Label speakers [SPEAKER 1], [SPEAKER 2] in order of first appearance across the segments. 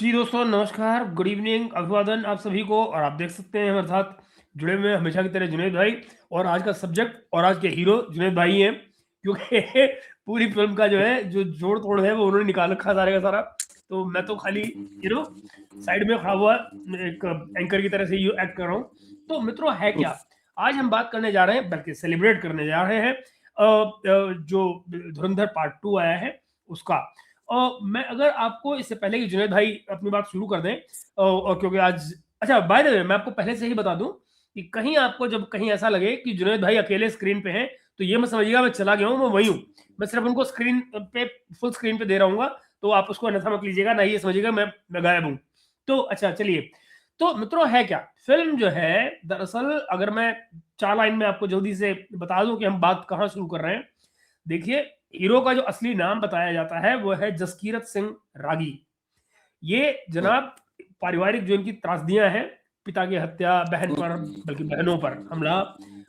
[SPEAKER 1] जी दोस्तों, नमस्कार, good evening, अभिवादन आप सभी को। और आप देख सकते हैं हमारे साथ जुड़े हुए हैं हमेशा की तरह जुनैद भाई। और आज का सब्जेक्ट और आज के हीरो जुनैद भाई हैं, क्योंकि पूरी फिल्म का जो है जो जोड़ तोड़ है वो उन्होंने निकाल रखा सारे का सारा। तो मैं तो खाली साइड में खड़ा हुआ एक एंकर की तरह से ये एक्ट कर रहा हूँ। तो मित्रों, है क्या, आज हम बात करने जा रहे हैं, बल्कि सेलिब्रेट करने जा रहे हैं जो धुरंधर पार्ट 2 आया है उसका। मैं अगर आपको इससे पहले कि जुनैद भाई अपनी बात शुरू कर दें, और क्योंकि आज, अच्छा बाय द वे, मैं आपको पहले से ही बता दूं कि कहीं आपको जब कहीं ऐसा लगे कि जुनैद भाई अकेले स्क्रीन पे हैं, तो ये मत समझिएगा मैं चला गया हूं, मैं वही हूं। मैं सिर्फ उनको स्क्रीन पे, फुल स्क्रीन पे दे रहा हूँ, तो आप उसको अन्यथा मत लीजिएगा, ना ये समझिएगा मैं गायब हूं। तो अच्छा चलिए। तो मित्रों, है क्या फिल्म जो है, दरअसल अगर मैं 4 लाइन में आपको जल्दी से बता दूं कि हम बात कहां शुरू कर रहे हैं। देखिए, हीरो का जो असली नाम बताया जाता है वो है जसकीरत सिंह रागी। ये जनाब पारिवारिक जो इनकी त्रासदियां हैं, पिता की हत्या, बहन पर, बल्कि बहनों पर हमला,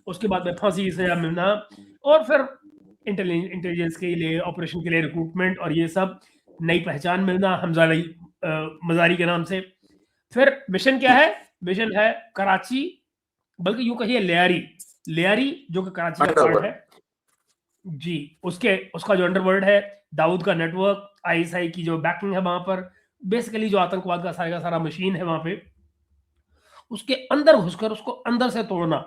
[SPEAKER 1] उसके बाद में फांसी की सजा मिलना, और फिर इंटेलिजेंस के लिए, ऑपरेशन के लिए रिक्रूटमेंट, और ये सब, नई पहचान मिलना हमजा अली मजारी के नाम से। फिर मिशन क्या है? मिशन है कराची, बल्कि यूं कहिए लियारी। लियारी जो कि कराची का पार्ट है जी। उसका जो अंडरवर्ल्ड है, दाऊद का नेटवर्क, आईएसआई की जो बैकिंग है वहां पर, बेसिकली जो आतंकवाद का सारा मशीन है वहां पे, उसके अंदर घुसकर उसको अंदर से तोड़ना।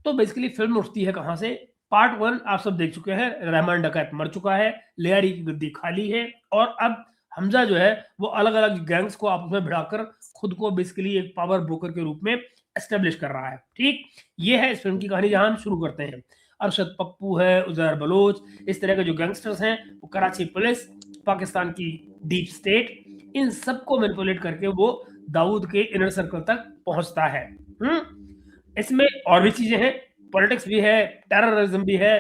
[SPEAKER 1] तो बेसिकली फिल्म उठती है कहां से? पार्ट 1 आप सब देख चुके हैं, रहमान डकैत मर चुका है, लियारी की गद्दी खाली है, और अब हमजा जो है वो अलग अलग गैंग्स को आपस में भिड़ाकर खुद को बेसिकली एक पावर ब्रोकर के रूप में एस्टेब्लिश कर रहा है। ठीक, ये है इस फिल्म की कहानी, जहां हम शुरू करते हैं। अरशद पप्पू है, उजैर बलोच, इस तरह के जो गैंगस्टर्स हैं, वो कराची पुलिस, पाकिस्तान की डीप स्टेट, इन सबको मैनिपुलेट करके वो दाऊद के इनर सर्कल तक पहुंचता है। इसमें और भी चीजें हैं, पॉलिटिक्स भी है, टेररिज्म भी है,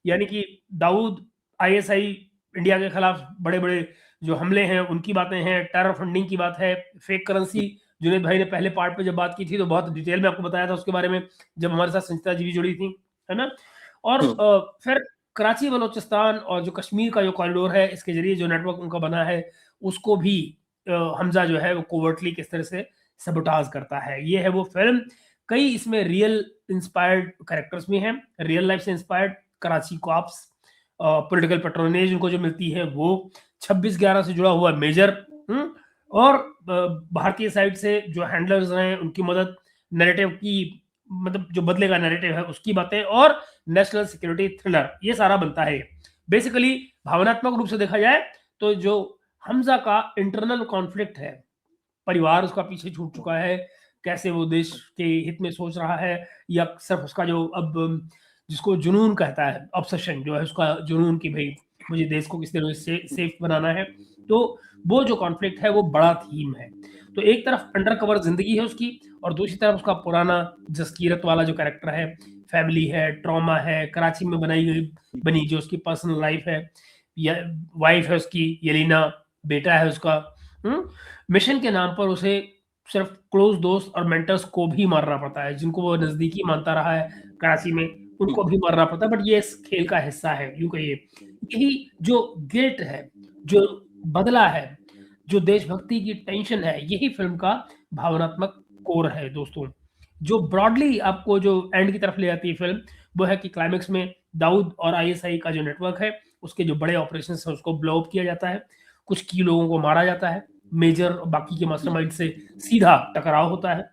[SPEAKER 1] यानी कि दाऊद, आईएसआई, इंडिया के खिलाफ बड़े बड़े जो हमले हैं उनकी बातें हैं, टेरर फंडिंग की बात है, फेक करेंसी। जुनेद भाई ने पहले पार्ट पे जब बात की थी तो बहुत डिटेल में आपको बताया था उसके बारे में, जब हमारे साथ संचिता जी भी जुड़ी थी, है ना। और फिर कराची बलोचिस्तान और जो कश्मीर का जो कॉरिडोर है, इसके जरिए जो नेटवर्क उनका बना है, उसको भी हमजा जो है वो कोवर्टली किस तरह से सबोटाज करता है। ये है वो फिल्म। कई इसमें रियल इंस्पायर्ड कैरेक्टर्स भी हैं, रियल लाइफ से inspired Karachi cops, political patronage उनको जो मिलती है वो, 26/11 से जुड़ा हुआ मेजर, और भारतीय साइड से जो हैंडलर्स हैं उनकी मदद, नैरेटिव की, मतलब जो बदलेगा नैरेटिव है उसकी बातें, और नेशनल सिक्योरिटी थ्रिलर, ये सारा बनता है। बेसिकली भावनात्मक रूप से देखा जाए तो जो हमजा का इंटरनल कॉन्फ्लिक्ट है, परिवार उसका पीछे छूट चुका है, कैसे वो देश के हित में सोच रहा है, या सिर्फ उसका जो अब जिसको जुनून कहता है, ऑब्सेशन जो है उसका जुनून कि भाई मुझे देश को किस तरह से सेफ बनाना है। तो वो जो कॉन्फ्लिक्ट है वो बड़ा थीम है। तो एक तरफ अंडर कवर जिंदगी है उसकी, और दूसरी तरफ उसका पुराना जसकीरत वाला जो कैरेक्टर है, फैमिली है, ट्रॉमा है, कराची में बनाई गई बनी जो उसकी पर्सनल लाइफ है, या वाइफ है उसकी येलिना, बेटा है उसका। मिशन के नाम पर उसे सिर्फ क्लोज दोस्त और मेंटर्स को भी मारना पड़ता है, जिनको वो नजदीकी मानता रहा है कराची में, उनको भी मारना पड़ता है। बट ये इस खेल का हिस्सा है, यूं कहिए। यही जो गिल्ट है, जो बदला है, जो देशभक्ति की टेंशन है, यही फिल्म का भावनात्मक कोर है दोस्तों। जो ब्रॉडली आपको जो एंड की तरफ ले जाती है फिल्म, वो है कि क्लाइमेक्स में दाऊद और आईएसआई का जो नेटवर्क है, उसके जो बड़े ऑपरेशन है उसको ब्लो अप किया जाता है, कुछ की लोगों को मारा जाता है, मेजर और बाकी के मास्टरमाइंड से सीधा टकराव होता है।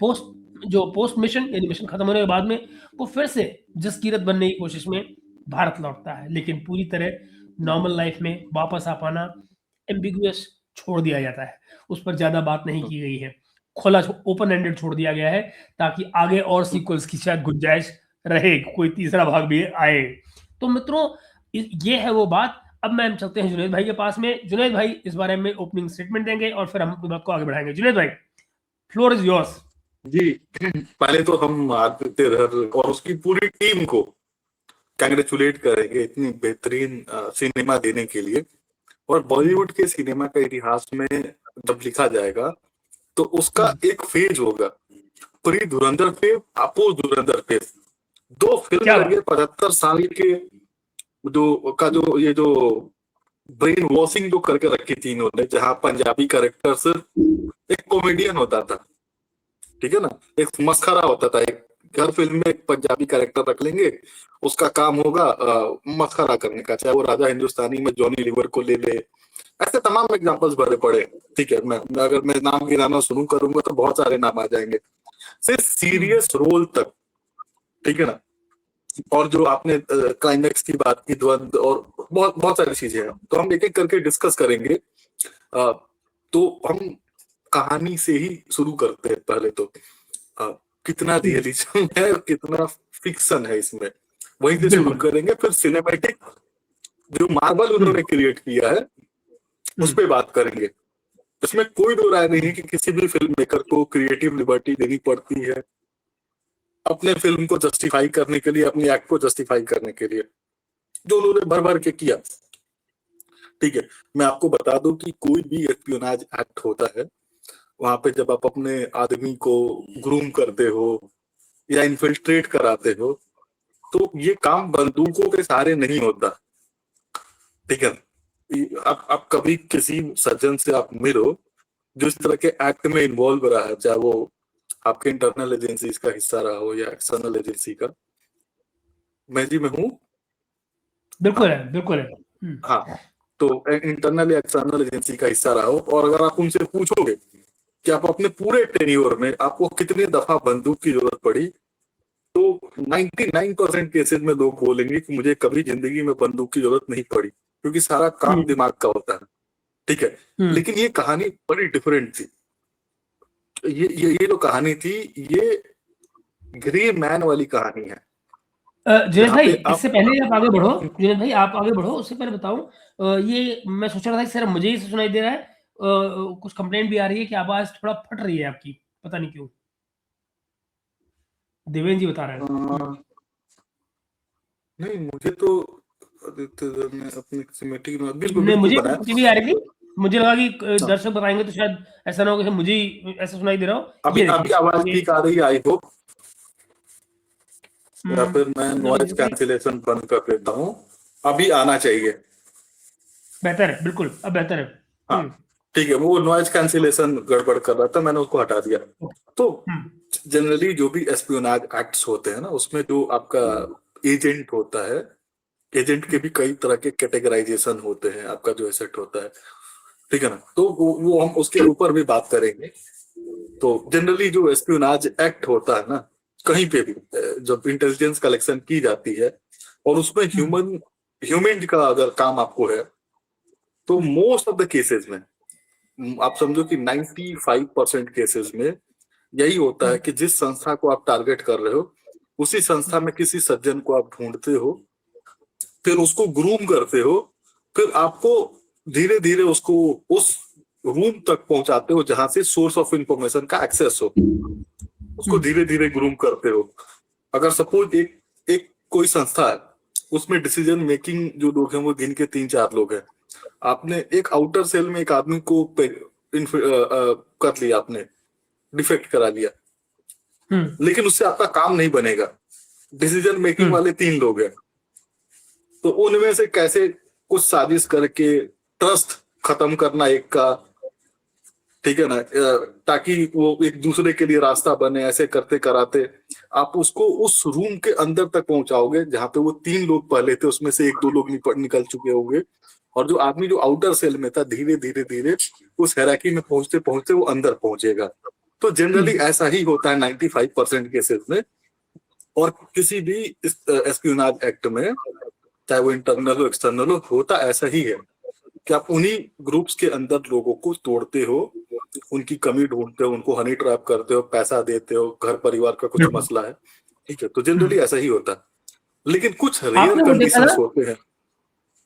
[SPEAKER 1] पोस्ट मिशन, यानी मिशन खत्म होने के बाद में, वो फिर से जसकीरत बनने की कोशिश में भारत लौटता है, लेकिन पूरी तरह नॉर्मल लाइफ में वापस आ पाना एम्बिगुअस छोड़ दिया जाता है। उस पर ज्यादा बात नहीं की गई है, खुला ओपन एंडेड छोड़ दिया गया है, ताकि आगे और सीक्वल्स की शायद गुंजाइश रहे, कोई तीसरा भाग भी आए। तो मित्रों, ये है वो बात। अब मैं हम चलते हैं जुनैद भाई के पास में। जुनैद भाई इस बारे में ओपनिंग स्टेटमेंट देंगे और फिर हम बात को आगे बढ़ाएंगे। जुनैद भाई, फ्लोर इज योर्स।
[SPEAKER 2] जी। पहले तो हम आदित्य धर और उसकी पूरी टीम को कैंग्रेचुलेट करेंगे इतनी बेहतरीन सिनेमा देने के लिए। और बॉलीवुड के सिनेमा का इतिहास में जब लिखा जाएगा तो उसका एक फेज होगा, प्री धुरंधर फेज, पोस्ट धुरंधर फेज। दो फिल्म
[SPEAKER 1] क्या
[SPEAKER 2] लगे
[SPEAKER 1] बात।
[SPEAKER 2] 75 साल के जो ये जो ब्रेन वॉशिंग जो करके रखी थी इन्होंने, जहां पंजाबी कैरेक्टर सिर्फ एक कॉमेडियन होता था, ठीक है ना, एक मस्खरा होता था, एक हर फिल्म में एक पंजाबी कैरेक्टर रख लेंगे, उसका काम होगा मस्खरा करने का, चाहे वो राजा हिंदुस्तानी में जॉनी लीवर को ले ले, ऐसे तमाम एग्जांपल्स भरे पड़े। ठीक है, अगर मैं नाम गिनाना शुरू करूंगा तो बहुत सारे नाम आ जाएंगे, सिर्फ सीरियस रोल तक, ठीक है ना। और जो आपने क्लाइमैक्स की बात की, द्वंद और बहुत बहुत सारी चीजें हैं, तो हम एक एक करके डिस्कस करेंगे। तो हम कहानी से ही शुरू करते हैं। पहले तो कितना रियलिज्म है और कितना फिक्शन है इसमें, वहीं से शुरू करेंगे। फिर सिनेमैटिक जो मार्वल उन्होंने क्रिएट किया है उस पर बात करेंगे। इसमें कोई दो राय नहीं है कि किसी भी फिल्म मेकर को क्रिएटिव लिबर्टी देनी पड़ती है अपने फिल्म को जस्टिफाई करने के लिए, अपनी एक्ट को जस्टिफाई करने के लिए, जो उन्होंने भर भर के किया। ठीक है, मैं आपको बता दूं कि कोई भी एस्पियोनाज एक्ट होता है, वहां पे जब आप अपने आदमी को ग्रूम करते हो या इन्फिल्ट्रेट कराते हो, तो ये काम बंदूकों के सहारे नहीं होता। ठीक है, आप कभी किसी सज्जन से आप मिलो जो इस तरह के एक्ट में इन्वॉल्व रहा है, चाहे वो आपके इंटरनल एजेंसीज का हिस्सा रहा हो या एक्सटर्नल एजेंसी का। मैं जी मैं हूँ,
[SPEAKER 1] बिल्कुल है, बिल्कुल है।
[SPEAKER 2] हाँ, तो इंटरनल या एक्सटर्नल एजेंसी का हिस्सा रहा हो, और अगर आप उनसे पूछोगे कि आप अपने पूरे टेन्योर में आपको कितनी दफा बंदूक की जरूरत पड़ी, तो 99% केसेस में लोग बोलेंगे कि मुझे कभी जिंदगी में बंदूक की जरूरत नहीं पड़ी, क्योंकि सारा काम दिमाग का होता है। ठीक है, लेकिन ये कहानी बड़ी डिफरेंट थी। ये जो कहानी थी, ये ग्रे मैन वाली कहानी है।
[SPEAKER 1] जुनेद भाई, इससे पहले आप आगे बढ़ो, जुनेद भाई आप आगे बढ़ो, उससे पहले बताऊं, ये मैं सोच रहा था कि सर मुझे ही सुनाई दे रहा है, कुछ कंप्लेंट भी आ रही है कि आवाज थोड़ा फट रही है आपकी, पता नहीं क्यों। देवेंद्र जी बता रहे हैं।
[SPEAKER 2] नहीं, मुझे तो आदित्य सर ने अपनी सिमेट्रिक में बिल्कुल
[SPEAKER 1] नहीं, मुझे
[SPEAKER 2] बनाया।
[SPEAKER 1] भी आ रही थी, मुझे लगा कि दर्शक बताएंगे तो शायद ऐसा ना हो कि मुझे ही ऐसा सुनाई दे रहा हो।
[SPEAKER 2] अभी आवाज ठीक आ रही है, आई होप, या फिर मैं नॉइज कैंसिलेशन बंद कर देता हूँ, अभी आना चाहिए।
[SPEAKER 1] बेहतर है, बिल्कुल अब बेहतर है।
[SPEAKER 2] हाँ ठीक है, वो नॉइज कैंसिलेशन गड़बड़ कर रहा था, मैंने उसको हटा दिया। तो जनरली जो भी एस्पियोनाज एक्ट्स होते हैं ना, उसमें जो आपका एजेंट होता है, एजेंट के भी कई तरह के कैटेगराइजेशन होते हैं, आपका जो एसेट होता है, ठीक है ना, तो वो हम उसके ऊपर भी बात करेंगे। तो जनरली जो एस्पियोनाज एक्ट होता है ना, कहीं पे भी जब इंटेलिजेंस कलेक्शन की जाती है और उसमें ह्यूमन का अगर काम आपको है, तो मोस्ट ऑफ द केसेस में आप समझो कि 95% केसेस में यही होता है कि जिस संस्था को आप टारगेट कर रहे हो, उसी संस्था में किसी सज्जन को आप ढूंढते हो, फिर उसको ग्रूम करते हो, फिर आपको धीरे धीरे उसको उस रूम तक पहुंचाते हो जहां से सोर्स ऑफ इंफॉर्मेशन का एक्सेस हो, उसको धीरे धीरे ग्रूम करते हो। अगर सपोज एक कोई संस्था है, उसमें डिसीजन मेकिंग जो लोग हैं वो गिन के 3-4 लोग हैं, आपने एक आउटर सेल में एक आदमी को कर लिया, आपने डिफेक्ट करा लिया, लेकिन उससे आपका काम नहीं बनेगा। डिसीजन मेकिंग वाले 3 लोग हैं, तो उनमें से कैसे कुछ साजिश करके ट्रस्ट खत्म करना एक का, ठीक है ना, ताकि वो एक दूसरे के लिए रास्ता बने, ऐसे करते कराते आप उसको उस रूम के अंदर तक पहुंचाओगे जहां पे वो 3 लोग पहले थे, उसमें से 1-2 लोग निकल चुके होंगे, और जो आदमी जो आउटर सेल में था धीरे धीरे धीरे उस हैराकी में पहुंचते पहुंचते वो अंदर पहुंचेगा। तो जनरली ऐसा ही होता है 95% केसेस में। और किसी भी एस्पियोनाज एक्ट में, चाहे वो इंटरनल हो एक्सटर्नल हो, होता ऐसा ही है कि आप उन्हीं ग्रुप्स के अंदर लोगों को तोड़ते हो, उनकी कमी ढूंढते हो, उनको हनी ट्रैप करते हो, पैसा देते हो, घर परिवार का कुछ मसला है, ठीक है, तो जनरली ऐसा ही होता है। लेकिन कुछ रेयर कंडीशंस होते हैं।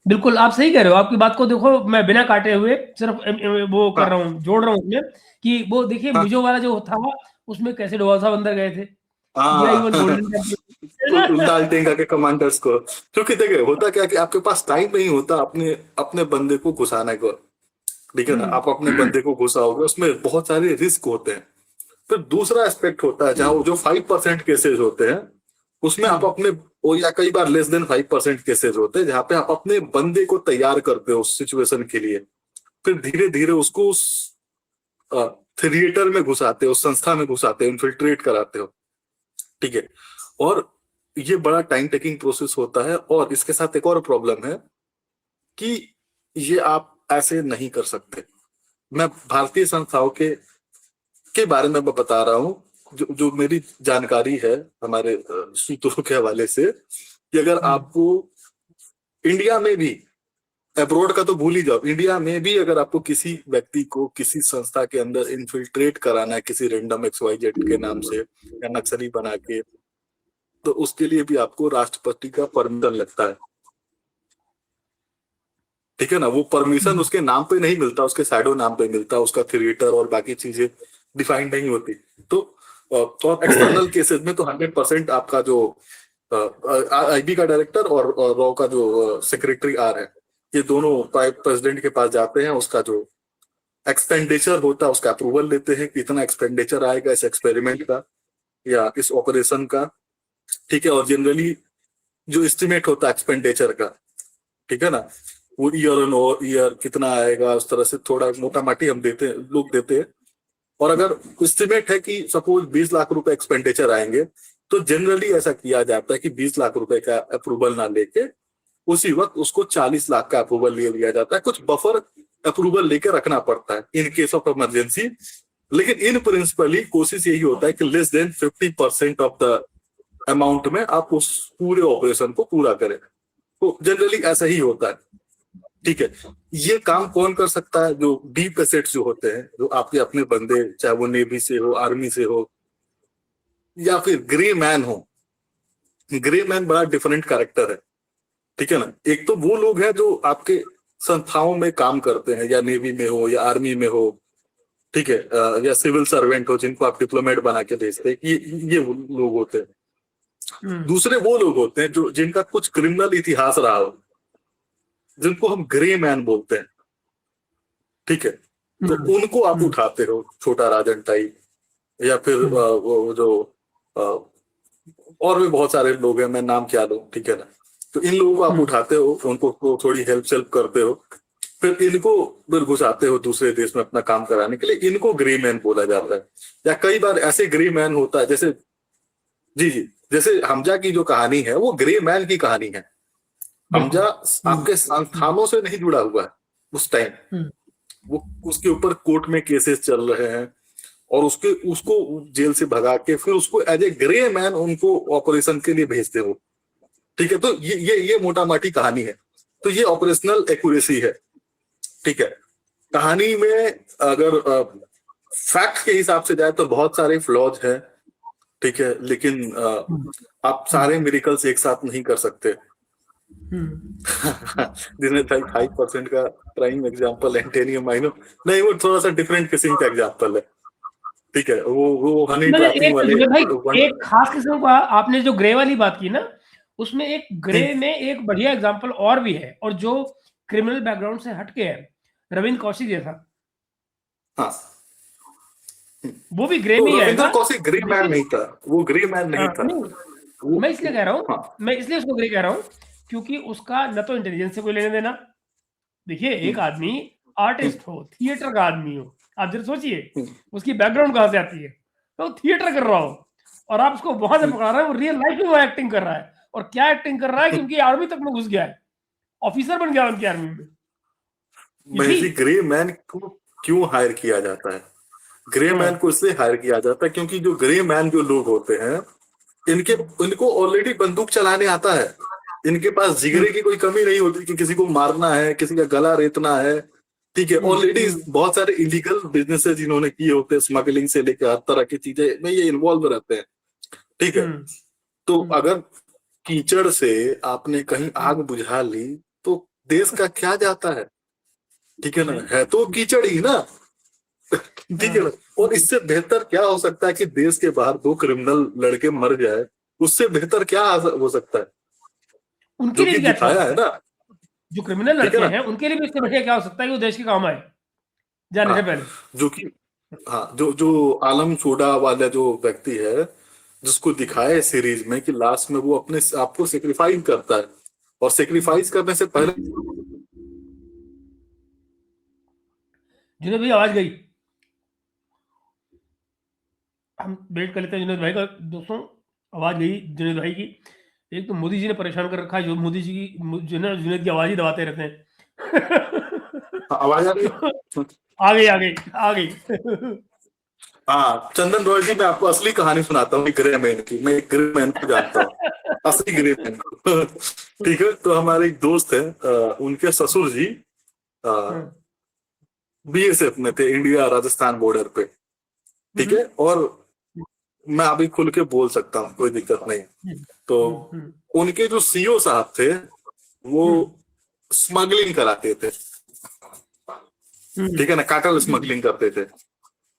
[SPEAKER 1] बिल्कुल आप सही कह रहे हो, आपकी बात को देखो, मैं बिना काटे हुए सिर्फ वो कर रहा हूँ, जोड़ रहा हूँ उसमें कि वो देखिए मुझे वाला जो था उसमें कैसे डोभाल साहब अंदर गए थे,
[SPEAKER 2] लालटेंगा के कमांडर्स को, क्योंकि देखिए होता क्या कि आपके पास टाइम नहीं होता अपने अपने बंदे को घुसाने को, ठीक है ना, आप अपने बंदे को घुसाओगे, उसमें बहुत सारे रिस्क होते हैं। फिर दूसरा एस्पेक्ट होता है जहां जो 5% केसेस होते हैं, उसमें आप अपने और या कई बार लेस देन 5% केसेस होते हैं जहां पे आप अपने बंदे को तैयार करते हो उस सिचुएशन के लिए, फिर धीरे धीरे उसको उस थिएटर में घुसाते हो, उस संस्था में घुसाते हो, इन्फिल्ट्रेट कराते हो। ठीक है, और ये बड़ा टाइम टेकिंग प्रोसेस होता है। और इसके साथ एक और प्रॉब्लम है कि ये आप ऐसे नहीं कर सकते। मैं भारतीय संस्थाओं के बारे में मैं बता रहा हूँ, जो मेरी जानकारी है हमारे सूत्रों के हवाले से, कि अगर आपको इंडिया में भी, अब्रॉड का तो भूल ही जाओ, इंडिया में भी अगर आपको किसी व्यक्ति को किसी संस्था के अंदर इन्फिल्ट्रेट कराना है किसी रैंडम XYZ के नाम से या नक्सली बना के, तो उसके लिए भी आपको राष्ट्रपति का परमिशन लगता है। ठीक है ना, वो परमिशन उसके नाम पे नहीं मिलता, उसके शैडो नाम पे मिलता, उसका थिएटर और बाकी चीजें डिफाइन नहीं होती। तो और एक्सटर्नल केसेस में तो 100% आपका जो IB का डायरेक्टर और रॉ का जो सेक्रेटरी आर है, ये दोनों प्रेसिडेंट के पास जाते हैं, उसका जो एक्सपेंडिचर होता है उसका अप्रूवल लेते हैं कि इतना एक्सपेंडिचर आएगा इस एक्सपेरिमेंट का या इस ऑपरेशन का। ठीक है, और जनरली जो एस्टिमेट होता है एक्सपेंडिचर का, ठीक है ना, वो ईयर ऑन ईयर कितना आएगा, उस तरह से थोड़ा मोटा माटी हम लोग देते हैं। और अगर एस्टिमेट है कि सपोज 20 लाख रुपए एक्सपेंडिचर आएंगे, तो जनरली ऐसा किया जाता है कि 20 लाख रुपए का अप्रूवल ना लेके उसी वक्त उसको 40 लाख का अप्रूवल ले लिया जाता है। कुछ बफर अप्रूवल लेके रखना पड़ता है इन केस ऑफ इमरजेंसी, लेकिन इन प्रिंसिपली कोशिश यही होता है कि less than 50% of the amount में आप उस पूरे ऑपरेशन को पूरा करें। तो जनरली ऐसा ही होता है। ठीक है, ये काम कौन कर सकता है? जो डीप एसेट्स जो होते हैं, जो आपके अपने बंदे, चाहे वो नेवी से हो, आर्मी से हो, या फिर ग्रे मैन हो। ग्रे मैन बड़ा डिफरेंट कैरेक्टर है। ठीक है ना, एक तो वो लोग हैं जो आपके संस्थाओं में काम करते हैं, या नेवी में हो या आर्मी में हो, ठीक है, या सिविल सर्वेंट हो जिनको आप डिप्लोमेट बना के भेजते हैं, ये वो लोग होते हैं। दूसरे वो लोग होते हैं जो जिनका कुछ क्रिमिनल इतिहास रहा हो, जिनको हम ग्रे मैन बोलते हैं। ठीक है, तो उनको आप उठाते हो, छोटा राजन टाइप, या फिर वो जो और भी बहुत सारे लोग हैं, मैं नाम क्या लूं, ठीक है ना। तो इन लोगों को आप उठाते हो, उनको थोड़ी हेल्प करते हो, फिर इनको फिर घुसाते हो दूसरे देश में अपना काम कराने के लिए। इनको ग्रे मैन बोला जाता है। या कई बार ऐसे ग्रे मैन होता है, जैसे जी, जैसे हमजा की जो कहानी है वो ग्रे मैन की कहानी है। हमजा आपके संस्थानों से नहीं जुड़ा हुआ है उस टाइम, वो उसके ऊपर कोर्ट में केसेस चल रहे हैं, और उसको जेल से भगा के फिर उसको एज ए ग्रे मैन उनको ऑपरेशन के लिए भेजते हो। ठीक है, तो ये मोटा माटी कहानी है। तो ये ऑपरेशनल एक्यूरेसी है। ठीक है, कहानी में अगर फैक्ट के हिसाब से जाए तो बहुत सारे फ्लॉज हैं। ठीक है, लेकिन आप सारे मिरेकल्स एक साथ नहीं कर सकते। जिसमें 5% का प्राइम एग्जांपल एंटेनियम माइनो नहीं, वो थोड़ा सा डिफरेंट किस्म का एग्जांपल है। ठीक है, वो हनी ट्रैपिंग वाले
[SPEAKER 1] भाई, एक खास किस्म का आपने जो ग्रे वाली बात की ना, उसमें एक ग्रे में एक बढ़िया एग्जांपल और भी है, और जो क्रिमिनल बैकग्राउंड से हटके है, रविंद्र कौशिक जैसा।
[SPEAKER 2] हाँ,
[SPEAKER 1] वो भी ग्रे में ही है।
[SPEAKER 2] रविंद्र कौशिक ग्रे मैन नहीं था, वो ग्रे मैन नहीं था।
[SPEAKER 1] मैं इसलिए कह रहा हूँ, मैं इसलिए उसको ग्रे कह रहा हूँ क्योंकि उसका न तो इंटेलिजेंस से कोई लेने देना। देखिए, एक आदमी आर्टिस्ट हो, थिएटर का आदमी हो, आप जरा सोचिए उसकी बैकग्राउंड कहां से आती है। तो थिएटर कर रहा हो और आप उसको वहां से पकड़ा रहे हैं, वो रियल लाइफ में वो एक्टिंग कर रहा है। और क्या एक्टिंग कर रहा है कि उनकी आर्मी तक में घुस गया है, ऑफिसर बन गया उनकी आर्मी में।
[SPEAKER 2] ग्रे मैन को क्यों हायर किया जाता है? ग्रे मैन को इसलिए हायर किया जाता है क्योंकि जो ग्रे मैन जो लोग होते हैं, इनको ऑलरेडी बंदूक चलाने आता है। इनके पास जिगरे की कोई कमी नहीं होती कि किसी को मारना है, किसी का गला रेतना है। ठीक है, ऑलरेडी बहुत सारे इलीगल बिजनेसेस इन्होंने किए होते हैं, स्मगलिंग से लेकर हर तरह की चीजें में ये इन्वॉल्व रहते हैं। ठीक है, तो अगर कीचड़ से आपने कहीं आग बुझा ली तो देश का क्या जाता है? ठीक है ना, है तो कीचड़ ही ना। ठीक है ना, और इससे बेहतर क्या हो सकता है कि देश के बाहर 2 क्रिमिनल लड़के मर जाए? उससे बेहतर क्या हो सकता है?
[SPEAKER 1] उनके लिए क्या
[SPEAKER 2] दिखाया है ना,
[SPEAKER 1] जो क्रिमिनल लड़के हैं उनके लिए भी इससे बढ़िया क्या हो सकता है कि वो देश के काम आए जाने से पहले।
[SPEAKER 2] जो कि हाँ, जो आलम सोडा वाला जो व्यक्ति है, जिसको दिखाया है सीरीज में कि लास्ट में वो अपने आप को सेक्रीफाइस करता है, और सेक्रीफाइस करने से पहले
[SPEAKER 1] जुनेद भाई आवाज गई, हम वेट कर लेते हैं जुनेद भाई का। दोस्तों आवाज गई जुनेद भाई की। एक तो मोदी जी ने परेशान कर रखा है, जो मोदी जी की जो ना जुनेद की आवाज ही दबाते रहते हैं।
[SPEAKER 2] आवाज आ रही
[SPEAKER 1] तो
[SPEAKER 2] है।
[SPEAKER 1] आ गई आ गई आ गई।
[SPEAKER 2] हाँ, चंदन रॉय जी, मैं आपको असली कहानी सुनाता हूँ ग्रे मैन की। मैं एक ग्रे मैन को जानता हूँ, असली ग्रे मैन को। ठीक है, तो हमारे एक दोस्त है, उनके ससुर जी बीएसएफ में थे, इंडिया राजस्थान बॉर्डर पे। ठीक है, और मैं अभी खुल के बोल सकता हूँ, कोई दिक्कत नहीं। तो उनके जो सीओ साहब थे, वो स्मगलिंग कराते थे। ठीक है ना, काटल स्मगलिंग करते थे।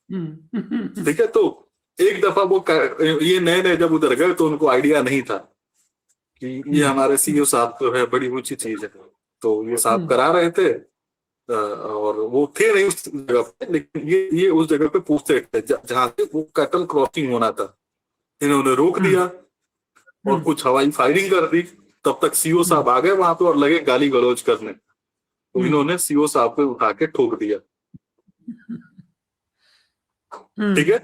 [SPEAKER 2] ठीक है, तो एक दफा वो ये नए नए जब उधर गए तो उनको आइडिया नहीं था कि ये हमारे सीईओ साहब तो है, बड़ी ऊंची चीज है। तो ये साहब करा रहे थे, और वो थे नहीं उस जगह पे, लेकिन ये उस जगह पे पूछते थे जहां से वो कैटल क्रॉसिंग होना था। इन्होंने रोक दिया और कुछ हवाई फायरिंग कर दी। तब तक सीईओ साहब आ गए वहां पे और लगे गाली गलौज करने। तो इन्होंने सीईओ साहब पे उठा के ठोक दिया। ठीक है,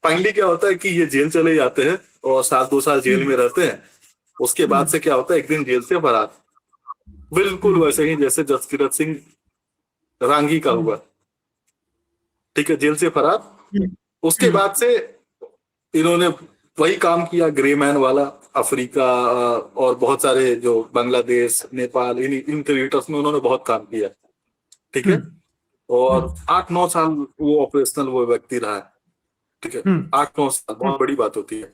[SPEAKER 2] फाइनली क्या होता है कि ये जेल चले जाते हैं और 7-2 साल जेल में रहते हैं। उसके बाद से क्या होता है, एक दिन जेल से फरार, बिल्कुल वैसे ही जैसे जसकीरत सिंह रांगी का हुआ। ठीक है, जेल से फरार। उसके बाद से इन्होंने वही काम किया, ग्रे मैन वाला। अफ्रीका और बहुत सारे जो बांग्लादेश, नेपाल, इन क्रिएटर्स में उन्होंने बहुत काम किया। ठीक है, और 8-9 साल वो ऑपरेशनल वो व्यक्ति रहा है। ठीक है, 8-9 साल बहुत बड़ी बात होती है।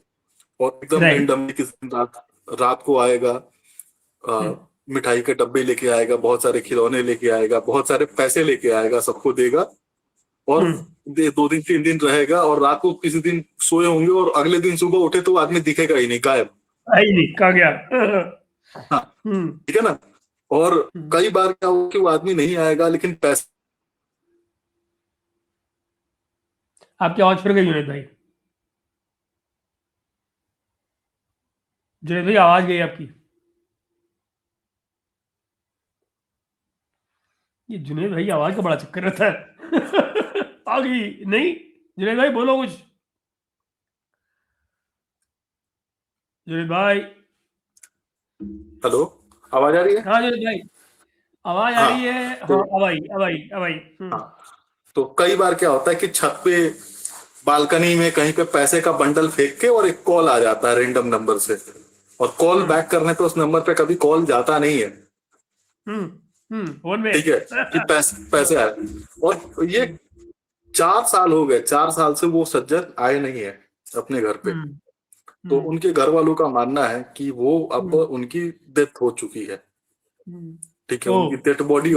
[SPEAKER 2] और एकदम रैंडमली किस दिन रात को आएगा, मिठाई के डब्बे लेके आएगा, बहुत सारे खिलौने लेके आएगा, बहुत सारे पैसे लेके आएगा, सबको देगा, और 2 दिन 3 दिन रहेगा। और रात को किसी दिन सोए होंगे और अगले दिन सुबह उठे तो आदमी दिखेगा ही नहीं, गायब।
[SPEAKER 1] नहीं, कहाँ गया?
[SPEAKER 2] हाँ, ठीक है ना। और कई बार क्या हो कि वो आदमी नहीं आएगा, लेकिन पैसे।
[SPEAKER 1] आपकी आवाज फिर गई जुनेद भाई। जुनेद भाई आवाज गई आपकी। ये जुनेद भाई आवाज का बड़ा चक्कर रहता है। आ गई नहीं? जुनेद भाई बोलो कुछ। जुनेद भाई,
[SPEAKER 2] हेलो, आवाज आ रही है?
[SPEAKER 1] हाँ जुनेद भाई आवाज आ रही है।
[SPEAKER 2] तो
[SPEAKER 1] हाँ, अब आई।
[SPEAKER 2] हाँ, तो कई बार क्या होता है कि छत पे, बालकनी में कहीं पे पैसे का बंडल फेंक के और एक कॉल आ जाता है रेंडम नंबर से, और कॉल बैक करने पे उस नंबर पे कभी कॉल जाता नहीं है।
[SPEAKER 1] फोन में।
[SPEAKER 2] ठीक है, कि पैसे आए। और ये 4 साल हो गए, 4 साल से वो सज्जन आए नहीं है अपने घर पे। तो उनके घर वालों का मानना है कि वो अब उनकी डेथ हो चुकी है। ठीक है, उनकी डेड बॉडी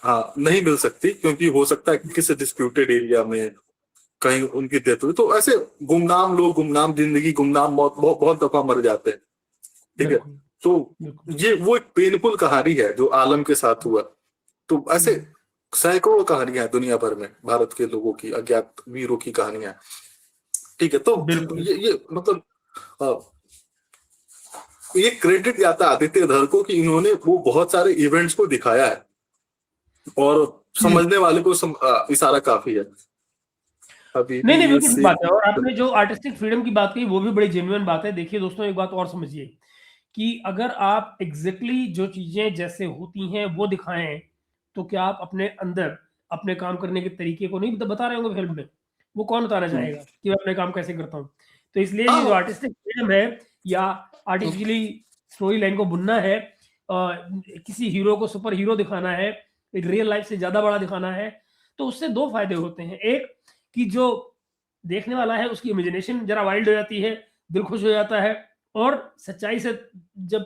[SPEAKER 2] हाँ नहीं मिल सकती, क्योंकि हो सकता है कि किसी डिस्प्यूटेड एरिया में कहीं उनकी डेथ हुई। तो ऐसे गुमनाम लोग, गुमनाम जिंदगी, गुमनाम मौत बहुत दफा मर जाते हैं। ठीक है, तो ये वो एक पेनफुल कहानी है जो आलम के साथ हुआ। तो ऐसे सैकड़ों कहानियां हैं दुनिया भर में, भारत के लोगों की, अज्ञात वीरों की कहानियां। ठीक है, तो ये मतलब ये क्रेडिट जाता है आदित्य धर को कि इन्होंने वो बहुत सारे इवेंट्स को दिखाया है, और समझने वाले को इशारा काफी है। अभी
[SPEAKER 1] नहीं बिल्कुल ठीक बात है। और आपने जो आर्टिस्टिक फ्रीडम की बात कही वो भी बड़ी जेन्युइन बात है। देखिए दोस्तों, एक बात और समझिए कि अगर आप एग्जैक्टली जो चीजें जैसे होती हैं वो दिखाएं, तो क्या आप अपने अंदर अपने काम करने के तरीके को नहीं बता रहे होंगे फिल्म में? वो कौन बताना चाहेगा कि मैं अपने काम कैसे करता हूँ? तो इसलिए ये जो आर्टिस्टिक फ्रीडम है या आर्टिफिशियली स्टोरी लाइन को बुनना है, किसी हीरो को सुपर हीरो दिखाना है, रियल लाइफ से ज्यादा बड़ा दिखाना है, तो उससे दो फायदे होते हैं। एक कि जो देखने वाला है उसकी इमेजिनेशन जरा वाइल्ड हो जाती है, दिल खुश हो जाता है। और सच्चाई से जब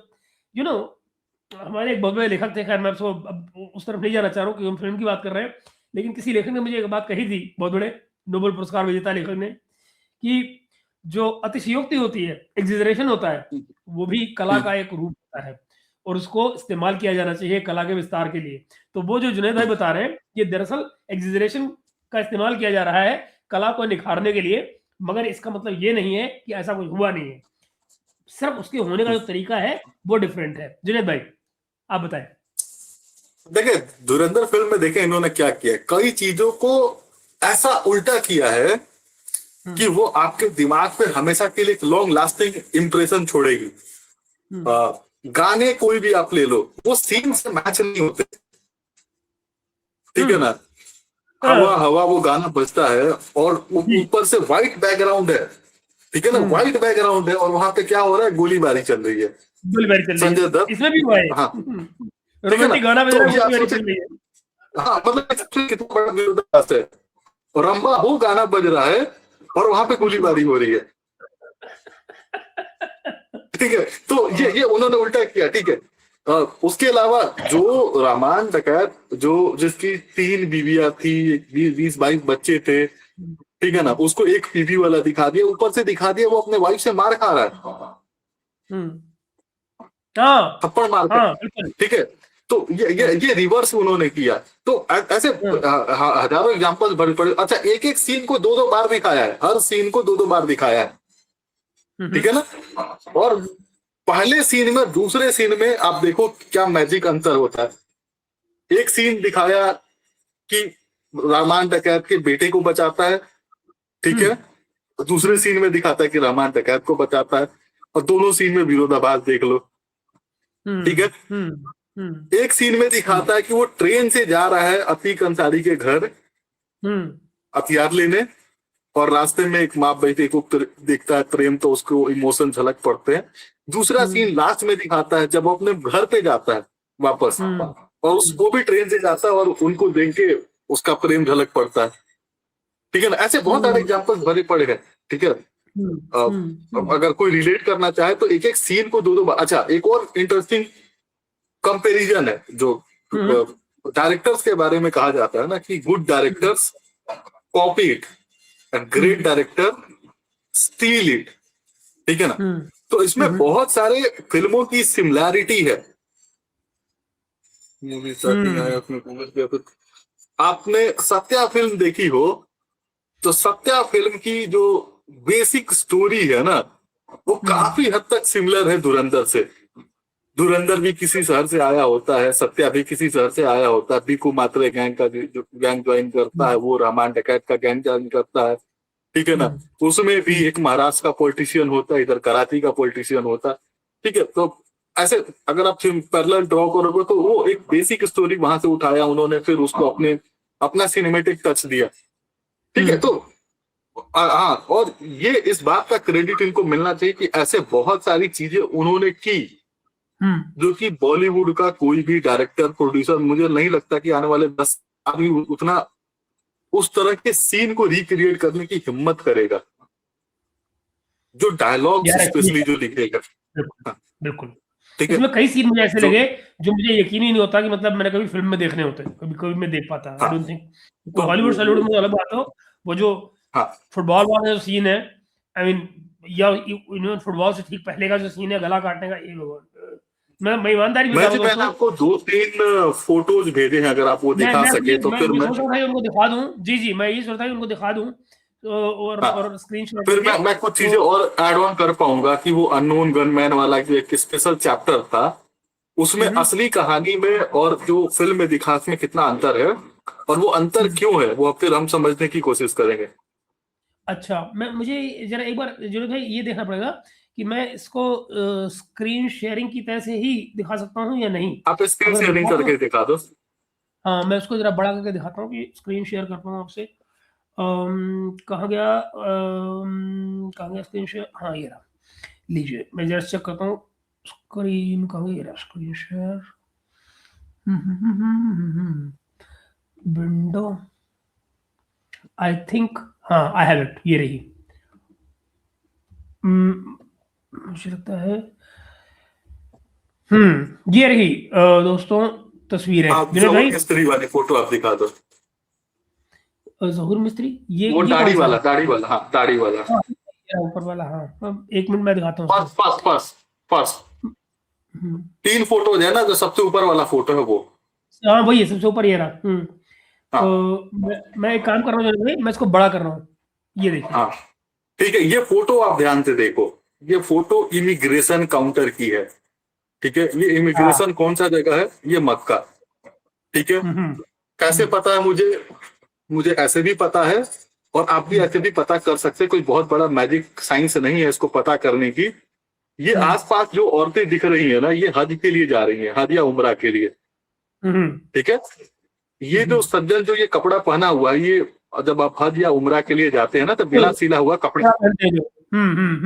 [SPEAKER 1] हमारे एक बहुत बड़े लेखक थे, खैर मैं उसको अब उस तरफ नहीं जाना चाह रहा हूँ कि हम फिल्म की बात कर रहे हैं, लेकिन किसी लेखक ने मुझे एक बात कही थी, बहुत बड़े नोबेल पुरस्कार विजेता लेखक ने, कि जो अतिशयोक्ति होती है, एग्जिजरेशन होता है, वो भी कला का एक रूप होता है और उसको इस्तेमाल किया जाना चाहिए कला के विस्तार के लिए। तो वो जो जुनैद भाई बता रहे हैं, ये दरअसल एग्जिजरेशन का इस्तेमाल किया जा रहा है कला को निखारने के लिए, मगर इसका मतलब ये नहीं है कि ऐसा कुछ हुआ नहीं है, सिर्फ उसके होने का जो तरीका है वो डिफरेंट है। जुनेद भाई आप बताएं।
[SPEAKER 2] देखिए, धुरंधर फिल्म में देखें इन्होंने क्या किया, कई चीजों को ऐसा उल्टा किया है कि वो आपके दिमाग पे हमेशा के लिए एक लॉन्ग लास्टिंग इम्प्रेशन छोड़ेगी। गाने कोई भी आप ले लो, वो सीन से मैच नहीं होते, ठीक है ना। हवा हवा वो गाना बजता है और ऊपर से व्हाइट बैकग्राउंड है, ठीक है ना, व्हाइट बैकग्राउंड है, और वहां पे क्या हो रहा है, गोलीबारी चल रही है,
[SPEAKER 1] गोलीबारी चल रही
[SPEAKER 2] संजय
[SPEAKER 1] है,
[SPEAKER 2] दत्त,
[SPEAKER 1] इसमें भी हुआ है।
[SPEAKER 2] हाँ, ठीक है ना।
[SPEAKER 1] रोमांटिक गाना बज
[SPEAKER 2] तो
[SPEAKER 1] रहा है,
[SPEAKER 2] ये आप
[SPEAKER 1] गोलीबारी
[SPEAKER 2] सोचे,
[SPEAKER 1] चल रही है।
[SPEAKER 2] हाँ, मतलब कितना बड़ा विरोधाभास है, रंबा हो गाना बज रहा है और वहां पे गोलीबारी हो रही है, ठीक है। तो ये उन्होंने उल्टा किया, ठीक है। उसके अलावा जो रामान डकैत, जो जिसकी 3 बीवियां थी, 20-22 बच्चे थे, ठीक है ना, उसको एक बीवी वाला दिखा दिया, ऊपर से दिखा दिया वो अपने वाइफ से मार खा रहा है,
[SPEAKER 1] हाँ
[SPEAKER 2] थप्पड़ मार कर,
[SPEAKER 1] हाँ बिल्कुल।
[SPEAKER 2] ठीक है। तो ये रिवर्स उन्होंने किया। तो ऐसे हजारों एग्जांपल भरे पड़े। अच्छा, एक एक सीन को 2-2 बार दिखाया है, हर सीन को 2-2 बार दिखाया है, ठीक है ना। और पहले सीन में दूसरे सीन में आप देखो क्या मैजिक अंतर होता है। एक सीन दिखाया कि रहमान डकैत के बेटे को बचाता है, ठीक है, दूसरे सीन में दिखाता है कि रहमान डकैत को बचाता है, और दोनों सीन में विरोधाभास देख लो, ठीक है। एक सीन में दिखाता है कि वो ट्रेन से जा रहा है अतीक अंसारी के घर हथियार लेने, और रास्ते में एक माँ बेटे को देखता है प्रेम, तो उसको इमोशन झलक पड़ते हैं। दूसरा सीन लास्ट में दिखाता है जब वो अपने घर पे जाता है वापस, और उसको भी ट्रेन से जाता है और उनको देख के उसका प्रेम झलक पड़ता है, ठीक है ना। ऐसे बहुत सारे एग्जाम्पल्स भरे पड़े हैं, ठीक है। अगर कोई रिलेट करना चाहे तो एक एक सीन को 2-2 बार। अच्छा, एक और इंटरेस्टिंग कंपैरिजन है जो डायरेक्टर्स के बारे में कहा जाता है ना, कि good directors copy it and great director still it, ठीक है ना। तो इसमें बहुत सारे फिल्मों की सिमिलैरिटी है। मूवी स्टार्टिंग आया उसमें पहुंच गया। तो आपने सत्या फिल्म देखी हो, तो सत्या फिल्म की जो बेसिक स्टोरी है ना, वो काफी हद तक सिमिलर है धुरंधर से। धुरंधर भी किसी शहर से आया होता है, सत्या भी किसी शहर से आया होता है, बीकू मात्रे गैंग का जो गैंग ज्वाइन करता है, वो रहमान डकैत का गैंग ज्वाइन करता है, ठीक है ना। उसमें भी एक महाराष्ट्र का पॉलिटिशियन होता है, इधर कराची का पॉलिटिशियन होता है, ठीक है। तो ऐसे अगर आप पैरेलल ड्रॉ करोगे तो वो एक बेसिक स्टोरी वहां से उठाया उन्होंने, फिर उसको अपना सिनेमेटिक टच दिया, ठीक है। तो हाँ, और ये इस बात का क्रेडिट इनको मिलना चाहिए कि ऐसे बहुत सारी चीजें उन्होंने की जो कि बॉलीवुड का कोई भी डायरेक्टर प्रोड्यूसर, मुझे नहीं लगता कि आने वाले 10 साल में उतना उस तरह के सीन को रिक्रिएट करने की हिम्मत करेगा, जो डायलॉग स्पेशली जो लिखेगा।
[SPEAKER 1] बिल्कुल,
[SPEAKER 2] ठीक है।
[SPEAKER 1] इसमें कई सीन मुझे ऐसे लगे जो मुझे यकीन ही नहीं होता कि मतलब मैंने कभी फिल्म में देखने होते, कभी कभी मैं देख पाता। आई डोंट थिंक हॉलीवुड सॉलीवुड में अलग बात हो, वो जो फुटबॉल वाला जो सीन है, आई मीन, या फुटबॉल से ठीक पहले का जो सीन है गला काटने का, ये मैं ईमानदारी बता रहा हूं,
[SPEAKER 2] मैंने आपको 2-3 फोटोज भेजे हैं, अगर आप वो दिखा सके तो फिर मैं
[SPEAKER 1] उनको दिखा दूं। जी, मैं यही सोचता हूं उनको दिखा दूं, और स्क्रीनशॉट।
[SPEAKER 2] फिर मैं कुछ चीजें और ऐड ऑन कर पाऊंगा कि वो अननोन गनमैन वाला जो एक स्पेशल चैप्टर था, उसमें असली कहानी में और जो फिल्म में दिखा में कितना अंतर है, और वो अंतर क्यों है, वो फिर हम समझने की कोशिश करेंगे।
[SPEAKER 1] अच्छा, मुझे जरा एक बार जुनेद भाई ये देखना पड़ेगा कि मैं इसको स्क्रीन शेयरिंग की तरह से ही दिखा सकता हूँ या नहीं।
[SPEAKER 2] आप स्क्रीन शेयरिंग करके दिखा दो।
[SPEAKER 1] हाँ, मैं उसको जरा बड़ा करके दिखाता हूँ कि स्क्रीन शेयर करता हूँ आपसे। कहाँ गया स्क्रीन शेयर? हाँ, ये रहा, लीजिए मैं जरा चेक करता हूँ स्क्रीन कहाँ गई, screen share, window, I think, हाँ आई हैव इट, ये रही। मुझे लगता है ये रही दोस्तों तस्वीरें।
[SPEAKER 2] जहूर मिस्त्री वाली फोटो आप दिखा दो।
[SPEAKER 1] जहूर मिस्त्री, ये
[SPEAKER 2] वो दाढ़ी वाला, हाँ दाढ़ी वाला,
[SPEAKER 1] ऊपर वाला, हाँ एक मिनट मैं दिखाता हूँ।
[SPEAKER 2] फर्स्ट 3 फोटो है ना, जो सबसे ऊपर वाला फोटो है वो,
[SPEAKER 1] हाँ वही है, सबसे ऊपर ये रहा। मैं एक काम कर रहा हूँ, मैं इसको बड़ा कर रहा हूँ, ये देखिए।
[SPEAKER 2] ठीक है, ये फोटो आप ध्यान से देखो, ये फोटो इमिग्रेशन काउंटर की है। ठीक है, ये
[SPEAKER 1] हाँ।
[SPEAKER 2] इमिग्रेशन कौन सा जगह है? ये मक्का। ठीक है, कैसे पता है मुझे? मुझे ऐसे भी पता है, और आप भी ऐसे भी पता कर सकते हैं। कोई बहुत बड़ा मैजिक साइंस नहीं है इसको पता करने की। ये आसपास जो औरतें दिख रही है ना, ये हज के लिए जा रही हैं, हज या उम्रा के लिए। ठीक है, ये जो सज्जन जो ये कपड़ा पहना हुआ है, ये जब आप हज या उम्रा के लिए जाते हैं ना, तो बिना सिला हुआ कपड़ा,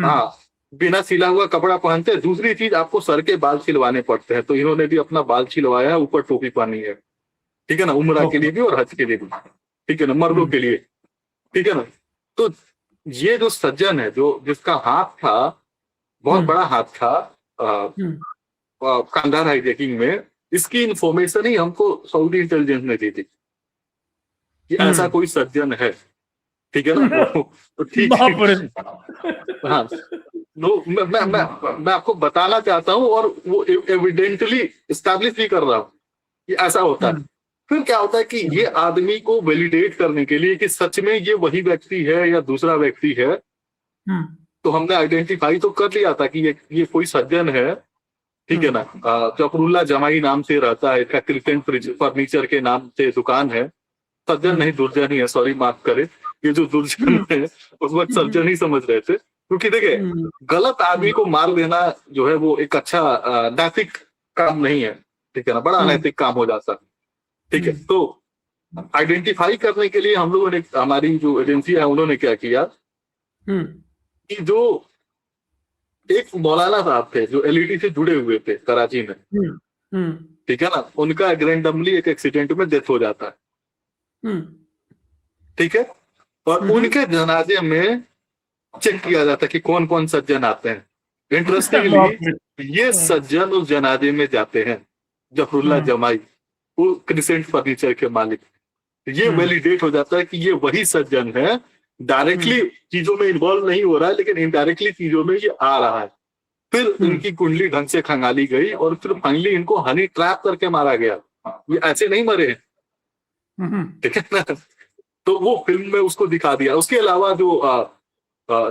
[SPEAKER 2] हाँ, बिना सिला हुआ कपड़ा पहनते हैं। दूसरी चीज, आपको सर के बाल छिलवाने पड़ते हैं, तो इन्होंने भी अपना बाल छिलवाया है, ऊपर टोपी पहनी है। ठीक है ना, उम्रा के लिए भी और हज के लिए भी। ठीक है ना, मर्दों के लिए। ठीक है ना, तो ये जो सज्जन है, जो जिसका हाथ था, बहुत बड़ा हाथ था कांधार हाईजैकिंग में, इसकी इंफॉर्मेशन ही हमको सऊदी इंटेलिजेंस ने दी थी कि ऐसा कोई सज्जन है। ठीक है ना, तो ठीक है, हाँ, तो मैं आपको बताना चाहता हूँ, और वो एविडेंटली एस्टैब्लिश भी कर रहा हूँ कि ऐसा होता है। फिर क्या होता है कि ये आदमी को वैलिडेट करने के लिए कि सच में ये वही व्यक्ति है या दूसरा व्यक्ति है, तो हमने आइडेंटिफाई तो कर लिया था कि ये कोई सज्जन है। ठीक है ना, जफरुल्ला जमाई नाम से रहता है, इसका क्रिस्टियन फर्नीचर के नाम से दुकान है। सज्जन नहीं, दुर्जन ही है, सॉरी माफ करे। ये जो दुर्जन है, उस वक्त सज्जन ही समझ रहे थे, क्योंकि देखिए, गलत आदमी को मार देना जो है वो एक अच्छा नैतिक काम नहीं है। ठीक है ना, बड़ा अनैतिक काम हो जाता है। ठीक है, तो आइडेंटिफाई करने के लिए हम लोगों ने, हमारी जो एजेंसी है, उन्होंने क्या किया कि जो एक मौलाना साहब थे जो एलईडी से जुड़े हुए थे कराची में, ठीक है ना, उनका रैंडमली एक एक्सीडेंट में डेथ हो जाता है। ठीक है, और उनके जनाजे में चेक किया जाता है कि कौन कौन सज्जन आते हैं। इंटरेस्टिंगली, ये सज्जन उस जनाजे में जाते हैं, जफरुल्ला जमाई, वो क्रिसेंट फर्नीचर के मालिक। ये वैलिडेट हो जाता है कि ये वही सज्जन है। डायरेक्टली चीजों में इन्वॉल्व नहीं हो रहा है, लेकिन इनडायरेक्टली चीजों में ये आ रहा है। फिर इनकी कुंडली ढंग से खंगाली गई, और फिर फाइनली इनको हनी ट्रैप करके मारा गया। ये ऐसे नहीं मरे हैं। ठीक है ना, तो वो फिल्म में उसको दिखा दिया। उसके अलावा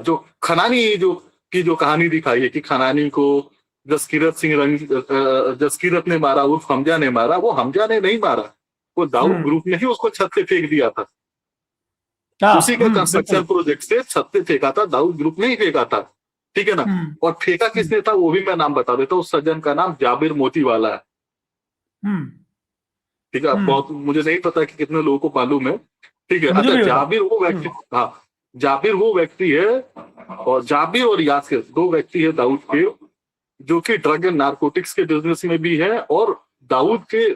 [SPEAKER 2] जो खनानी जो कहानी दिखाई है कि खनानी को जसकीरत ने मारा, उर्फ हमजा ने मारा, वो हमजा ने नहीं मारा, वो दाऊद ग्रुप ने ही उसको छत से फेंक दिया था। उसी के कंस्ट्रक्शन प्रोजेक्ट से छत से फेंका था, दाऊद ग्रुप ने ही फेंका था। ठीक है ना, और फेंका किसने था वो भी मैं नाम बता देता हूँ। उस सज्जन का नाम जाबिर मोतीवाला है। ठीक है, बहुत मुझे नहीं पता कि कितने लोगों को मालूम है। ठीक है, अच्छा, जाबिर वो व्यक्ति, हाँ, जाबिर वो व्यक्ति है, और जाबिर और यासिर दो व्यक्ति है दाऊद के, जो कि ड्रग एंड नारकोटिक्स के बिजनेस में भी है, और दाऊद के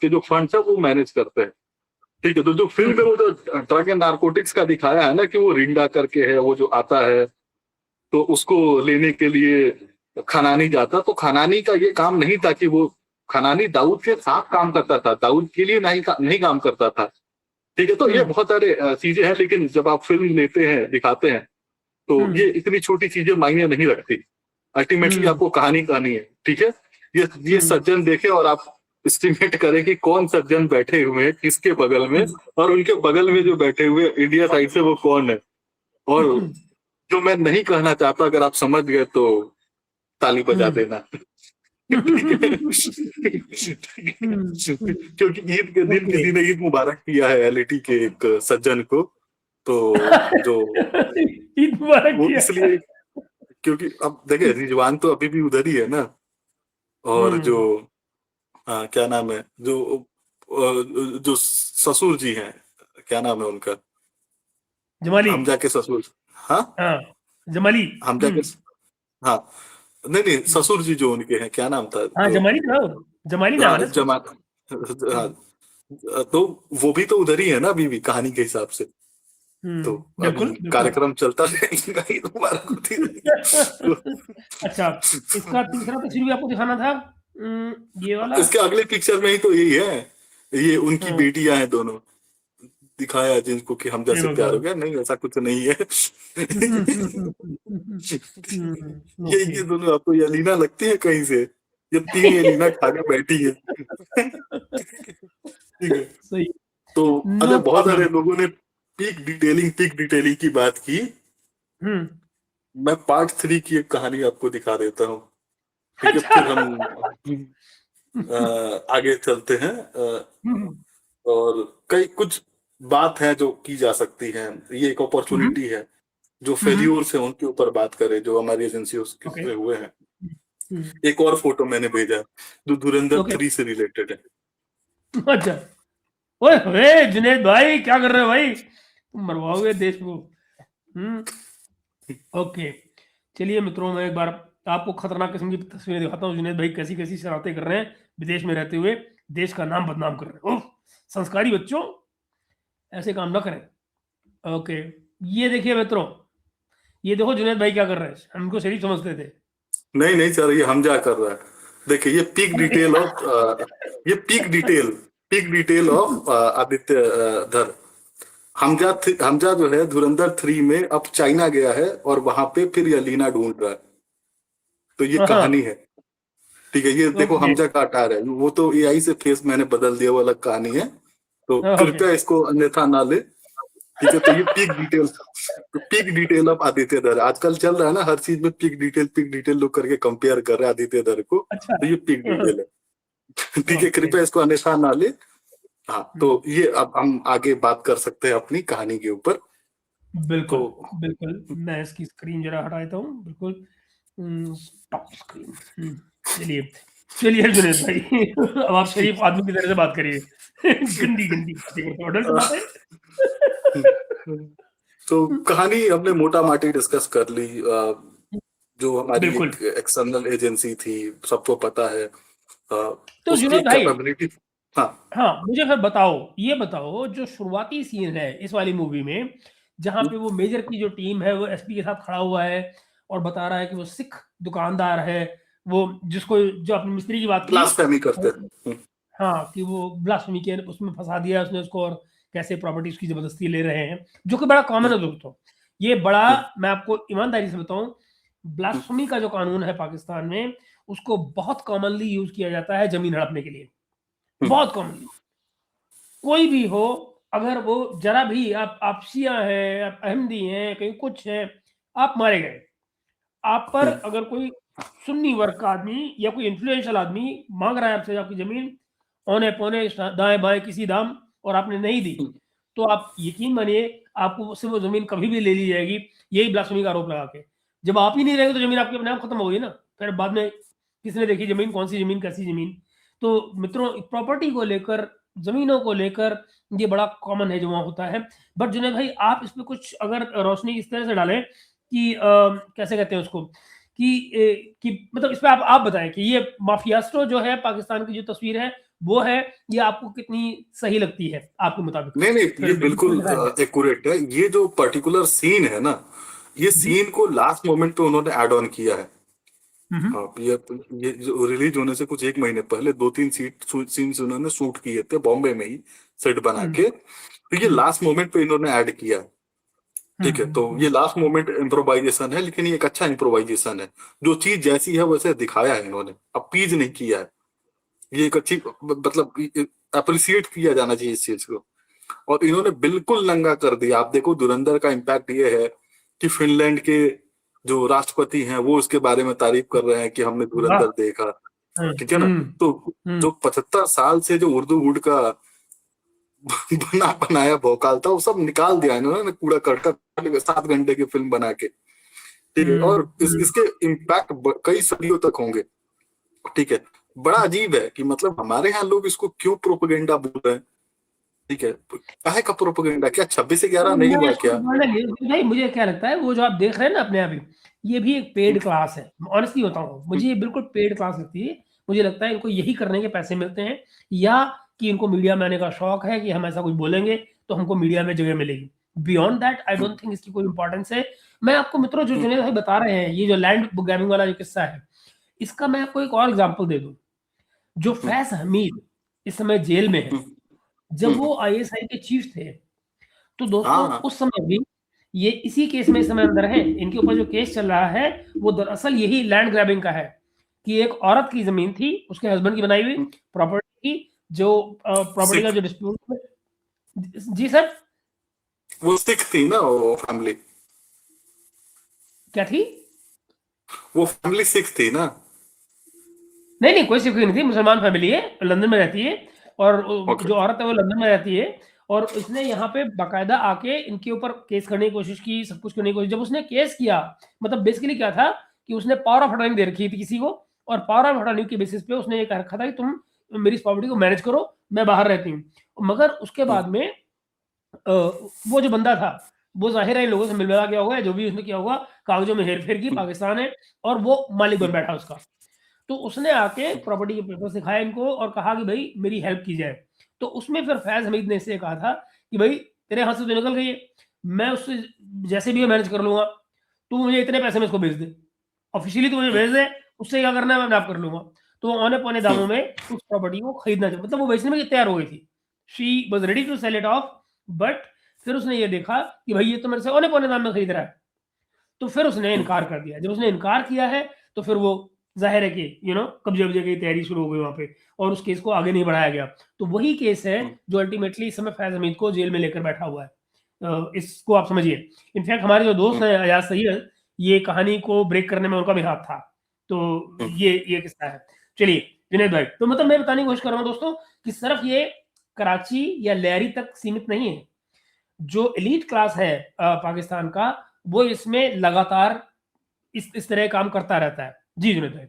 [SPEAKER 2] जो फंड है वो मैनेज करते हैं। ठीक है, तो जो फिल्म में वो जो ड्रग एंड नारकोटिक्स का दिखाया है ना, कि वो रिंडा करके है, वो जो आता है तो उसको लेने के लिए खनानी जाता, तो खनानी का ये काम नहीं था कि वो, खनानी दाऊद के साथ काम करता था, दाऊद के लिए नहीं काम करता था। ठीक है, तो ये बहुत सारे चीजें हैं, लेकिन जब आप फिल्म लेते हैं, दिखाते हैं, तो ये इतनी छोटी चीजें मायने नहीं रखती। अल्टीमेटली आपको कहानी है। ठीक है, ये सज्जन देखे और आप एस्टिमेट करें कि कौन सज्जन बैठे हुए हैं किसके बगल में, और उनके बगल में जो बैठे हुए इंडिया साइड से वो कौन है। और जो मैं नहीं कहना चाहता, अगर आप समझ गए तो ताली बजा देना। क्योंकि ईद के दिन किसी ने ईद मुबारक किया है एलईडी के एक सज्जन को, तो जो
[SPEAKER 1] ईद मुबारक
[SPEAKER 2] वो
[SPEAKER 1] किया,
[SPEAKER 2] इसलिए क्योंकि अब देखिए, रिजवान तो अभी भी उधर ही है ना, और जो क्या नाम है, जो ससुर जी हैं, क्या नाम है उनका,
[SPEAKER 1] जमाली,
[SPEAKER 2] हमजा के ससुर, हाँ,
[SPEAKER 1] जमाली,
[SPEAKER 2] हमजा के, हाँ, नहीं, ससुर जी जो उनके हैं, क्या नाम था,
[SPEAKER 1] जमाली था, जमाली नाम है ना।
[SPEAKER 2] जमा, तो वो भी तो उधर ही है ना अभी भी, कहानी के हिसाब से। तो
[SPEAKER 1] बिल्कुल,
[SPEAKER 2] अभी कार्यक्रम चलता रहेगा, ईद मुबारक होती रहेगी।
[SPEAKER 1] अच्छा, इसका तीसरा तस्वीर भी आपको दिखाना था, ये वाला।
[SPEAKER 2] इसके अगले पिक्चर में ही तो यही है, ये उनकी बेटियां हैं दोनों, दिखाया जिनको कि हमजा से प्यार हो गया। नहीं, ऐसा कुछ नहीं है। ये दोनों आपको यलीना लगती है कहीं से, ये 3 यलीना खा के बैठी है। ठीक है,
[SPEAKER 1] सही,
[SPEAKER 2] तो अच्छा, बहुत सारे लोगों ने पीक डिटेलिंग की बात की,
[SPEAKER 1] हम्म।
[SPEAKER 2] मैं पार्ट 3 की एक कहानी आपको दिखा देता हूँ, ठीक है?
[SPEAKER 1] अच्छा।
[SPEAKER 2] फिर हम आगे चलते हैं।
[SPEAKER 1] हम्म,
[SPEAKER 2] और कई कुछ बात है जो की जा सकती है, ये एक
[SPEAKER 1] हम्म,
[SPEAKER 2] अपॉर्चुनिटी है जो
[SPEAKER 1] हम्म,
[SPEAKER 2] फेल्यूर से उनके ऊपर बात करें जो हमारी एजेंसी
[SPEAKER 1] ओके।
[SPEAKER 2] से हुए हैं।
[SPEAKER 1] हम्म,
[SPEAKER 2] एक और फोटो मैंने भेजा जो धुरंधर
[SPEAKER 1] ओके।
[SPEAKER 2] 3 से रिलेटेड है।
[SPEAKER 1] अच्छा। ओए होए जुनेद भाई, क्या कर रहे हो भाई? तुम मरवाओगे देश को। हम्म। ओके। चलिए मित्रों, मैं एक बार आपको खतरनाक किस्म की तस्वीरें दिखाता हूँ। जुनेद भाई कैसी कैसी शरारतें कर रहे हैं विदेश में रहते हुए, देश का नाम बदनाम कर रहे हैं। ओह, संस्कारी बच्चों, ऐसे काम ना करें। ओके, ये देखिए मित्रों, ये देखो जुनेद भाई क्या कर रहे हैं। हम इनको शरीफ समझते थे।
[SPEAKER 2] नहीं नहीं सर, ये हम क्या कर रहा है, देखिए ये पीक डिटेल ऑफ ये पीक डिटेल ऑफ आदित्य धर। हमजा जो है धुरंधर 3 में अब चाइना गया है और वहां पे फिर यलीना ढूंढ रहा है। तो ये कहानी
[SPEAKER 1] हाँ।
[SPEAKER 2] है, ठीक है? ये देखो
[SPEAKER 1] ओके।
[SPEAKER 2] हमजा का अटायर है, वो तो एआई से फेस मैंने बदल दिया, वो अलग कहानी है। तो
[SPEAKER 1] ओके।
[SPEAKER 2] कृपया इसको अन्यथा ना ले, ठीक है? तो ये पीक डिटेल ऑफ आदित्य धर आजकल चल रहा है ना, हर चीज में पीक डिटेल लोग करके कंपेयर कर रहे हैं आदित्य धर को।
[SPEAKER 1] अच्छा।
[SPEAKER 2] तो ये पीक डिटेल है। ठीक है,
[SPEAKER 1] ओके।
[SPEAKER 2] कृपया इसको अन्यथा ना ले। हाँ, तो ये अब हम आगे बात कर सकते हैं अपनी कहानी के ऊपर। तो
[SPEAKER 1] बिल्कुल बिल्कुल, मैं इसकी स्क्रीन जरा हटा देता हूँ। बिल्कुल, स्टॉप स्क्रीन। चलिए चलिए जुनेद भाई, अब आप शरीफ आदमी की तरह से बात करिए। गंदी गंदी बातें करते हो, अडल्ट बातें।
[SPEAKER 2] तो कहानी हमने मोटा माटी डिस्कस कर ली। जो हमारी
[SPEAKER 1] बिल्कुल।
[SPEAKER 2] एक एक्सटर्नल एजेंसी थी, सबको पता है।
[SPEAKER 1] तो
[SPEAKER 2] उसकी
[SPEAKER 1] जुनेद
[SPEAKER 2] एक
[SPEAKER 1] भाई,
[SPEAKER 2] कैपेबिलिटी। हाँ।
[SPEAKER 1] हाँ मुझे फिर बताओ, ये बताओ जो शुरुआती सीन है इस वाली मूवी में, जहाँ पे वो मेजर की जो टीम है वो एसपी के साथ खड़ा हुआ है और बता रहा है कि वो सिख दुकानदार है, वो जिसको, जो अपने मिस्त्री की बात की।
[SPEAKER 2] ब्लास्फेमी करते हैं।
[SPEAKER 1] हाँ, कि वो ब्लास्फेमी के उसमें फंसा दिया उसने उसको, और कैसे प्रॉपर्टी उसकी जबरदस्ती ले रहे हैं, जो कि बड़ा कॉमन है दोस्तों। ये बड़ा, मैं आपको ईमानदारी से बताऊं, ब्लास्फेमी का जो कानून है पाकिस्तान में, उसको बहुत कॉमनली यूज किया जाता है जमीन हड़पने के लिए। बहुत कॉमनली, कोई भी हो, अगर वो जरा भी, आप शिया हैं, आप अहमदी हैं, कहीं कुछ है, आप मारे गए। आप पर अगर कोई सुन्नी वर्ग का आदमी या कोई इन्फ्लुएंशियल आदमी मांग रहा है आपसे आपकी जमीन, औने पौने दाएं बाएं किसी दाम, और आपने नहीं दी, तो आप यकीन मानिए आपको उससे वो जमीन कभी भी ले ली जाएगी, यही ब्लास्फेमी का आरोप लगा के। जब आप ही नहीं रहेंगे तो जमीन आपकी अपने आप खत्म होगी ना, फिर बाद में किसने देखी जमीन, कौन सी जमीन, कैसी जमीन। तो मित्रों, प्रॉपर्टी को लेकर, जमीनों को लेकर, ये बड़ा कॉमन है जो वहाँ होता है। बट जुनेद भाई, आप इस पे कुछ अगर रोशनी इस तरह से डालें कि कैसे कहते हैं उसको, कि मतलब इस पे आप बताएं कि ये माफियास्टो जो है पाकिस्तान की जो तस्वीर है वो है, ये आपको कितनी सही लगती है आपके मुताबिक?
[SPEAKER 2] नहीं नहीं,
[SPEAKER 1] फिर
[SPEAKER 2] ये
[SPEAKER 1] बिल्कुल
[SPEAKER 2] बिल्कुल
[SPEAKER 1] दिखाएं।
[SPEAKER 2] एक्यूरेट है। ये जो पर्टिकुलर सीन है ना, ये
[SPEAKER 1] जी।
[SPEAKER 2] सीन को लास्ट मोमेंट पे उन्होंने ऐड ऑन किया है।
[SPEAKER 1] हम्म,
[SPEAKER 2] हाँ, ये जो रिलीज होने से कुछ एक महीने पहले 2-3 सीन्स उन्होंने शूट किए थे बॉम्बे में ही, सेट बना
[SPEAKER 1] हम्म,
[SPEAKER 2] के। तो ये
[SPEAKER 1] हम्म,
[SPEAKER 2] लास्ट मोमेंट पे इन्होंने ऐड किया है। ठीक है, तो ये लास्ट मोमेंट इम्प्रोवाइजेशन है, लेकिन ये एक अच्छा इम्प्रोवाइजेशन है। जो चीज जैसी है वैसे दिखाया है इन्होंने, अपीज नहीं किया है। ये एक अच्छी, मतलब अप्रिसिएट किया जाना चाहिए इस चीज को। और इन्होंने बिल्कुल नंगा कर दिया। आप देखो धुरंधर का इम्पैक्ट ये है कि फिनलैंड के जो राष्ट्रपति हैं वो इसके बारे में तारीफ कर रहे हैं कि हमने
[SPEAKER 1] वाह।
[SPEAKER 2] धुरंधर देखा।
[SPEAKER 1] हम्म,
[SPEAKER 2] ठीक है ना?
[SPEAKER 1] हम्म,
[SPEAKER 2] तो
[SPEAKER 1] हम्म,
[SPEAKER 2] जो 75 साल से जो उर्दू वुड का बना बनाया भौकाल था, वो सब निकाल दिया इन्होंने कूड़ा करकट, 7 घंटे की फिल्म बना के। ठीक है, और इसके इम्पैक्ट कई सदियों तक होंगे। ठीक है, बड़ा अजीब है कि मतलब हमारे यहाँ लोग इसको क्यों प्रोपेगेंडा बोल रहे हैं। ठीक है, काहे का प्रोपेगेंडा? क्या 26/11 नहीं
[SPEAKER 1] मैं
[SPEAKER 2] हुआ
[SPEAKER 1] इसको
[SPEAKER 2] क्या?
[SPEAKER 1] दोबारा नहीं, भाई मुझे क्या लगता है, वो जो आप देख रहे हैं ना अपने आप ही, ये भी एक पेड क्लास है। ऑनेस्टली बताऊं, मुझे ये बिल्कुल पेड क्लास लगती है। मुझे लगता है इनको यही करने के पैसे मिलते हैं, या कि इनको मीडिया में आने का शौक है कि हम ऐसा कुछ बोलेंगे तो हमको मीडिया में जगह मिलेगी। Beyond that I don't think इसकी कोई इंपॉर्टेंस है। मैं आपको मित्रों, जो जुनेद भाई बता रहे हैं, ये जो लैंड ग्रैबिंग वाला जो किस्सा है, इसका मैं आपको एक और एग्जांपल दे दूं। जो फैज हमीद इस समय जेल में है, जब वो आईएसआई के चीफ थे, तो दोस्तों
[SPEAKER 2] हाँ,
[SPEAKER 1] उस समय भी ये इसी केस में इस समय अंदर है। इनके ऊपर जो केस चल रहा है वो दरअसल यही लैंड ग्रैबिंग का है, कि एक औरत की जमीन थी उसके हस्बैंड की बनाई हुई प्रॉपर्टी की, जो प्रॉपर्टी का
[SPEAKER 2] सिख,
[SPEAKER 1] जो डिस्प्यूट। जी सर।
[SPEAKER 2] वो सिख थी ना वो फैमिली।
[SPEAKER 1] क्या थी?
[SPEAKER 2] वो फैमिली सिख थी ना?
[SPEAKER 1] नहीं नहीं, कोई सिख नहीं थी, मुसलमान फैमिली है, लंदन में रहती है, और
[SPEAKER 2] ओके।
[SPEAKER 1] जो औरत है वो लंदन में रहती है, और इसने यहाँ पे बाकायदा आके इनके ऊपर केस करने की कोशिश की, सब कुछ करने की कोशिश। जब उसने केस किया, मतलब बेसिकली क्या था कि उसने पावर ऑफ अटॉर्नी दे रखी थी किसी को, और पावर ऑफ अटॉर्नी के बेसिस पे उसने ये कह रखा था कि तुम मेरी प्रॉपर्टी को मैनेज करो, मैं बाहर रहती हूँ। मगर उसके बाद में वो जो बंदा था, वो ज़ाहिर है इन लोगों से मिल मिला गया होगा, जो भी उसने किया होगा, कागजों में हेर-फेर की, पाकिस्तान है, और वो मालिक बन बैठा उसका। तो उसने आके प्रॉपर्टी के पेपर्स दिखाए इनको और कहा कि भाई मेरी हेल्प की जाए। तो उसमें फिर फैज़ हमीद ने इससे कहा था कि भाई तेरे हाथ से तो निकल गई है, मैं उससे जैसे भी है मैनेज कर लूँगा, तू मुझे इतने पैसे में इसको बेच दे। ऑफ़िशियली तू मुझे भेज दे, उससे क्या करना है मैं आप कर लूँगा। तो वो औने-पौने दामों में उस प्रॉपर्टी को खरीदना चाहा, मतलब वो बेचने में तैयार हो गई थी। She was ready to sell it off, but फिर उसने ये देखा कि भाई ये तो मेरे से औने-पौने दाम में खरीद रहा है। तो फिर उसने इनकार कर दिया। जब उसने इनकार किया है, तो फिर वो ज़ाहिर है कि कब्ज़े-वब्ज़े की तैयारी शुरू हो गई वहाँ पे, और उस केस को आगे नहीं बढ़ाया गया। तो वही केस है जो अल्टीमेटली इस समय फैज़ हमीद को जेल में लेकर बैठा हुआ है। इसको आप समझिए। इनफैक्ट हमारे जो दोस्त हैं अयाज़ सैयद, ये कहानी को ब्रेक करने में उनका भी हाथ था। तो ये किस्सा है। चलिए जुनैद भाई, तो मतलब मैं बताने की कोशिश कर रहा हूँ दोस्तों कि सिर्फ़ ये कराची या लेहरी तक सीमित नहीं है। जो एलीट क्लास है पाकिस्तान का, वो इसमें लगातार इस तरह काम करता रहता है। जी जुनैद भाई।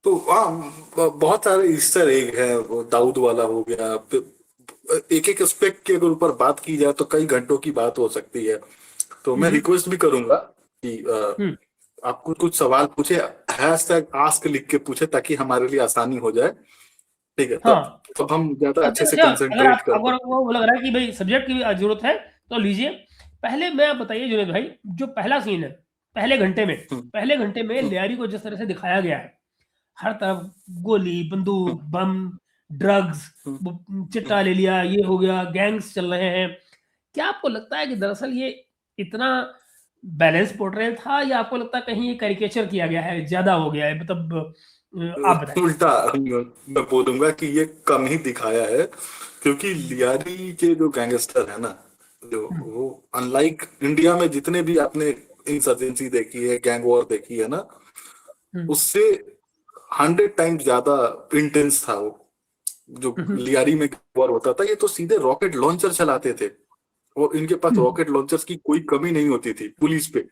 [SPEAKER 2] तो बहुत सारे ईस्टर एग है, वो दाऊद वाला हो गया, एक एक एस्पेक्ट के अगर ऊपर बात की जाए तो कई घंटों की बात हो सकती है। तो मैं रिक्वेस्ट भी करूंगा कि
[SPEAKER 1] हुँ।
[SPEAKER 2] आप कुछ कुछ सवाल पूछे, हैशटैग आस्क लिख के पूछे, ताकि हमारे लिए आसानी हो जाए। ठीक है, तब
[SPEAKER 1] हाँ,
[SPEAKER 2] तब हम ज्यादा अच्छे से
[SPEAKER 1] अच्छा, अगर
[SPEAKER 2] कंसंट्रेट कर
[SPEAKER 1] अगर
[SPEAKER 2] पाए।
[SPEAKER 1] आपको वो लग रहा है कि भई सब्जेक्ट की भी ज़रूरत है, तो लीजिए। पहले मैं आप बताइए जुनैद भाई, जो पहला सीन है,
[SPEAKER 2] हम्म,
[SPEAKER 1] पहले घंटे में
[SPEAKER 2] हम्म,
[SPEAKER 1] लियारी को जिस तरह से दिखाया गया है, हर तरफ गोली, बंदूक, बम, ड्रग्स,
[SPEAKER 2] हम्म,
[SPEAKER 1] वो
[SPEAKER 2] हम्म,
[SPEAKER 1] चिट्टा ले लिया, ये हो गया, गैंग्स चल रहे हैं। क्या आपको लगता है कि दरअसल ये इतना बैलेंस पोर्ट्रेल था, या आपको लगता है कहीं ये कैरिकेचर किया गया है, ज़्यादा हो गया है? मतलब आप बताएँ।
[SPEAKER 2] उल्टा मैं बोलूंगा कि ये कम ही दिखाया है, क्योंकि लियारी के जो गैंगस्टर है ना, जो
[SPEAKER 1] हुँ,
[SPEAKER 2] वो अनलाइक इंडिया में जितने भी आपने इंसर्जेंसी देखी है, गैंग वॉर देखी है ना,
[SPEAKER 1] हुँ,
[SPEAKER 2] उससे 100 टाइम्स ज्यादा इंटेंस था वो। जो
[SPEAKER 1] हुँ, हुँ,
[SPEAKER 2] लियारी में वॉर होता था, ये तो सीधे रॉकेट लॉन्चर चलाते थे, और इनके पास
[SPEAKER 1] हुँ,
[SPEAKER 2] रॉकेट लॉन्चर्स की कोई कमी नहीं होती थी, पुलिस पे,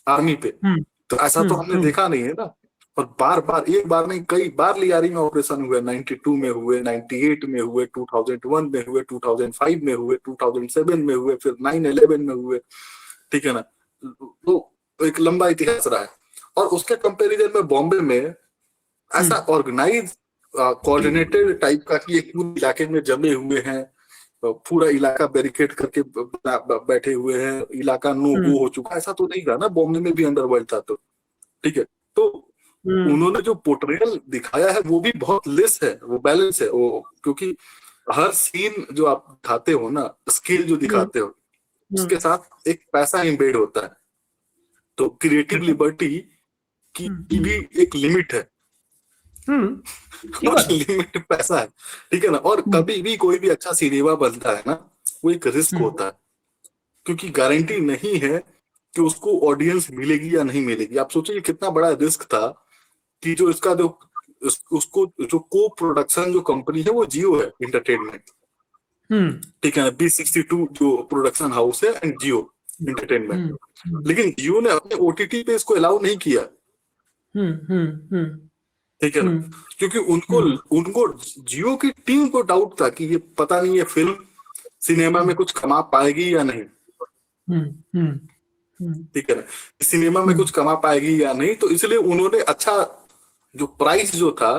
[SPEAKER 2] आर्मी पे।
[SPEAKER 1] हुँ,
[SPEAKER 2] तो ऐसा
[SPEAKER 1] हुँ,
[SPEAKER 2] तो हमने
[SPEAKER 1] हुँ,
[SPEAKER 2] देखा नहीं है ना। और बार बार, एक बार नहीं कई बार लियारी में ऑपरेशन हुए, 92 में हुए, 98 में हुए, 2001 में हुए, 2005 में हुए, 2007 में हुए, फिर 9/11 में हुए। ठीक है ना? तो एक लंबा इतिहास रहा है। और उसके कंपैरिजन में बॉम्बे में
[SPEAKER 1] हुँ,
[SPEAKER 2] ऐसा ऑर्गेनाइज कोऑर्डिनेटेड टाइप का कि एक पूरे इलाके में जमे हुए हैं, पूरा इलाका बैरिकेड करके बैठे हुए हैं, इलाका नो
[SPEAKER 1] हुँ,
[SPEAKER 2] गो हो चुका, ऐसा तो नहीं था ना। बॉम्बे में भी अंडरवर्ल्ड था। तो ठीक है। तो
[SPEAKER 1] हुँ,
[SPEAKER 2] उन्होंने जो पोर्ट्रेयल दिखाया है वो भी बहुत लेस है, वो बैलेंस है वो, क्योंकि हर सीन जो आप दिखाते हो ना, स्किल जो
[SPEAKER 1] हुँ,
[SPEAKER 2] दिखाते हो,
[SPEAKER 1] हुँ,
[SPEAKER 2] उसके साथ एक पैसा इम्बेड होता है। तो क्रिएटिव
[SPEAKER 1] बिल्कुल।
[SPEAKER 2] लिबर्टी
[SPEAKER 1] हुँ,
[SPEAKER 2] की भी एक लिमिट है।
[SPEAKER 1] हुँ, ठीक
[SPEAKER 2] और
[SPEAKER 1] बात है।
[SPEAKER 2] लिमिट पैसा है। ठीक है ना? और
[SPEAKER 1] हुँ,
[SPEAKER 2] कभी भी कोई भी अच्छा सिनेमा बनता है ना, वो एक रिस्क
[SPEAKER 1] हुँ,
[SPEAKER 2] होता है, क्योंकि गारंटी नहीं है कि उसको ऑडियंस मिलेगी या नहीं मिलेगी। आप सोचिए कितना बड़ा रिस्क था कि जो इसका जो उसको जो को प्रोडक्शन जो कंपनी है वो जियो है इंटरटेनमेंट।
[SPEAKER 1] हुँ,
[SPEAKER 2] ठीक है ना? B62 जो प्रोडक्शन हाउस है, एंड जियो इंटरटेनमेंट।
[SPEAKER 1] हुँ, हुँ,
[SPEAKER 2] लेकिन जियो ने अपने OTT पे इसको अलाउ नहीं किया।
[SPEAKER 1] हुँ, हुँ, हुँ,
[SPEAKER 2] ठीक है ना?
[SPEAKER 1] हुँ,
[SPEAKER 2] क्योंकि उनको
[SPEAKER 1] हुँ,
[SPEAKER 2] उनको जियो की टीम को डाउट था कि ये पता नहीं, ये फिल्म सिनेमा में कुछ कमा पाएगी या नहीं।
[SPEAKER 1] हुँ, हुँ, हुँ,
[SPEAKER 2] ठीक है ना? सिनेमा में
[SPEAKER 1] हुँ,
[SPEAKER 2] कुछ कमा पाएगी या नहीं, तो इसलिए उन्होंने अच्छा जो प्राइस जो था,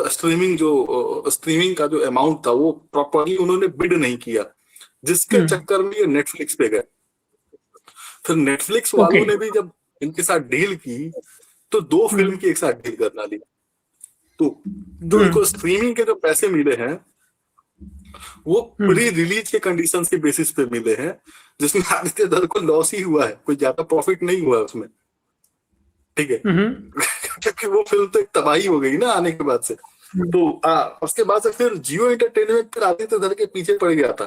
[SPEAKER 2] स्ट्रीमिंग का जो अमाउंट था, वो प्रॉपरली उन्होंने बिड नहीं किया, जिसके
[SPEAKER 1] हुँ,
[SPEAKER 2] चक्कर में ये नेटफ्लिक्स पे गए। फिर नेटफ्लिक्स
[SPEAKER 1] ओके।
[SPEAKER 2] वालों ने भी जब इनके साथ डील की, तो दो
[SPEAKER 1] हुँ,
[SPEAKER 2] फिल्म की एक साथ डील करना ली। तो जो
[SPEAKER 1] हुँ,
[SPEAKER 2] इनको स्ट्रीमिंग के जो पैसे मिले हैं, वो
[SPEAKER 1] हुँ,
[SPEAKER 2] प्री रिलीज के कंडीशंस के बेसिस पे मिले हैं, जिसमें आदित्य धर को लॉस ही हुआ है, कोई ज्यादा प्रॉफिट नहीं हुआ उसमें। ठीक है।
[SPEAKER 1] हुँ,
[SPEAKER 2] क्योंकि वो फिल्म तो एक तबाही हो गई ना आने के बाद से।
[SPEAKER 1] हुँ,
[SPEAKER 2] तो उसके बाद से फिर जियो एंटरटेनमेंट फिर आदित्य धर के पीछे पड़ गया था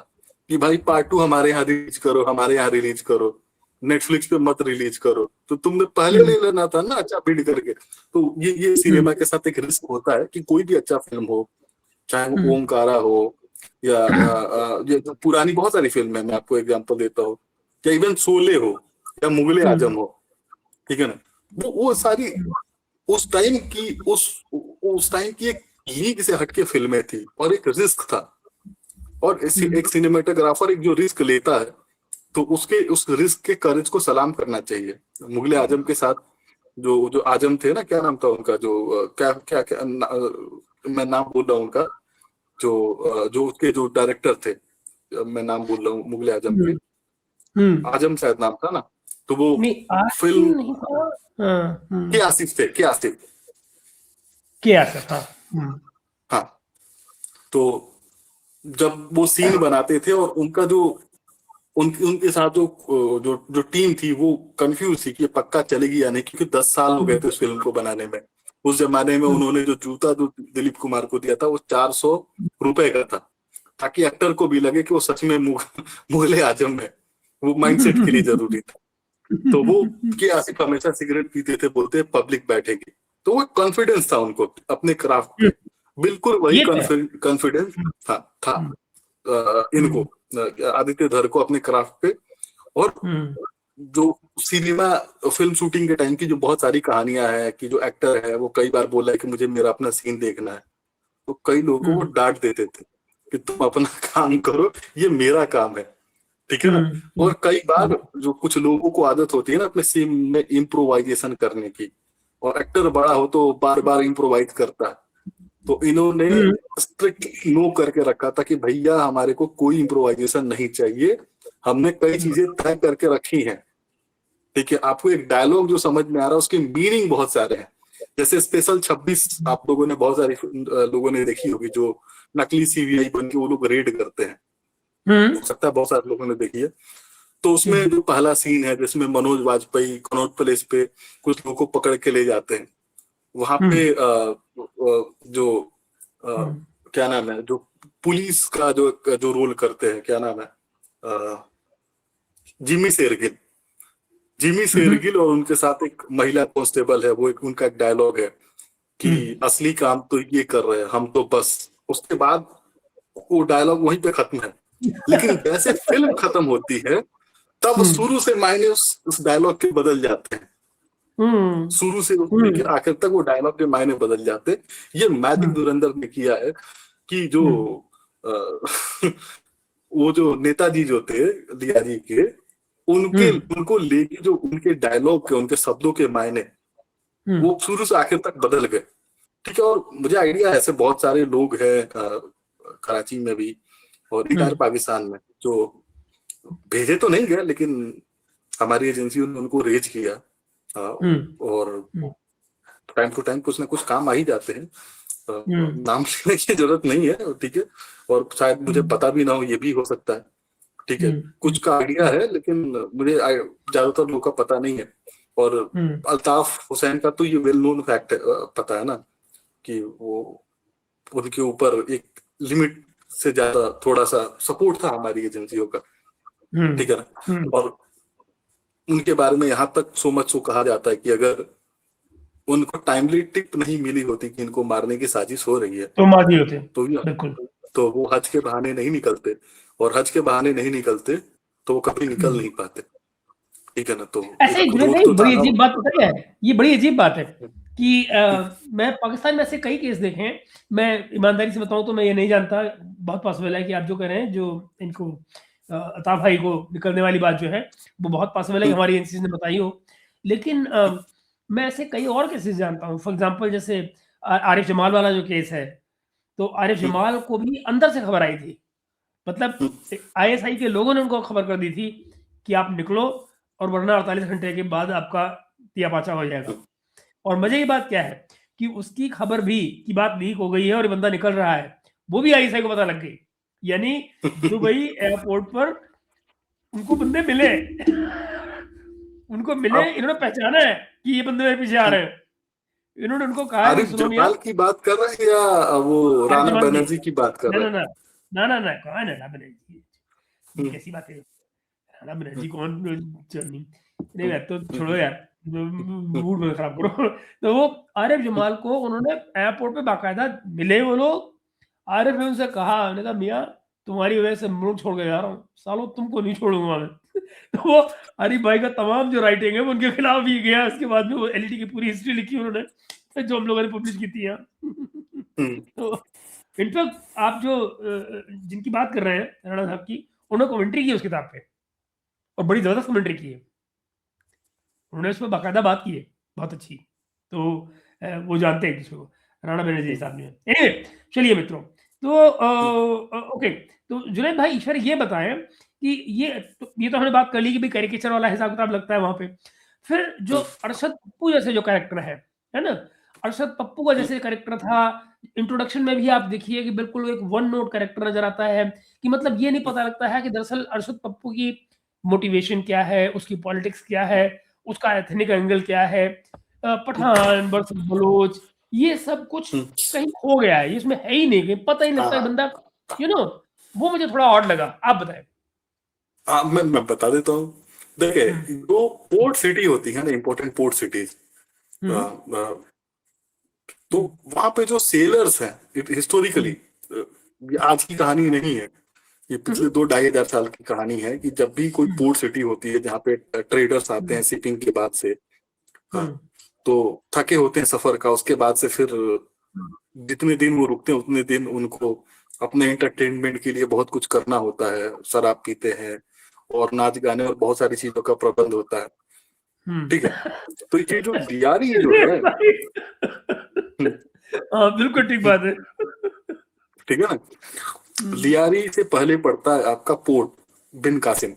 [SPEAKER 2] कि भाई पार्ट 2 हमारे यहाँ रिलीज करो, हमारे यहाँ रिलीज करो। नेटफ्लिक्स पे मत रिलीज करो, तो तुमने पहले ले लेना था ना अच्छा बिड करके। तो ये सिनेमा के साथ एक रिस्क होता है कि कोई भी अच्छा फिल्म हो, चाहे वो ओमकारा हो या ये जो पुरानी बहुत सारी फिल्म है, मैं आपको एग्जांपल देता हूँ, या इवन शोले हो या मुगले आजम हो, ठीक है ना, वो सारी उस टाइम की उस टाइम की एक लीग से हटके फिल्में थी और एक रिस्क था। और एक सिनेमेटोग्राफर एक जो रिस्क लेता है तो उसके उस रिस्क के करेज को सलाम करना चाहिए। मुगले आजम के साथ जो आजम थे ना, क्या नाम था उनका, जो क्या मैं नाम बोल रहा हूँ उनका, जो उसके जो डायरेक्टर थे, मैं नाम बोल रहा हूँ मुगले आजम के, आजम शायद नाम था ना, तो वो फिल्म
[SPEAKER 1] नहीं था,
[SPEAKER 2] के आसिफ थे, के आसिफ, हाँ। तो जब वो सीन बनाते थे और उनका जो उनके साथ जो टीम थी वो कंफ्यूज थी कि ये पक्का चलेगी या नहीं, क्योंकि 10 साल हो गए थे उस फिल्म को बनाने में। उस जमाने में उन्होंने जो जूता जो दिलीप कुमार को दिया था वो 400 रुपए का था, ताकि एक्टर को भी लगे कि वो सच में मुगले आजम है। वो माइंडसेट के लिए जरूरी था। तो वो के आसिफ हमेशा सिगरेट पीते थे, बोलते पब्लिक बैठेगी, तो वो कॉन्फिडेंस था उनको अपने क्राफ्ट पे, बिल्कुल वही कॉन्फिडेंस था इनको, आदित्य धर को अपने क्राफ्ट पे। और जो सिनेमा फिल्म शूटिंग के टाइम की जो बहुत सारी कहानियां हैं कि जो एक्टर है वो कई बार बोला है कि मुझे मेरा अपना सीन देखना है, तो कई लोगों को वो डांट देते थे कि तुम अपना काम करो, ये मेरा काम है, ठीक है ना। और कई बार जो कुछ लोगों को आदत होती है ना अपने सीन में इम्प्रोवाइजेशन करने की, और एक्टर बड़ा हो तो बार बार इम्प्रोवाइज करता है, तो इन्होंने स्ट्रिक्ट नो करके रखा था कि भैया हमारे को कोई इम्प्रोवाइजेशन नहीं चाहिए, हमने कई चीजें तय करके रखी हैं, ठीक है। आपको एक डायलॉग जो समझ में आ रहा है उसके मीनिंग बहुत सारे हैं, जैसे स्पेशल 26 आप लोगों ने बहुत सारे लोगों ने देखी होगी, जो नकली सीबीआई बन के वो लोग रेड करते हैं, हो सकता है बहुत सारे लोगों ने देखी है। तो उसमें जो पहला सीन है जिसमें मनोज वाजपेयी कनॉट प्लेस पे कुछ लोगों को पकड़ के ले जाते हैं, वहां पे जो क्या नाम है, जो पुलिस का जो रोल करते हैं, क्या नाम है, जिमी शेरगिल और उनके साथ एक महिला कांस्टेबल है, वो एक उनका एक डायलॉग है कि असली काम तो ये कर रहे हैं हम, तो बस उसके बाद वो डायलॉग वहीं पे खत्म है। लेकिन जैसे फिल्म खत्म होती है तब शुरू से मायने उस डायलॉग के बदल जाते हैं, शुरू से लेकर आखिर तक वो डायलॉग के मायने बदल जाते। ये मैजिक धुरंधर ने किया है कि जो वो जो नेताजी जो थे दिया जी के, उनको लेके जो उनके डायलॉग के उनके शब्दों के मायने वो शुरू से आखिर तक बदल गए, ठीक है। और मुझे आइडिया है ऐसे बहुत सारे लोग हैं कराची में भी और इधर पाकिस्तान में जो भेजे तो नहीं गए, लेकिन हमारी एजेंसी ने उनको रेज किया, और टाइम टू टाइम कुछ ना कुछ काम आ ही जाते हैं। नाम लेने की जरूरत नहीं है, ठीक है, और शायद मुझे पता भी ना हो, ये भी हो सकता है, ठीक है। कुछ का आइडिया है लेकिन मुझे ज्यादातर लोगों का पता नहीं है। और अल्ताफ हुसैन का तो ये वेल नोन फैक्ट है, पता है ना कि वो उनके ऊपर एक लिमिट से ज्यादा थोड़ा सा सपोर्ट था हमारी एजेंसियों का, ठीक है ना। और उनके बारे में यहाँ तक सो मच सो कहा जाता है कि अगर उनको टाइमली टिप नहीं मिली होती कि इनको मारने की साजिश हो रही है
[SPEAKER 1] तो मार दिए होते,
[SPEAKER 2] बिल्कुल, तो वो हज के बहाने नहीं निकलते, और हज के बहाने नहीं निकलते तो वो कभी निकल नहीं पाते, ठीक है ना। तो
[SPEAKER 1] ऐसे बड़ी अजीब बात पता क्या है, ये बड़ी अजीब बात है कि मैं पाकिस्तान में ऐसे कई केस देखे हैं। मैं ईमानदारी से बताऊं तो मैं ये नहीं जानता, बहुत पॉसिबल है कि आप जो कह रहे हैं, जो इनको अता भाई को निकलने वाली बात जो है वो बहुत पॉसिबल है कि हमारी एजेंसी ने बताई हो, लेकिन मैं ऐसे कई और केसेस जानता हूँ। फॉर एग्जांपल जैसे आरिफ जमाल वाला जो केस है, तो आरिफ जमाल को भी अंदर से खबर आई थी, मतलब आईएसआई के लोगों ने उनको खबर कर दी थी कि आप निकलो और वरना 48 घंटे के बाद आपका तिया पाचा हो जाएगा। और मजे की बात क्या है कि उसकी खबर भी की बात लीक हो गई है और बंदा निकल रहा है, वो भी आईएसआई को पता लग गई। यानी दुबई एयरपोर्ट पर उनको बंदे मिले इन्होंने पहचाना है कि ये बंदे मेरे पीछे आ रहे हैं, इन्होंने उनको कहा
[SPEAKER 2] आरिफ जमाल की बात कर रहे हैं या वो राणा बनर्जी की बात कर रहे हैं?
[SPEAKER 1] ना कौन है राणा बनर्जी, कैसी बात है। राणा बनर्जी कौन नहीं, नहीं मैं तो छोड़ो यार, मूड मत खराब करो। तो वो आरिफ जमाल को उन्होंने एयरपोर्ट पे बाकायदा मिले वो लोग। आरिफ ने उनसे कहा, उन्होंने कहा मियाँ तुम्हारी वजह से मुल्क छोड़ के जा रहा हूँ, सालों तुमको नहीं छोड़ूंगा मैं। तो वो आरिफ भाई का तमाम जो राइटिंग है वो उनके खिलाफ ही गया। उसके बाद में वो एलईडी की पूरी हिस्ट्री लिखी उन्होंने, जो हम लोगों ने पब्लिश की थी यहाँ। तो इनफैक्ट आप जो जिनकी बात कर रहे हैं राणा साहब की, उन्होंने कमेंट्री की उस किताब पे, और बड़ी जबरदस्त कमेंट्री की है उन्होंने, उसमें बाकायदा बात की है बहुत अच्छी। तो वो जानते हैं किसी को, राणा बनर्जी साहब ने। एनीवे चलिए मित्रों, तो ओके, तो जुनैद भाई ईश्वर ये बताएं कि ये तो हमने बात कर ली कि भाई कैरिकेचर वाला हिसाब किताब लगता है वहां पे। फिर जो अरशद पप्पू जैसे जो कैरेक्टर है ना, अरशद पप्पू का जैसे कैरेक्टर था, इंट्रोडक्शन में भी आप देखिए कि बिल्कुल एक वन नोट कैरेक्टर नजर आता है, कि मतलब ये नहीं पता लगता है कि दरअसल अरशद पप्पू की मोटिवेशन क्या है, उसकी पॉलिटिक्स क्या है, उसका एथनिक एंगल क्या है, पठान वर्सेस बलोच, ये सब कुछ कहीं खो गया है, इसमें है ही नहीं, कहीं पता ही नहीं लगता है बंदा, यू नो। वो मुझे थोड़ा ऑड लगा, आप बताएं।
[SPEAKER 2] मैं बता देता हूँ। देखिए, जो पोर्ट सिटी होती है ना, इंपॉर्टेंट पोर्ट सिटीज, तो वहां पे जो सेलर्स हैं, हिस्टोरिकली, ये आज की कहानी नहीं है, ये पिछले 2-2.5 हज़ार साल की कहानी है कि जब भी कोई पोर्ट सिटी होती है जहाँ पे ट्रेडर्स आते हैं शिपिंग के बाद से, तो थके होते हैं सफर का, उसके बाद से फिर जितने दिन वो रुकते हैं उतने दिन उनको अपने एंटरटेनमेंट के लिए बहुत कुछ करना होता है, शराब पीते हैं और नाच गाने और बहुत सारी चीजों का प्रबंध होता है। ठीक है, तो ये जो लियारी जो है,
[SPEAKER 1] हाँ बिल्कुल ठीक बात है।
[SPEAKER 2] ठीक है ना, लियारी से पहले पड़ता है आपका पोर्ट बिन कासिम।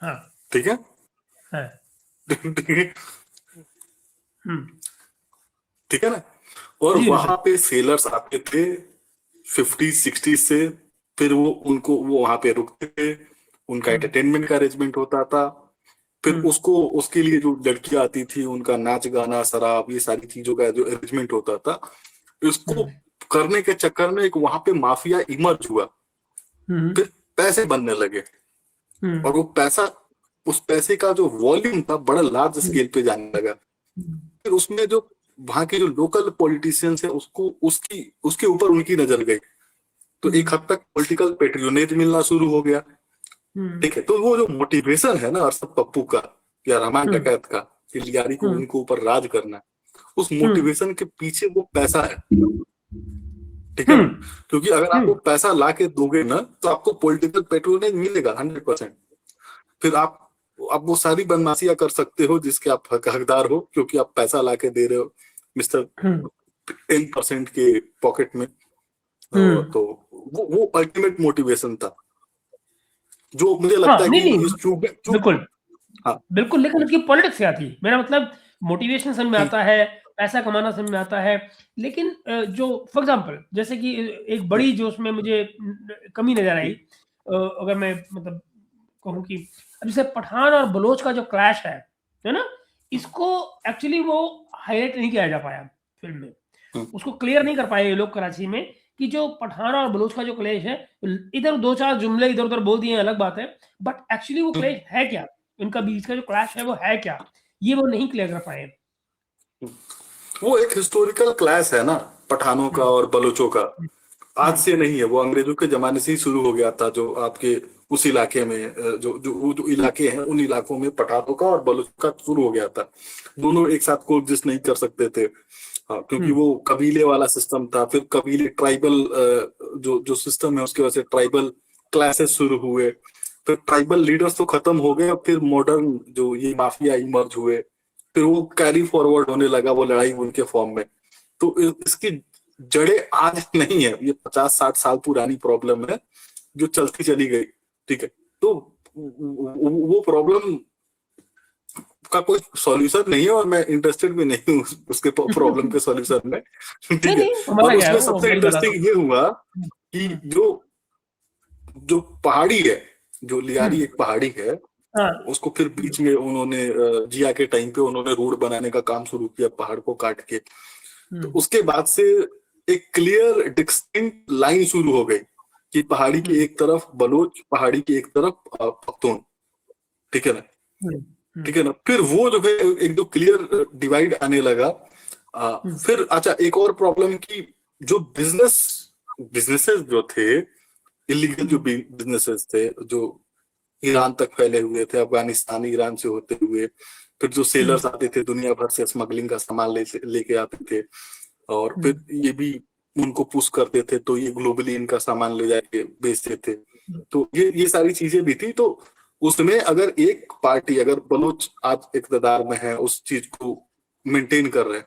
[SPEAKER 1] हाँ
[SPEAKER 2] ठीक है,
[SPEAKER 1] हाँ,
[SPEAKER 2] ठीक है ना, और
[SPEAKER 1] जी
[SPEAKER 2] वहां पे सेलर्स आते थे 50-60 से, फिर वो वहां पे रुकते थे, उनका एंटरटेनमेंट का अरेंजमेंट होता था, फिर उसके लिए जो लड़कियां आती थी उनका नाच गाना शराब ये सारी चीजों का जो अरेंजमेंट होता था, इसको करने के चक्कर में एक वहां पे माफिया इमर्ज हुआ, फिर पैसे बनने लगे, और वो पैसा, उस पैसे का जो वॉल्यूम था बड़ा लार्ज स्केल पे जाने लगा। फिर उसमें जो वहां के जो लोकल पॉलिटिशियंस है उसको उसके ऊपर उनकी नजर गई, तो एक हद तक पॉलिटिकल पेट्रियोनेज मिलना शुरू हो गया। ठीक है, तो वो जो मोटिवेशन है ना अरशद पप्पू का या रामायण डकैत का, कि लियारी को उनको ऊपर राज करना, उस मोटिवेशन के पीछे वो पैसा है। ठीक है ना, क्योंकि अगर आप वो पैसा ला के दोगे ना तो आपको पॉलिटिकल पेट्रोनेज मिलेगा 100%। फिर आप वो सारी बदमाशियां कर सकते हो जिसके आप हकदार हो, क्योंकि आप पैसा ला के दे रहे हो मिस्टर 10% के पॉकेट में। तो वो अल्टीमेट मोटिवेशन था, जो मुझे लगता है कि इस
[SPEAKER 1] बिल्कुल
[SPEAKER 2] हाँ
[SPEAKER 1] बिल्कुल, लेकिन उसकी पॉलिटिक्स क्या थी, मेरा मतलब मोटिवेशन समझ में आता है, पैसा कमाना समझ में आता है, लेकिन जो फॉर एग्जांपल जैसे कि एक बड़ी जो उसमें मुझे कमी नजर आई, अगर मैं मतलब कहूँ कि जैसे पठान और बलोच का जो क्लैश है ना, इसको एक्चुअली वो हाईलाइट नहीं किया जा पाया फिल्म में, उसको क्लियर नहीं कर पाए ये लोग कराची में कि जो पठान और बलोच का जो क्लैश है, इधर 2-4 जुमले इधर उधर बोल दिए अलग बात है, बट एक्चुअली वो क्लैश है क्या, इनका बीच का जो क्लैश है वो है क्या, ये वो नहीं क्लियर कर पाए।
[SPEAKER 2] वो एक हिस्टोरिकल क्लैश है ना पठानों का और बलोचों का, आज से नहीं है, वो अंग्रेजों के जमाने से ही शुरू हो गया था। जो आपके उस इलाके में जो इलाके हैं उन इलाकों में पठानों का और बलोचों का शुरू हो गया था। दोनों एक साथ कोएग्जिस्ट नहीं कर सकते थे, हाँ, क्योंकि वो कबीले वाला सिस्टम था। फिर कबीले ट्राइबल जो सिस्टम है उसकी वजह से ट्राइबल क्लासेस शुरू हुए, फिर ट्राइबल लीडर्स तो खत्म हो गए, फिर मॉडर्न जो ये माफिया इमर्ज हुए, फिर वो कैरी फॉरवर्ड होने लगा वो लड़ाई उनके फॉर्म में। तो इसकी जड़ें आज नहीं है, ये 50-60 साल पुरानी प्रॉब्लम है जो चलती चली गई। ठीक है, तो वो प्रॉब्लम का कोई सॉल्यूशन नहीं है और मैं इंटरेस्टेड भी नहीं हूँ उसके प्रॉब्लम के सॉल्यूशन में। ठीक है, और उसमें सबसे इंटरेस्टिंग ये हुआ कि जो पहाड़ी है, जो लियारी एक पहाड़ी है, उसको फिर बीच में उन्होंने जिया के टाइम पे उन्होंने रोड बनाने का काम शुरू किया पहाड़ को काट के। तो उसके बाद से एक क्लियर डिस्टिंक्ट लाइन शुरू हो गई कि पहाड़ी की एक तरफ बलोच, पहाड़ी की एक तरफ पख्तून, ठीक है ना, ठीक है ना। फिर वो जो है एक दो क्लियर डिवाइड आने लगा। फिर अच्छा एक और प्रॉब्लम की, जो बिजनेसेस जो थे, इलीगल जो बिजनेसेस थे जो ईरान तक फैले हुए थे, अफगानिस्तान ईरान से होते हुए, फिर जो सेलर्स आते थे दुनिया भर से स्मगलिंग का सामान लेके आते थे, और फिर ये भी उनको पुश करते थे, तो ये ग्लोबली इनका सामान ले जाके बेचते थे। तो ये सारी चीजें भी थी। तो उसमें अगर एक पार्टी, अगर बलूच आज इक़्तिदार में है, उस चीज को मेंटेन कर रहे हैं,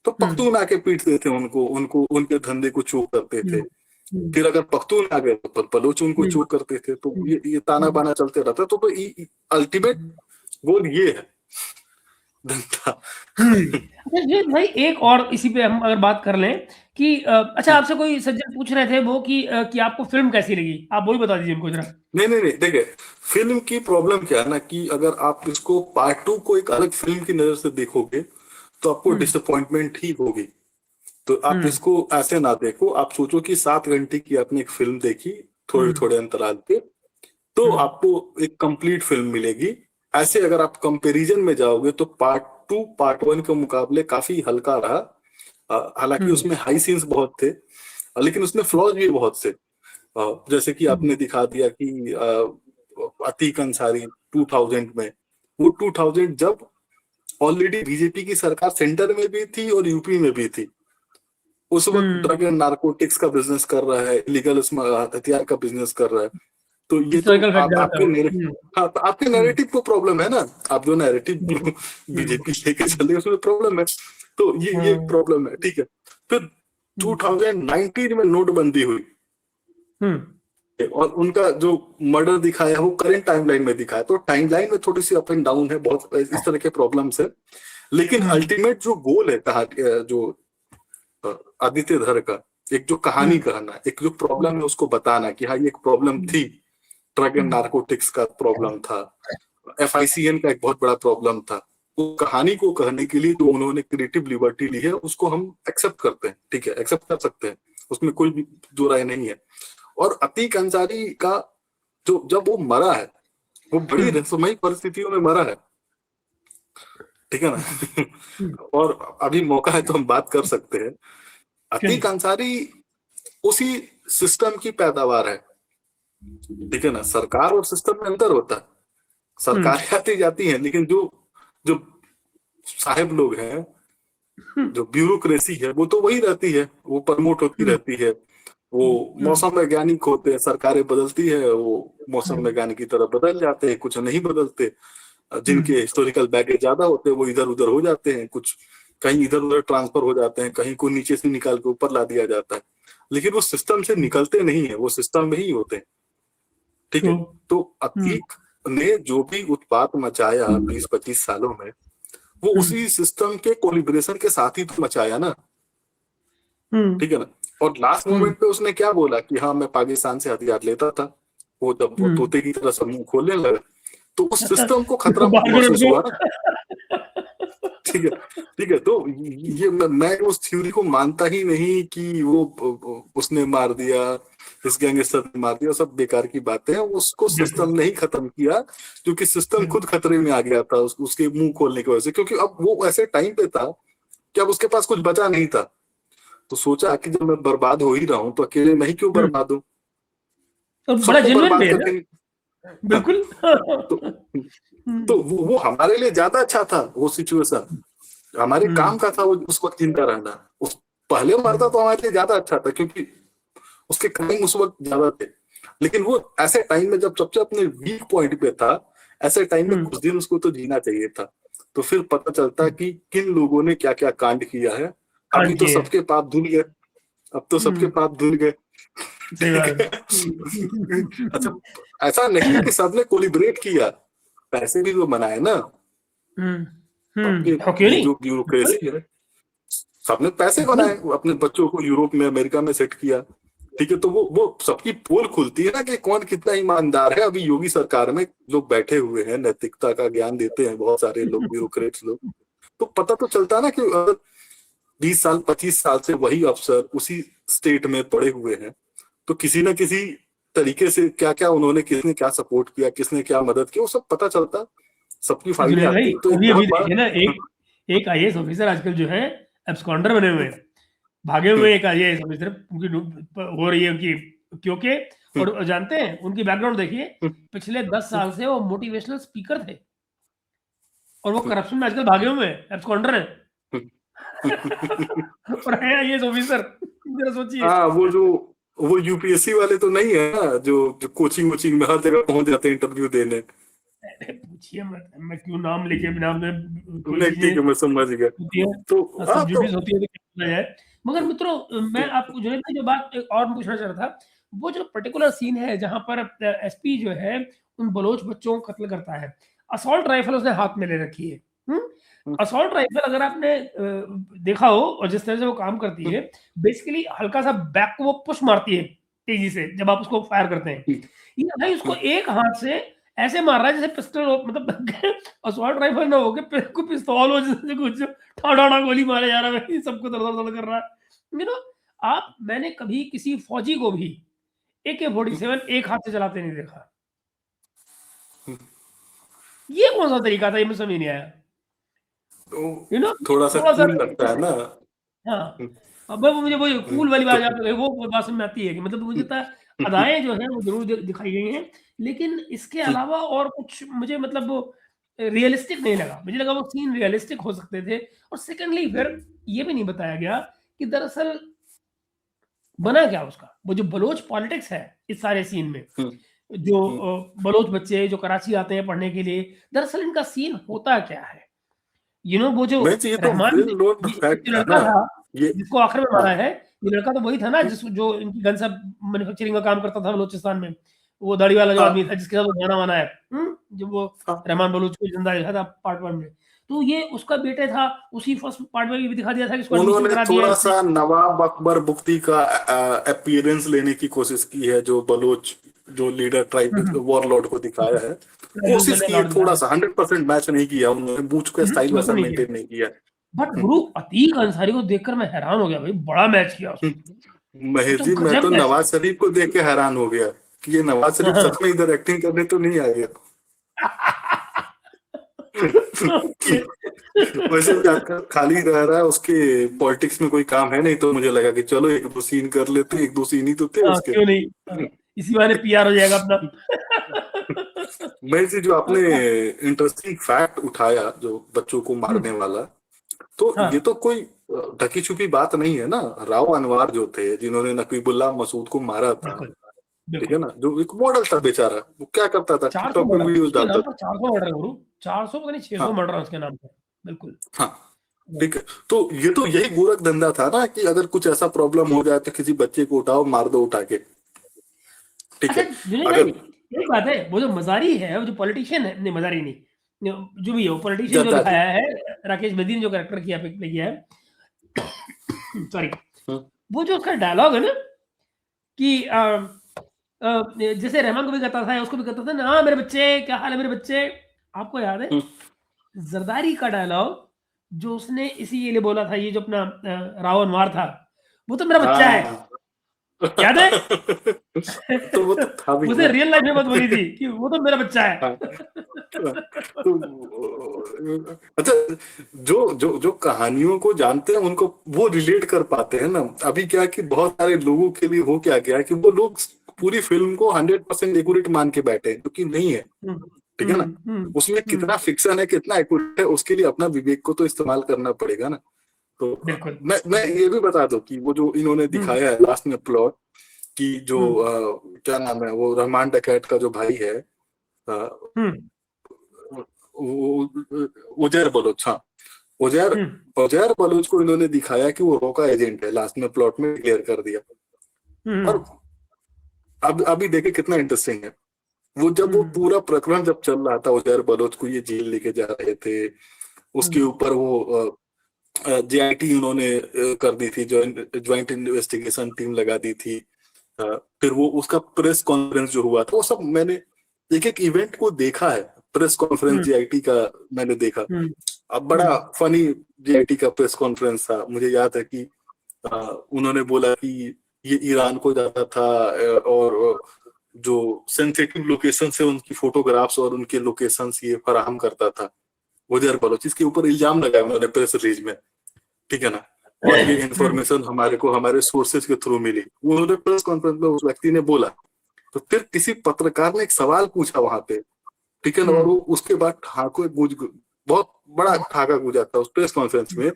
[SPEAKER 2] तो पख्तून आके पीटते थे उनको, उनके धंधे को चोक करते थे। फिर अगर पख्तून आ गए तो बलोच उनको चोक करते थे। तो ये ताना बाना चलते रहता। तो अल्टीमेट गोल ये है धंधा।
[SPEAKER 1] अच्छा जी भाई, एक और इसी पे हम अगर बात कर लें कि अच्छा आपसे कोई सज्जन पूछ रहे थे वो कि आपको फिल्म कैसी लगी, आप वही बता दीजिए उनको जरा।
[SPEAKER 2] नहीं, देखिए फिल्म की प्रॉब्लम क्या है ना, कि अगर आप इसको पार्ट 2 को एक अलग फिल्म की नजर से देखोगे तो आपको डिसअपॉइंटमेंट ही होगी। तो आप इसको ऐसे ना देखो, आप सोचो कि 7 घंटे की आपने एक फिल्म देखी थोड़े थोड़े अंतराल पे, तो आपको एक कंप्लीट फिल्म मिलेगी। ऐसे अगर आप कंपैरिजन में जाओगे तो पार्ट 2 पार्ट 1 के मुकाबले काफी हल्का रहा। हालांकि उसमें हाई सीन्स बहुत थे, लेकिन उसमें फ्लॉज भी बहुत थे। जैसे कि आपने दिखा दिया कि अतीक अंसारी 2000 में, वो 2000 जब ऑलरेडी बीजेपी की सरकार सेंटर में भी थी और यूपी में भी थी, उस वक्त ड्रग एंड नारकोटिक्स का बिजनेस कर रहा है, इलीगल हथियार का बिजनेस कर रहा है। तो ये तो
[SPEAKER 1] हिस्टोरिकल फैक्ट
[SPEAKER 2] आपके हाँ, तो आपके नैरेटिव को प्रॉब्लम है ना, आप जो नैरेटिव बीजेपी लेके चल रहे हैं उसमें प्रॉब्लम है। तो ये प्रॉब्लम है, ठीक है। फिर 2019 में नोटबंदी हुई, और उनका जो मर्डर दिखाया है वो करंट टाइमलाइन में दिखाया, तो टाइमलाइन में थोड़ी सी अप एंड डाउन है, बहुत इस तरह के प्रॉब्लम्स है। लेकिन अल्टीमेट जो गोल है जो आदित्य धर का, एक जो कहानी कहना, एक जो प्रॉब्लम है उसको बताना कि हाँ ये एक प्रॉब्लम थी, ड्रग एंड नारकोटिक्स का प्रॉब्लम था, FICN का एक बहुत बड़ा प्रॉब्लम था। उस कहानी को कहने के लिए जो उन्होंने क्रिएटिव लिबर्टी ली है उसको हम एक्सेप्ट करते हैं, ठीक है, एक्सेप्ट कर सकते हैं, उसमें कोई भी दो राय नहीं है। और अतीक अंसारी का जो, जब वो मरा है, वो बड़ी रहस्यमयी परिस्थितियों में मरा है, ठीक है ना। और अभी मौका है तो हम बात कर सकते हैं। अतीक अंसारी उसी सिस्टम की पैदावार है, ठीक है ना। सरकार और सिस्टम में अंतर होता है, सरकार आती जाती है, लेकिन जो जो साहेब लोग हैं, जो ब्यूरोक्रेसी है, वो तो वही रहती है, वो प्रमोट होती रहती है। वो मौसम वैज्ञानिक होते हैं, सरकारें बदलती है, वो मौसम वैज्ञानिक की तरह बदल जाते हैं, कुछ नहीं बदलते। जिनके हिस्टोरिकल बैगेज ज्यादा होते हैं वो इधर उधर हो जाते हैं, कुछ कहीं इधर उधर ट्रांसफर हो जाते हैं, कहीं को नीचे से निकाल के ऊपर ला दिया जाता है, लेकिन वो सिस्टम से निकलते नहीं है, वो सिस्टम में ही होते हैं, ठीक है। तो अतीक ने जो भी उत्पात मचाया 20-25 सालों में, वो उसी सिस्टम के कोलिब्रेशन के साथ ही तो मचाया ना, ठीक है ना। और लास्ट मोमेंट पे उसने क्या बोला कि हाँ मैं पाकिस्तान से हथियार लेता था, वो जब वो तोते की तरह समूह खोलने लगा तो उस सिस्टम को खतरा महसूस हुआ ना, ठीक है, ठीक है। तो ये मैं उस थ्योरी को मानता ही नहीं कि वो उसने मार दिया, इस गैंगस्टर ने मार दिया, सब बेकार की बातें हैं। उसको सिस्टम ने ही खत्म किया, क्योंकि सिस्टम खुद खतरे में आ गया था उसके मुंह खोलने की वजह से, क्योंकि अब वो ऐसे टाइम पे था कि अब उसके पास कुछ बचा नहीं था। तो सोचा कि जब मैं बर्बाद हो ही रहा हूं तो अकेले मैं ही क्यों बर्बाद हूं,
[SPEAKER 1] तो बड़ा
[SPEAKER 2] सबको
[SPEAKER 1] जेन्युइन
[SPEAKER 2] बर्बाद
[SPEAKER 1] भी है
[SPEAKER 2] करके।
[SPEAKER 1] बिल्कुल।
[SPEAKER 2] तो वो हमारे लिए ज्यादा अच्छा था, वो सिचुएशन हमारे काम का था, वो उस वक्त जिंदा रहना। उस पहले मरता तो हमारे लिए ज्यादा अच्छा था, क्योंकि उसके क्राइम उस वक्त ज्यादा थे। लेकिन वो ऐसे टाइम में जब सबसे अपने वीक पॉइंट पे था, ऐसे टाइम में कुछ दिन उसको तो जीना चाहिए था। तो फिर पता चलता कि किन लोगों ने क्या क्या कांड किया है। अभी तो सबके पाप धुल गए, अब तो सबके पाप धुल गए। अच्छा, ऐसा नहीं कि सबने कोलिब्रेट किया, पैसे भी तो बनाए ना। ये जो ब्यूरोक्रेसी है, सबने पैसे बनाए, अपने बच्चों को यूरोप में अमेरिका में सेट किया, ठीक है। तो वो सबकी पोल खुलती है ना कि कौन कितना ईमानदार है। अभी योगी सरकार में लोग बैठे हुए हैं, नैतिकता का ज्ञान देते हैं बहुत सारे लोग, ब्यूरोक्रेट्स लोग, तो पता तो चलता है ना कि अगर 20 साल 25 साल से वही अफसर उसी स्टेट में पड़े हुए हैं, तो किसी ना किसी तरीके से क्या क्या उन्होंने, किसने क्या सपोर्ट किया, किसने क्या मदद की, वो सब पता चलता, सबकी फाइलें
[SPEAKER 1] जुनेद भाई
[SPEAKER 2] आती, तो एक
[SPEAKER 1] अभी अभी
[SPEAKER 2] बहुत
[SPEAKER 1] देखिए ना,
[SPEAKER 2] बड़ा।
[SPEAKER 1] एक एक आईएएस ऑफिसर आजकल जो है एब्सकॉन्डर बने हुए हैं, भागे हुए एक आईएएस ऑफिसर, उनकी हो रही है उनकी, क्योंकि और जानते हैं उनकी बैकग्राउंड देखिए, पिछले 10 साल से वो मोटिवेशनल स्पीकर थे और वो करप्शन में आजकल भागे हुए हैं, एब्सकॉन्डर हैं और है आईएएस ऑफिसर, जरा सोचिए।
[SPEAKER 2] हाँ, वो यूपीएससी वाले तो नहीं है ना, जो कोचिंग वोचिंग में हर जगह पहुंच जाते हैं इंटरव्यू देने।
[SPEAKER 1] पूछिए मत, मैं क्यों नाम लेके बिना में, कोई
[SPEAKER 2] नहीं, ठीक
[SPEAKER 1] चीजें
[SPEAKER 2] है, मैं समझ गया।
[SPEAKER 1] होती है,
[SPEAKER 2] तो हाँ,
[SPEAKER 1] सब ड्यूटीज होती है तो क्या किया जाए। मगर मित्रों, मैं आपको जो है ना, जो बात एक और पूछना चाह रहा था, वो जो पर्टिकुलर सीन है जहां पर एसपी जो है उन बलोच बच्चों को कत्ल करता है, असॉल्ट राइफल उसने हाथ में ले रखी है। असॉल्ट राइफल अगर आपने देखा हो और जिस तरह से वो काम करती है, बेसिकली हल्का सा बैक को वो पुश मारती है तेजी से जब आप उसको फायर करते हैं। ये भाई उसको एक हाथ से ऐसे मार रहा है जैसे पिस्टल हो, मतलब असॉल्ट राइफल ना हो के को पिस्तौल हो, जैसे कुछ ठाड़ा गोली मारे जा रहा है, सबको दर्द कर रहा है। आप, मैंने कभी किसी फौजी को भी AK-47 एक हाथ से चलाते नहीं देखा। ये कौन सा तरीका था, ये मुझे समझ नहीं आया।
[SPEAKER 2] तो
[SPEAKER 1] ये
[SPEAKER 2] थोड़ा सा
[SPEAKER 1] थोड़ा सा,
[SPEAKER 2] कूल लगता है ना।
[SPEAKER 1] हाँ, अब वो मुझे वो कूल वाली बात आप वो बात समझ में आती है कि मतलब मुझे लगता है अदाएँ जो हैं वो ज़रूर दिखाई गई हैं, लेकिन इसके अलावा और कुछ मुझे मतलब वो रियलिस्टिक नहीं लगा। मुझे लगा वो सीन रियलिस्टिक हो सकते थे, और सेकंडली फिर ये भी नहीं बताया गया कि दरअसल बना क्या उसका? वो जो बलोच पॉलिटिक्स है इस सारे सीन में, जो बलोच बच्चे जो कराची आते हैं पढ़ने के लिए, दरअसल इनका सीन होता क्या है? वो जो
[SPEAKER 2] मैं चाहिए तो
[SPEAKER 1] रहमान,
[SPEAKER 2] वेल नोन
[SPEAKER 1] ये
[SPEAKER 2] फैक्ट
[SPEAKER 1] जो
[SPEAKER 2] था
[SPEAKER 1] लड़का
[SPEAKER 2] ना
[SPEAKER 1] था
[SPEAKER 2] ये।
[SPEAKER 1] जिसको आखिर में मारा
[SPEAKER 2] हाँ,
[SPEAKER 1] है, ये लड़का तो वही था ना जिस जो इनकी गन सब मैन्युफैक्चरिंग का काम करता था बलूचिस्तान में। वो दाढ़ी वाला जो आदमी था
[SPEAKER 2] हाँ,
[SPEAKER 1] जिसके साथ वो गाना बना है, जब वो
[SPEAKER 2] हाँ।
[SPEAKER 1] रहमान बलूच को जिंदा देखा था पार्ट 1 में। तो ये उसका बेटे था, उसी फर्स्ट पार्ट में भी दिखा दिया था कि इसको एडमिशन
[SPEAKER 2] उन्होंने
[SPEAKER 1] करा दिया है
[SPEAKER 2] थोड़ा
[SPEAKER 1] इसने।
[SPEAKER 2] सा नवाब अकबर बुख्ती का अपीयरेंस लेने की कोशिश की है, जो बलोच जो लीडर ट्राइब वॉरलॉर्ड को दिखाया है। कोशिश की है
[SPEAKER 1] लॉर्ड
[SPEAKER 2] थोड़ा
[SPEAKER 1] दिखाया।
[SPEAKER 2] सा, 100% मैच नहीं किया उन्होंने, मूंछ का स्टाइल वैसा
[SPEAKER 1] बिल्कुल नहीं किया।
[SPEAKER 2] मेंटेन नहीं किया।
[SPEAKER 1] बट गुरु अतीक अंसारी को देखकर मैं हैरान हो गया भाई, बड़ा मैच किया उसने। वो
[SPEAKER 2] महेश
[SPEAKER 1] तो
[SPEAKER 2] जी, मैं
[SPEAKER 1] गजब
[SPEAKER 2] तो
[SPEAKER 1] मैच
[SPEAKER 2] नवाज
[SPEAKER 1] किया।
[SPEAKER 2] शरीफ को देख के हैरान हो गया कि ये नवाज शरीफ
[SPEAKER 1] हाँ।
[SPEAKER 2] सच में इधर एक्टिंग करने तो नहीं आ गया।
[SPEAKER 1] ओके।
[SPEAKER 2] वैसे भी आजकल खाली रह रहा है, उसके पॉलिटिक्स में कोई काम है नहीं, तो मुझे लगा कि चलो एक दो सीन कर लेते, एक दो सीन ही तो थे
[SPEAKER 1] हाँ,
[SPEAKER 2] उसके।
[SPEAKER 1] क्यों नहीं? हाँ, इसी बहाने पीआर हो जाएगा अपना।
[SPEAKER 2] मैं से जो आपने इंटरेस्टिंग फैक्ट उठाया जो बच्चों को
[SPEAKER 1] हुँ,
[SPEAKER 2] मारने वाला, तो
[SPEAKER 1] हाँ,
[SPEAKER 2] ये तो कोई ढकी छुपी बात नहीं है ना। राव अनवर जो थे, जिन्होंने नकीबुल्लाह मसूद को मारा था,
[SPEAKER 1] बिल्कुल,
[SPEAKER 2] ठीक है
[SPEAKER 1] बिल्कुल।
[SPEAKER 2] ना, जो एक मॉडल था बेचारा, वो क्या करता था,
[SPEAKER 1] 400
[SPEAKER 2] टिकटॉक पे
[SPEAKER 1] मर्डर,
[SPEAKER 2] वीडियोस
[SPEAKER 1] उसके
[SPEAKER 2] डालता
[SPEAKER 1] नाम
[SPEAKER 2] था।
[SPEAKER 1] पर 400 मर्डर है गुरु, 400 पता नहीं 600
[SPEAKER 2] हाँ,
[SPEAKER 1] मर्डर है उसके नाम पर। बिल्कुल।
[SPEAKER 2] हाँ,
[SPEAKER 1] हाँ,
[SPEAKER 2] ठीक है। तो ये तो यही गोरख धंधा था ना, कि अगर कुछ ऐसा प्रॉब्लम हो जाए तो किसी बच्चे को उठाओ, मार दो उठा के, ठीक
[SPEAKER 1] अच्छा
[SPEAKER 2] है।
[SPEAKER 1] जुनेद भाई,
[SPEAKER 2] अगर
[SPEAKER 1] एक बात है, वो जो मज़ारी है, वो जो पॉलिटिशियन है, नहीं मज़ारी नहीं, जो भी है वो पॉलिटिशियन जो
[SPEAKER 2] जरदारी।
[SPEAKER 1] दिखाया है, राकेश बेदी ने जो कैरेक्टर किया प्ले किया है, सॉरी,
[SPEAKER 2] हम्म,
[SPEAKER 1] वो जो उसका डायलॉग है ना कि जैसे रहमान को भी कहता था, उसको भी कहता था ना, हाँ मेरे बच्चे, क्या हाल है मेरे बच्चे? आपको याद है?
[SPEAKER 2] हम्म,
[SPEAKER 1] ज़रदारी का डायलॉग जो उसने इसी के लिए बोला था, ये जो अपना रावण वार था, वो तो मेरा बच्चा है,
[SPEAKER 2] हाँ।
[SPEAKER 1] याद है?
[SPEAKER 2] तो वो तो था भी
[SPEAKER 1] उसे
[SPEAKER 2] ना।
[SPEAKER 1] रियल लाइफ में बात बोली थी कि वो तो मेरा बच्चा है।
[SPEAKER 2] हाँ, तो अच्छा, जो जो जो कहानियों को जानते हैं उनको वो रिलेट कर पाते हैं ना। अभी क्या है कि बहुत सारे लोगों के लिए हो क्या गया है कि वो लोग पूरी फिल्म को 100% एक्यूरेट मान के बैठे हैं, क्योंकि नहीं है,
[SPEAKER 1] हुँ,
[SPEAKER 2] ठीक है
[SPEAKER 1] हुँ,
[SPEAKER 2] ना।
[SPEAKER 1] हुँ,
[SPEAKER 2] उसमें
[SPEAKER 1] हुँ,
[SPEAKER 2] कितना फिक्शन है, कितना एक्यूरेट है, उसके लिए अपना विवेक को तो इस्तेमाल करना पड़ेगा ना। तो
[SPEAKER 1] बिल्कुल।
[SPEAKER 2] मैं ये भी बता दूं कि वो जो इन्होंने
[SPEAKER 1] हुँ,
[SPEAKER 2] दिखाया है लास्ट में प्लॉट, कि जो
[SPEAKER 1] हुँ,
[SPEAKER 2] क्या नाम है, वो रहमान डकैत का जो भाई है, अ,
[SPEAKER 1] हुँ,
[SPEAKER 2] उजैर बलोच, हाँ, उजैर
[SPEAKER 1] हुँ,
[SPEAKER 2] उजैर बलोच को इन्होंने दिखाया कि वो रोका एजेंट है, लास्ट में प्लॉट में क्लियर कर दिया।
[SPEAKER 1] हुँ,
[SPEAKER 2] और अब अभी देखे कितना इंटरेस्टिंग है, वो
[SPEAKER 1] हुँ,
[SPEAKER 2] पूरा प्रकरण जब चल रहा था, उजैर बलोच को ये जेल लेके जा रहे थे,
[SPEAKER 1] हुँ,
[SPEAKER 2] उसके ऊपर वो जेआईटी उन्होंने कर दी थी, ज्वाइंट इन्वेस्टिगेशन टीम लगा दी थी। फिर वो उसका प्रेस कॉन्फ्रेंस जो हुआ था, वो सब मैंने एक एक इवेंट को देखा है। प्रेस कॉन्फ्रेंस
[SPEAKER 1] हुँ,
[SPEAKER 2] जेआईटी का मैंने देखा।
[SPEAKER 1] हुँ,
[SPEAKER 2] अब
[SPEAKER 1] हुँ,
[SPEAKER 2] बड़ा फनी जेआईटी का प्रेस कॉन्फ्रेंस था। मुझे याद है कि उन्होंने बोला कि ये ईरान को जाता था, और जो सेंसिटिव लोकेशन से उनकी फोटोग्राफ्स और उनके लोकेशंस ये फराहम करता था उजैर बलोच। इसके ऊपर इल्जाम लगाया उन्होंने प्रेस रिलीज में, ठीक है ना। और ये इन्फॉर्मेशन हमारे को हमारे सोर्सेज के थ्रू मिली, उन्होंने प्रेस कॉन्फ्रेंस में उस व्यक्ति ने बोला। तो फिर किसी पत्रकार ने एक सवाल पूछा वहां पे, ठीक है ना, और उसके बाद ठाकुर बहुत बड़ा ठाका गूंजा था उस प्रेस कॉन्फ्रेंस में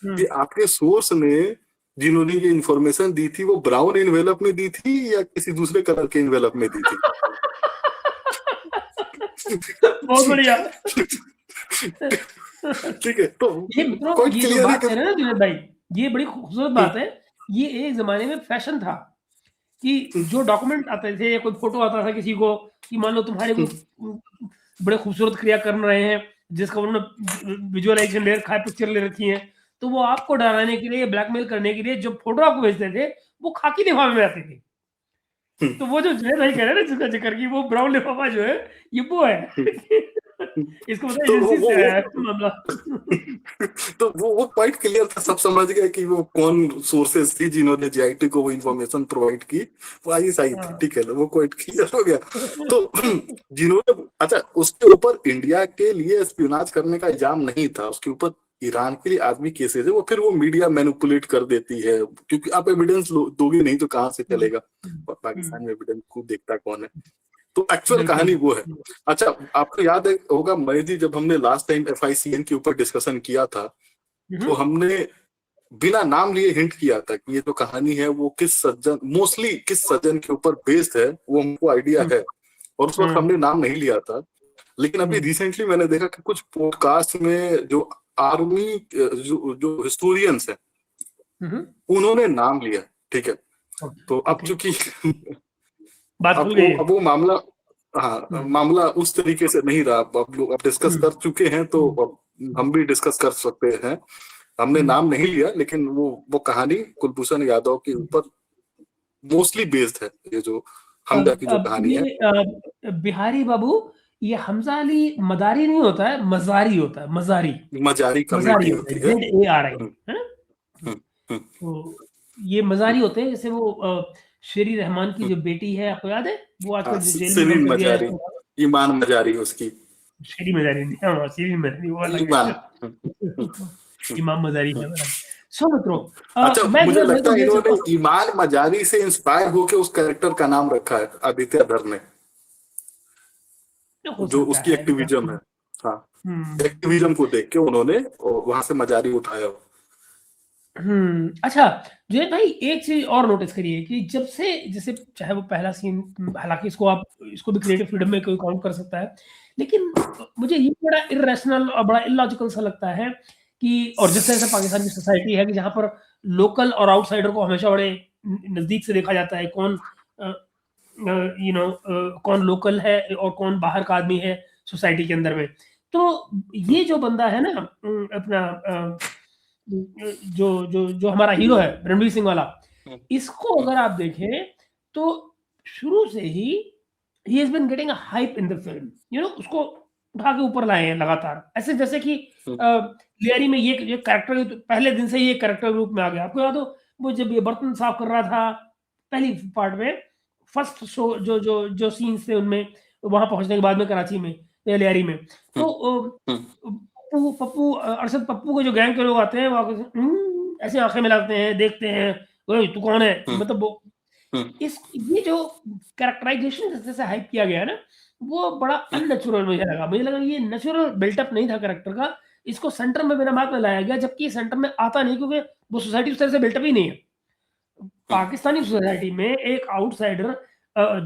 [SPEAKER 2] कि आपके सोर्स ने जिन्होंने ये इन्फॉर्मेशन दी थी वो ब्राउन एनवेलप में दी थी या किसी दूसरे कलर के एनवेलप में दी थी।
[SPEAKER 1] बहुत बढ़िया।
[SPEAKER 2] ठीक है, तो
[SPEAKER 1] ये जो बात है ना जुनैद भाई, ये बड़ी खूबसूरत बात है। ये एक जमाने में फैशन था कि जो डॉक्यूमेंट आते थे या कोई फोटो आता था किसी को कि मान लो तुम्हारे को बड़े खूबसूरत क्रिया कर रहे हैं जिसका उन्होंने विजुअलाइजेशन ले रखा है, पिक्चर ले रखी है, तो वो आपको डराने के लिए, ब्लैकमेल करने के लिए जो फोटो आपको भेजते थे वो खाकी लिफाफे में आती थी। तो वो जो जुनैद भाई कह रहे हैं ना जिसका जिक्र की, वो ब्राउन लिफाफा जो है ये वो है। इसको मतलब एजेंसी से आया है मामला।
[SPEAKER 2] तो वो पॉइंट क्लियर था, सब समझ गए कि वो कौन सोर्सेस थी जिन्होंने जीआईटी को वो इंफॉर्मेशन प्रोवाइड की, वो आईएसआई थी, ठीक है, वो पॉइंट क्लियर हो गया। तो जिन्होंने, अच्छा, उसके ऊपर इंडिया के लिए एस्पियोनाज करने का इल्जाम नहीं था, उसके ऊपर ईरान के लिए आदमी केसेस है, वो फिर वो मीडिया मैनिपुलेट कर देती है, क्योंकि आप एविडेंस दोगे नहीं तो कहाँ से चलेगा, पाकिस्तान में एविडेंस खूब देखता कौन है। तो एक्चुअल कहानी वो है। अच्छा, आपको याद है होगा महेश, जब हमने लास्ट टाइम एफआईसीएन के ऊपर डिस्कशन किया था तो हमने बिना नाम लिए हिंट किया था कि ये जो कहानी है वो किस सज्जन, मोस्टली किस सज्जन के ऊपर बेस्ड है, वो हमको आइडिया है, और उस वक्त हमने नाम नहीं लिया था। लेकिन अभी रिसेंटली मैंने देखा कि कुछ पॉडकास्ट में जो आर्मी जो हिस्टोरियंस है उन्होंने नाम लिया, ठीक है। तो अब चूंकि अब वो मामला, हाँ, मामला उस तरीके से नहीं रहा, अब लोग अब डिस्कस कर चुके हैं, तो अब हम भी डिस्कस कर सकते हैं। हमने नाम नहीं लिया, लेकिन वो कहानी कुलभूषण यादव के ऊपर मोस्टली बेस्ड है, ये जो हमजा की जो कहानी है।
[SPEAKER 1] बिहारी बाबू, ये हमजा अली मदारी नहीं होता है, मजारी होता है, मजारी
[SPEAKER 2] कम्युनिटी होती है,
[SPEAKER 1] ZARI, है ना। तो ये मजारी होते हैं, जैसे वो शेरी रहमान की जो बेटी है, आपको याद है, वो आजकल जेल में बंद कर दिया है,
[SPEAKER 2] ईमान मजारी उसकी,
[SPEAKER 1] शेरी मजारी नहीं, हाँ शेरी मजारी वो अलग है, इमाम मजारी है। सो मित्रों,
[SPEAKER 2] अच्छा, मुझे लगता है इन्होंने ईमान मजारी से इंस्पायर होकर उस कैरेक्टर का नाम रखा है आदित्य धर ने, जो उसकी एक्टिविज्म है। हाँ, एक्टिविज्म को देख के उन्होंने वहां से मजारी उठाया।
[SPEAKER 1] अच्छा जय भाई, एक चीज और नोटिस करिए कि जब से, जैसे चाहे वो पहला सीन, हालांकि इसको भी क्रिएटिव फ्रीडम में कोई काउंट कर सकता है, लेकिन मुझे ये बड़ा इरेशनल और बड़ा इलॉजिकल सा लगता है कि, और जिस तरह से पाकिस्तान की सोसाइटी है कि जहां पर लोकल और आउटसाइडर को हमेशा बड़े नजदीक से देखा जाता है, कौन कौन लोकल है और कौन बाहर का आदमी है सोसाइटी के अंदर में। तो ये जो बंदा है ना, अपना जो जो जो हमारा हीरो है रणवीर सिंह वाला, इसको अगर आप देखें तो शुरू से ही he has been getting a hype in the film, उसको उठा के ऊपर लाए हैं लगातार, ऐसे जैसे कि लियारी में ये कैरेक्टर तो पहले दिन से ही एक कैरेक्टर रूप में आ गया। आपको याद हो वो जब ये बर्तन साफ कर रहा था पहली पार्ट में, फर्स्ट शो जो सीन्स थे उनमें, वहां पहुंचने के बाद में कराची में या लियारी में, तो पप्पू अरशद पप्पू के जो गैंग के लोग आते हैं वो ऐसे आंखें मिलाते हैं, देखते हैं, तू कौन है, मतलब वो ये जो कैरेक्टराइजेशन जैसे हाइप किया गया है ना, वो बड़ा अननेचुरल मुझे लगा ये नेचुरल बिल्टअप नहीं था कैरेक्टर का। इसको सेंटर में बिना बात में लाया गया, जबकि सेंटर में आता नहीं, क्योंकि वो सोसाइटी उस तरह से बिल्टअप ही नहीं है। पाकिस्तानी सोसाइटी में एक आउटसाइडर,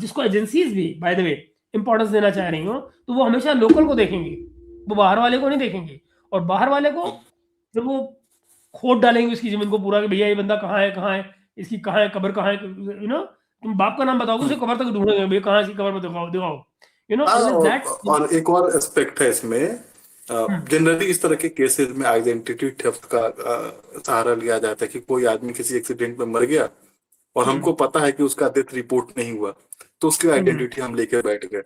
[SPEAKER 1] जिसको एजेंसीज भी बाय द वे इंपॉर्टेंस देना चाह रही हो, तो वो हमेशा लोकल को देखेंगे, वो बाहर वाले को नहीं देखेंगे। और बाहर वाले को जब वो खोद डालेंगे उसकी जमीन को पूरा कि भैया ये बंदा कहाँ है, इसकी कहाँ है कब्र, कहाँ है, तुम बाप का नाम बताओगे, उसे कब्र तक ढूंढेंगे, भैया कहाँ है, कब्र में दिखाओ,
[SPEAKER 2] दैट। और एक और एस्पेक्ट है इसमें, जनरली इस तरह के केसेस में आइडेंटिटी थेफ्ट का सहारा लिया जाता है कि कोई आदमी किसी एक्सीडेंट में मर गया और हमको पता है कि उसका डेथ रिपोर्ट नहीं हुआ, तो उसकी आइडेंटिटी हम लेके बैठ गए।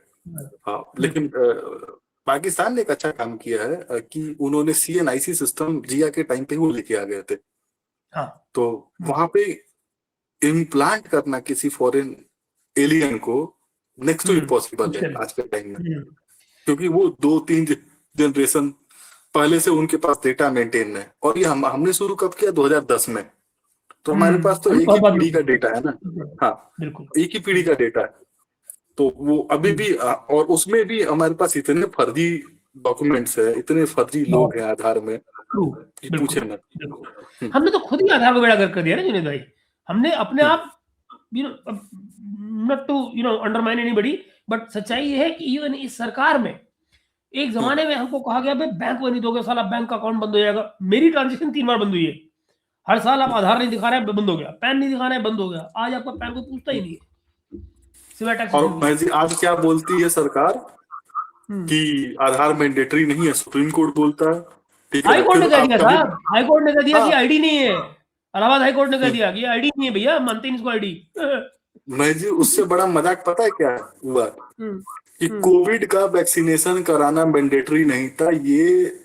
[SPEAKER 2] हाँ, लेकिन पाकिस्तान ने एक अच्छा काम किया है कि उन्होंने CNIC सिस्टम जिया के टाइम पे वो लेके आ गए थे।
[SPEAKER 1] हाँ।
[SPEAKER 2] तो वहां पे इम्प्लांट करना किसी फॉरेन एलियन को नेक्स्ट टू इम्पॉसिबल है
[SPEAKER 1] मुश्किल है।
[SPEAKER 2] आज के टाइम में, क्योंकि वो 2-3 जनरेशन पहले से उनके पास डेटा मेंटेन है। और ये हमने शुरू कब किया? 2010 में। तो हमारे पास तो
[SPEAKER 1] हमने
[SPEAKER 2] एक ही
[SPEAKER 1] बहुत बात
[SPEAKER 2] पीढ़ी का
[SPEAKER 1] की।
[SPEAKER 2] डेटा है ना। हाँ,
[SPEAKER 1] बिल्कुल।
[SPEAKER 2] एक ही पीढ़ी का डेटा है। तो वो अभी भी और उसमें भी हमारे पास इतने फर्जी डॉक्यूमेंट्स है, इतने फर्जी लोग हैं आधार में
[SPEAKER 1] ट्रू,
[SPEAKER 2] कि
[SPEAKER 1] बिल्कुल,
[SPEAKER 2] पूछे मत।
[SPEAKER 1] बिल्कुल। हमने तो खुद ही आधार को बेड़ा गर्क कर दिया ना जुनेद भाई। हमने अपने आप, you know, not to undermine anybody, but सच्चाई ये है कि इवन इस सरकार में एक जमाने में हमको कहा गया भाई बैंक में नहीं दोगे साला बैंक का अकाउंट बंद हो जाएगा। मेरी ट्रांजेक्शन 3 बार बंद हुई है। हर साल आप आधार नहीं दिखा रहे हैं, बंद हो गया। पैन नहीं दिखा रहे हैं, बंद हो गया। आज आपका पैन कोई पूछता ही नहीं है, सिवाय
[SPEAKER 2] और
[SPEAKER 1] टैक्सेशन के।
[SPEAKER 2] मैं जी आज क्या बोलती है सरकार कि आधार मैंडेटरी नहीं है, सुप्रीम कोर्ट बोलता है, ठीक है
[SPEAKER 1] हाई
[SPEAKER 2] ना।
[SPEAKER 1] कोर्ट ने
[SPEAKER 2] फिर
[SPEAKER 1] कह
[SPEAKER 2] आप
[SPEAKER 1] दिया
[SPEAKER 2] कभी,
[SPEAKER 1] साहब, हाई कोर्ट ने कह दिया कि
[SPEAKER 2] हाँ,
[SPEAKER 1] आईडी नहीं है। इलाहाबाद हाई कोर्ट ने कह दिया कि आईडी नहीं है भैया, मानते नहीं इसको आईडी।
[SPEAKER 2] मैं जी उससे बड़ा मजाक पता है क्या हुआ? कि कोविड का वैक्सीनेशन कराना मैंडेटरी नहीं था, ये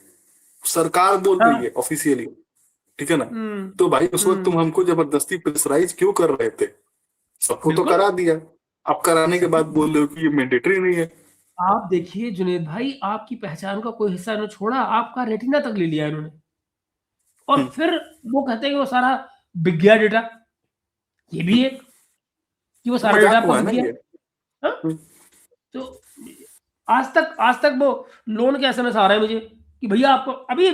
[SPEAKER 2] सरकार बोल रही है ऑफिशियली, ठीक है ना। तो भाई उस वक्त तुम हमको जबरदस्ती प्रेशराइज क्यों कर रहे थे? सबको तो
[SPEAKER 1] बिल्कुल।
[SPEAKER 2] करा दिया, अब कराने के बाद बोल रहे हो कि ये मैंडेटरी नहीं है।
[SPEAKER 1] आप देखिए जुनेद भाई, आपकी पहचान का कोई हिस्सा न छोड़ा, आपका रेटिना तक ले लिया इन्होंने। और फिर वो कहते हैं कि वो सारा बिक गया डेटा। ये भी एक कि वो सारा डेटा
[SPEAKER 2] मजाक
[SPEAKER 1] आपका
[SPEAKER 2] हुआ है
[SPEAKER 1] बिक
[SPEAKER 2] ना
[SPEAKER 1] गया।
[SPEAKER 2] ये।
[SPEAKER 1] हाँ? तो आज तक वो लोन के एसएमएस आ रहे हैं मुझे कि भैया आपको अभी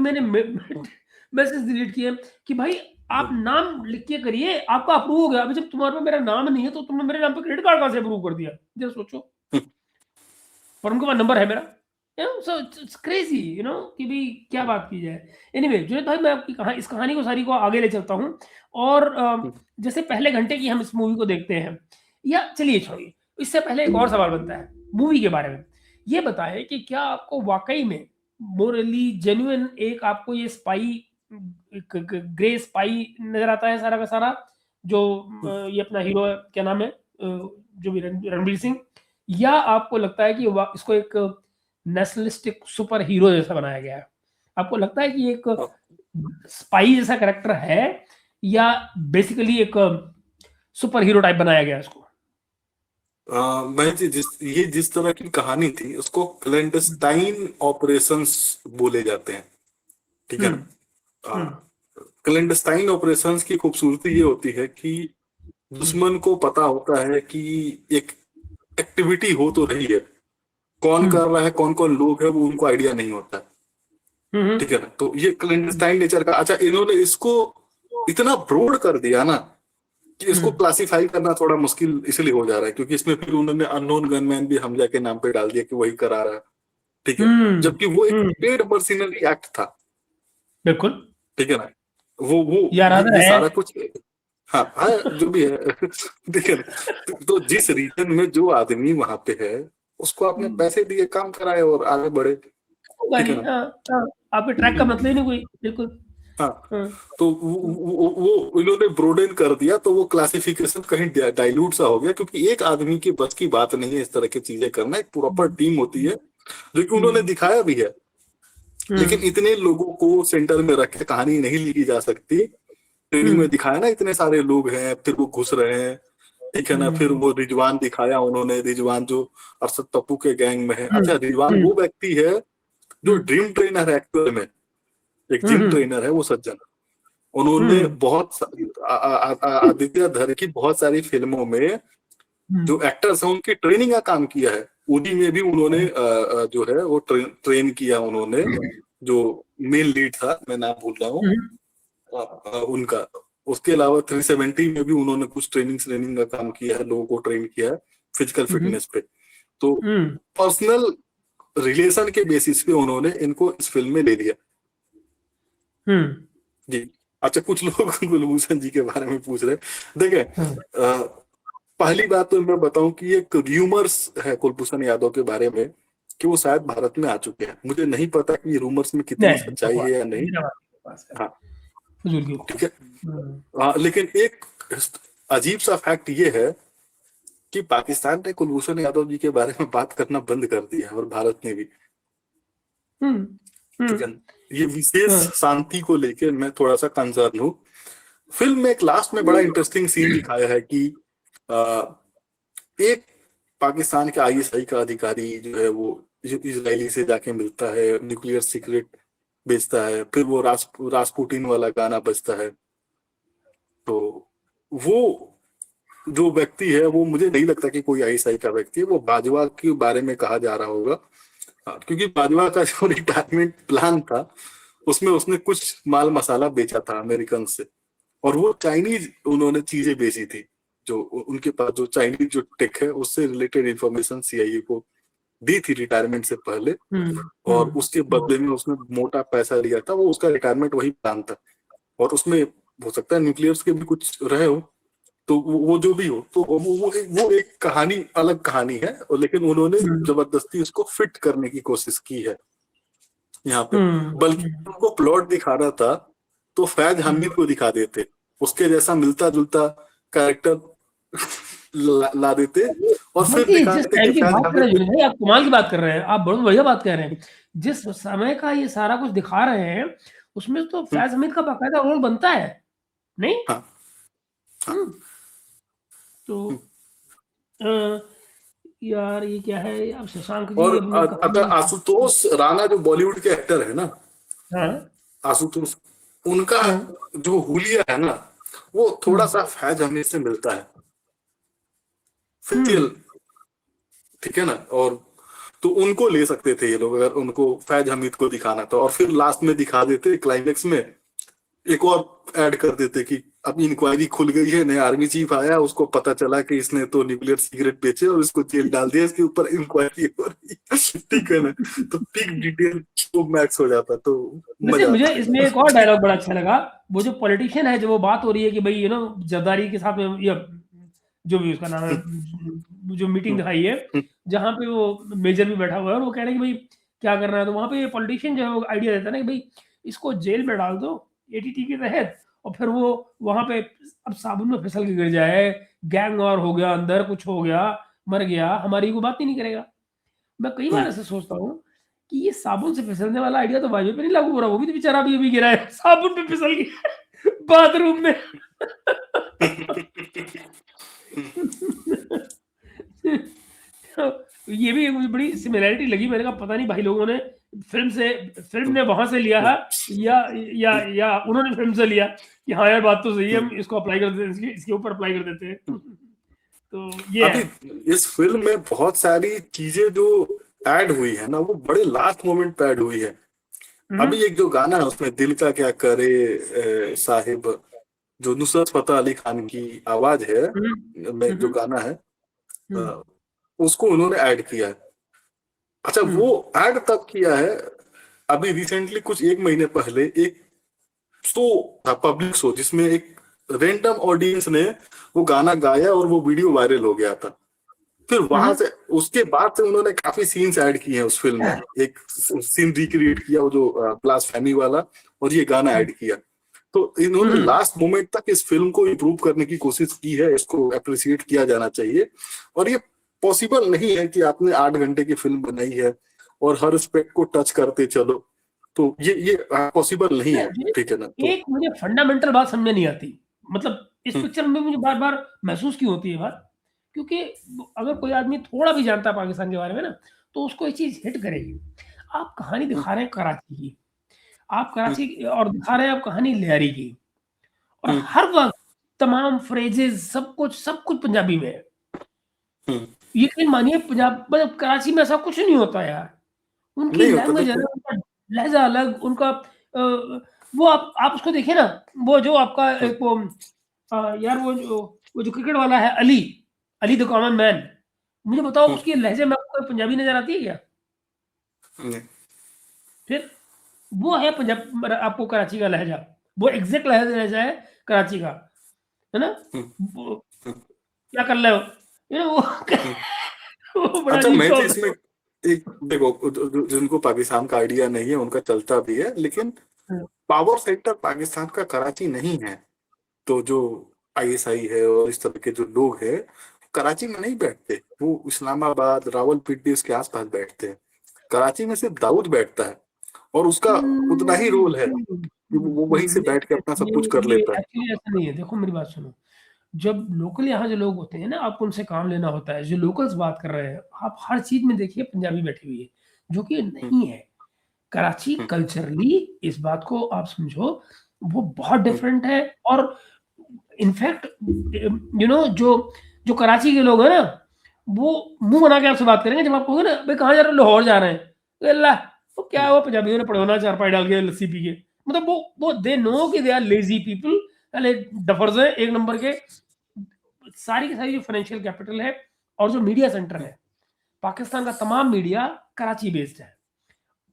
[SPEAKER 1] मैंने मैसेज डिलीट किए कि भाई आप नाम लिख के करिए, आपका अप्रूव हो गया। अभी जब तुम्हारे पास मेरा नाम नहीं है तो तुमने मेरे नाम पे क्रेडिट कार्ड कहां से अप्रूव कर दिया? जरा सोचो। पर उनके पास नंबर है मेरा। सो इट्स क्रेजी, कि भी क्या बात की जाए। एनीवे जुनेद भाई, मैं आपकी इस कहानी को सारी को आगे ले चलता हूँ। और जैसे पहले घंटे की हम इस मूवी को देखते हैं, या चलिए छोड़िए, इससे पहले एक और सवाल बनता है मूवी के बारे में। ये बताएं कि क्या आपको वाकई में मोरली जेन्युइन एक आपको ये स्पाई, ग्रे स्पाई नजर आता है सारा का सारा, जो ये अपना हीरो है, क्या नाम है, जो भी रणवीर सिंह, या आपको लगता है कि इसको एक नेशनलिस्टिक सुपर हीरो जैसा बनाया गया है? आपको लगता है कि एक स्पाई जैसा कैरेक्टर है, या बेसिकली एक सुपर हीरो टाइप बनाया गया है इसको?
[SPEAKER 2] मैं जी जिस तरह की कहानी थी उसको क्लैंडस्टाइन ऑपरेशंस बोले जाते हैं, ठीक है ना। क्लैंडस्टाइन ऑपरेशंस की खूबसूरती ये होती है कि दुश्मन को पता होता है कि एक एक्टिविटी हो तो रही है, कौन कर रहा है, कौन कौन लोग है, वो उनको आइडिया नहीं होता, ठीक है ना। तो ये क्लैंडस्टाइन नेचर का, अच्छा इन्होंने इसको इतना ब्रॉड कर दिया ना कि इसको क्लासिफाई करना थोड़ा मुश्किल इसलिए हो जा रहा है, क्योंकि इसमें फिर उन्होंने अननोन गनमैन भी हमजा के नाम पे डाल दिया कि वही करा रहा है, ठीक है, जबकि वो एक पेड मर्सिनरी एक्ट था,
[SPEAKER 1] बिल्कुल।
[SPEAKER 2] ठीक है ना। वो
[SPEAKER 1] या रादर
[SPEAKER 2] ये
[SPEAKER 1] है।
[SPEAKER 2] सारा कुछ, हाँ हाँ जो भी है ठीक है ना। तो जिस रीजन में जो आदमी वहां पे है उसको आपने पैसे दिए, काम कराए और आगे बढ़े,
[SPEAKER 1] होगा
[SPEAKER 2] ठीक है
[SPEAKER 1] नहीं।
[SPEAKER 2] ना।
[SPEAKER 1] हाँ, हाँ, आपके ट्रैक का मतलब ही नहीं कोई। बिल्कुल।
[SPEAKER 2] हाँ,
[SPEAKER 1] हाँ,
[SPEAKER 2] तो वो इन्होंने ब्रोडेन कर दिया, तो वो क्लासिफिकेशन कहीं डाइल्यूट सा हो गया, क्योंकि एक आदमी की बस की बात नहीं है इस तरह की चीजें करना, एक प्रॉपर टीम होती है, जो कि उन्होंने दिखाया भी है। लेकिन इतने लोगों को सेंटर में रख के कहानी नहीं लिखी जा सकती। ट्रेनिंग में दिखाया ना, इतने सारे लोग हैं, फिर वो घुस रहे हैं, ठीक है ना। फिर वो रिजवान दिखाया उन्होंने, रिजवान जो अरशद पप्पू के गैंग में है। अच्छा, रिजवान वो व्यक्ति है जो ड्रीम ट्रेनर है एक्चुअल में, एक जिम ट्रेनर है वो सज्जन। उन्होंने बहुत आदित्य धर की बहुत सारी फिल्मों में जो एक्टर्स हैं उनकी ट्रेनिंग का काम किया है। उन्हीं में भी उन्होंने जो है वो ट्रेन किया उन्होंने, जो मेन लीड था, मैं नाम भूल रहा हूँ उनका। उसके अलावा 370 में भी उन्होंने कुछ ट्रेनिंग का काम किया है, लोगों को ट्रेन किया है फिजिकल फिटनेस पे। तो पर्सनल रिलेशन के बेसिस पे उन्होंने इनको इस फिल्म में ले लिया जी। अच्छा, कुछ लोग कुलभूषण जी के बारे में पूछ रहे, देखे पहली बात तो मैं बताऊं कि एक रूमर्स है कुलभूषण यादव के बारे में कि वो शायद भारत में आ चुके हैं। मुझे नहीं पता कि ये रूमर्स में कितनी
[SPEAKER 1] नहीं,
[SPEAKER 2] सच्चाई है या नहीं। हाँ, ठीक है। हाँ, लेकिन एक अजीब सा फैक्ट ये है कि पाकिस्तान ने कुलभूषण यादव जी के बारे में बात करना बंद कर दिया और भारत ने भी, ठीक है। ये विशेष शांति को लेकर मैं थोड़ा सा कंसर्न हूँ फिल्म में एक लास्ट में बड़ा इंटरेस्टिंग सीन दिखाया है कि आ, एक पाकिस्तान के आईएसआई का अधिकारी जो है वो इजरायली से जाके मिलता है, न्यूक्लियर सीक्रेट बेचता है, फिर वो रासपुटिन वाला गाना बजता है। तो वो जो व्यक्ति है वो मुझे नहीं लगता कि कोई आईएसआई का व्यक्ति है, वो बाजवा के बारे में कहा जा रहा होगा। हाँ, क्योंकि बाजवा का जो रिटायरमेंट प्लान था उसमें उसने कुछ माल मसाला बेचा था अमेरिकन से, और वो चाइनीज उन्होंने चीजें बेची थी। जो उनके पास जो चाइनीज जो टेक है उससे रिलेटेड इंफॉर्मेशन सीआईए को दी थी रिटायरमेंट से पहले, और उसके बदले में उसने मोटा पैसा लिया था। वो उसका रिटायरमेंट वही प्लान था, और उसमें हो सकता है न्यूक्लियर्स के भी कुछ रहे हो। तो वो जो भी हो, तो वो एक कहानी, अलग कहानी है, और लेकिन उन्होंने जबरदस्ती उसको फिट करने की कोशिश की है यहाँ पे। बल्कि उनको प्लॉट दिखाना था तो फैज हामिद को दिखा देते, उसके जैसा मिलता जुलता कैरेक्टर ला देते, और फिर दिखा
[SPEAKER 1] जिस
[SPEAKER 2] देते
[SPEAKER 1] टाइम
[SPEAKER 2] कि
[SPEAKER 1] की
[SPEAKER 2] फैज
[SPEAKER 1] बात कर
[SPEAKER 2] हामिद
[SPEAKER 1] रहे हैं, आप कमाल की बात कर रहे हैं, आप बहुत बढ़िया बात कह रहे हैं। जिस समय का ये सारा कुछ दिखा रहे हैं उसमें तो फैज हमीद का बाकायदा रोल बनता है, नहीं?
[SPEAKER 2] हाँ, हाँ।
[SPEAKER 1] तो यार ये क्या है, अब शशांक जी
[SPEAKER 2] और
[SPEAKER 1] अपनी
[SPEAKER 2] अगर
[SPEAKER 1] कहानी।
[SPEAKER 2] आशुतोष राणा जो बॉलीवुड के एक्टर है ना,
[SPEAKER 1] हाँ
[SPEAKER 2] आशुतोष, उनका
[SPEAKER 1] हाँ
[SPEAKER 2] जो हुलिया है ना वो थोड़ा सा फैज हमीद से मिलता है, फेशियल, ठीक है ना। और तो उनको ले सकते थे ये लोग अगर उनको फैज हमीद को दिखाना था, और फिर लास्ट में दिखा देते क्लाइमेक्स में, एक और ऐड कर देते कि अब इंक्वायरी खुल गई है, नया आर्मी चीफ आया, उसको पता चला कि इसने तो न्यूक्लियर सिगरेट बेचे और इसको जेल डाल दिया, इसके ऊपर इंक्वायरी हो रही है, ठीक है ना। तो पिक डिटेल तो मैक्स हो जाता, तो
[SPEAKER 1] वैसे
[SPEAKER 2] मजा
[SPEAKER 1] मुझे
[SPEAKER 2] आता
[SPEAKER 1] इसमें एक और डायलॉग बड़ा अच्छा लगा। वो जो पॉलिटिशियन है, जो वो बात हो रही है कि भाई जरदारी के साथ में, या जो भी उसका नाम है, जो मीटिंग दिखाई है जहाँ पे वो मेजर भी बैठा हुआ है और वो कह रहे हैं कि भाई क्या करना है, तो वहां पे ये पॉलिटिशियन जो है वो आइडिया देता है ना कि भाई इसको जेल में डाल दो एटीटी के तहत, और फिर वो वहां पे अब साबुन में फिसल के गिर जाए, गैंग वॉर हो गया, अंदर कुछ हो गया, मर गया, हमारी को बात ही नहीं करेगा। मैं कई बार ऐसे सोचता हूँ कि ये साबुन से फिसलने वाला आइडिया तो वाजपेयी पे नहीं लागू हो रहा, वो भी तो बेचारा अभी गिरा है साबुन पे फिसल गया बाथरूम में। ये भी मुझे बड़ी सिमिलैरिटी लगी, मैंने कहा पता नहीं भाई लोगों ने फिल्म ने वहां से लिया है या उन्होंने फिल्म से लिया कि हाँ यार बात तो सही है, हम इसको अप्लाई कर देते हैं, इसके ऊपर अप्लाई कर देते हैं। तो ये
[SPEAKER 2] अभी
[SPEAKER 1] है।
[SPEAKER 2] इस फिल्म में बहुत सारी चीजें जो ऐड हुई है ना वो बड़े लास्ट मोमेंट पे ऐड हुई है। अभी एक जो गाना है उसमें दिल का क्या करे साहिब, जो नुसरत फतेह अली खान की आवाज है में जो गाना है, अ, उसको उन्होंने ऐड किया है। अच्छा, वो ऐड तब किया है, अभी रिसेंटली कुछ एक महीने पहले एक शो था, पब्लिक शो, जिसमें एक रैंडम ऑडियंस ने वो गाना गाया और वो वीडियो वायरल हो गया था। फिर वहां से उसके बाद से उन्होंने काफी सीन्स ऐड किए हैं उस फिल्म में, एक सीन रिक्रिएट किया वो जो ब्लास्फेमी वाला, और ये गाना ऐड किया। तो इन्होंने लास्ट मोमेंट तक इस फिल्म को इम्प्रूव करने की कोशिश की है, इसको अप्रिशिएट किया जाना चाहिए। और ये पॉसिबल नहीं है कि आपने 8 घंटे की फिल्म बनाई है और हर एस्पेक्ट को टच करते चलो, तो ये पॉसिबल नहीं है, ठीक है ना। तो
[SPEAKER 1] एक मुझे फंडामेंटल बात समझ में नहीं आती, मतलब इस पिक्चर में मुझे बार बार महसूस क्यों होती है बात, क्योंकि अगर कोई आदमी थोड़ा भी जानता है पाकिस्तान के बारे में ना, तो उसको ये चीज हिट करेगी। आप कहानी दिखा रहे हैं कराची की, आप कराची और दिखा रहे हैं आप कहानी लियारी की, और हर वक्त तमाम फ्रेजेस सब कुछ पंजाबी में है। यकीन मानिए पंजाब मतलब कराची में ऐसा कुछ नहीं होता यार, उनकी
[SPEAKER 2] नहीं होता,
[SPEAKER 1] लैंग्वेज
[SPEAKER 2] देखिए।
[SPEAKER 1] अलग, उनका लहजा अलग, उनका वो आप उसको देखिए ना, वो जो आपका एक वो यार वो जो क्रिकेट वाला है, Ali Ali the common man, मुझे बताओ उसके लहजे में आपको पंजाबी नजर आती है क्या? फिर वो है पंजाब, आपको कराची का लहजा, वो एग्जैक्ट लहजा है कराची का, है ना? क्या कर रहे हो, वो वो बड़ा
[SPEAKER 2] अच्छा,
[SPEAKER 1] अजीब
[SPEAKER 2] मैं
[SPEAKER 1] सा
[SPEAKER 2] तो
[SPEAKER 1] होता
[SPEAKER 2] इसमें एक देखो, जिनको पाकिस्तान का आइडिया नहीं है उनका चलता भी है, लेकिन
[SPEAKER 1] है।
[SPEAKER 2] पावर सेक्टर पाकिस्तान का कराची नहीं है। तो जो आईएसआई है और इस तरह के जो लोग हैं कराची में नहीं बैठते, वो इस्लामाबाद रावलपिंडी उसके आसपास बैठते हैं। कराची में सिर्फ दाऊद बैठता है और उसका उतना ही रोल है। कि वो वहीं से बैठ के अपना सब कुछ कर
[SPEAKER 1] ये
[SPEAKER 2] लेता है।
[SPEAKER 1] एक्चुअली ऐसा नहीं है। देखो मेरी बात सुनो, जब लोकल यहाँ जो लोग होते हैं ना, आपको उनसे काम लेना होता है, जो लोकल्स बात कर रहे हैं, आप हर चीज़ में देखिए पंजाबी बैठी हुई है, जो कि
[SPEAKER 2] हुँ,
[SPEAKER 1] नहीं है। कराची
[SPEAKER 2] हुँ,
[SPEAKER 1] कल्चरली इस बात को आप समझो, वो बहुत
[SPEAKER 2] हुँ,
[SPEAKER 1] डिफरेंट है। और इनफैक्ट जो जो कराची के लोग हैं ना, वो मुँह बना के आपसे बात करेंगे जब आप कहोगे ना, "भई कहाँ जा रहे हो?" "लाहौर जा रहे हैं।" तो अल्लाह! वो क्या
[SPEAKER 2] हुँ,
[SPEAKER 1] हुआ पंजाबियों ने पड़ोना चारपाई डाल के लस्सी पी के। मतलब वो दे नो कि दे आर लेज़ी पीपल, साले डफर्स हैं एक नंबर के। सारी की सारी जो फाइनेंशियल कैपिटल है और जो मीडिया सेंटर
[SPEAKER 2] हुँ,
[SPEAKER 1] है, पाकिस्तान का तमाम मीडिया कराची बेस्ड है।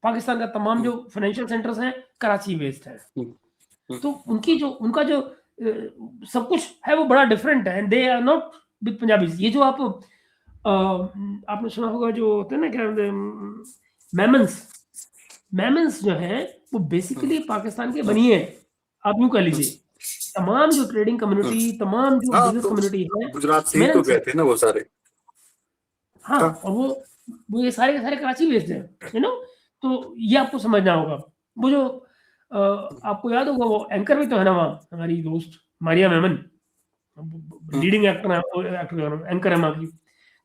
[SPEAKER 1] पाकिस्तान का तमाम
[SPEAKER 2] हुँ,
[SPEAKER 1] जो फाइनेंशियल सेंटर्स हैं, कराची बेस्ड है।
[SPEAKER 2] हुँ, हुँ,
[SPEAKER 1] तो उनका जो सब कुछ है वो बड़ा डिफरेंट है, and they are not with Punjabis. ये जो आपने सुना होगा जो होते हैं ना, क्या बोलते हैं, मेमन्स। मेमन्स जो हैं वो
[SPEAKER 2] हुँ,
[SPEAKER 1] बेसिकली पाकिस्तान के
[SPEAKER 2] हुँ,
[SPEAKER 1] बनिए हैं, आप यूँ कह
[SPEAKER 2] हुँ,
[SPEAKER 1] लीजिए। तमाम जो ट्रेडिंग
[SPEAKER 2] हुँ।
[SPEAKER 1] कम्युनिटी, तमाम जो
[SPEAKER 2] हाँ,
[SPEAKER 1] बिज़नेस
[SPEAKER 2] तो
[SPEAKER 1] कम्युनिटी है,
[SPEAKER 2] गुजरात से ही तो
[SPEAKER 1] मेमन्स
[SPEAKER 2] गए
[SPEAKER 1] है।
[SPEAKER 2] थे ना वो सारे।
[SPEAKER 1] हाँ,
[SPEAKER 2] हाँ,
[SPEAKER 1] और वो ये सारे के सारे कराची बेस्ड हैं, यू नो? तो ये आपको समझना होगा। वो जो आपको याद होगा, वो एंकर भी तो है ना वहाँ, हमारी दोस्त मारिया मेमन,
[SPEAKER 2] हुँ,
[SPEAKER 1] लीडिंग एक्टर है, एक्टर एंकर है वहाँ की,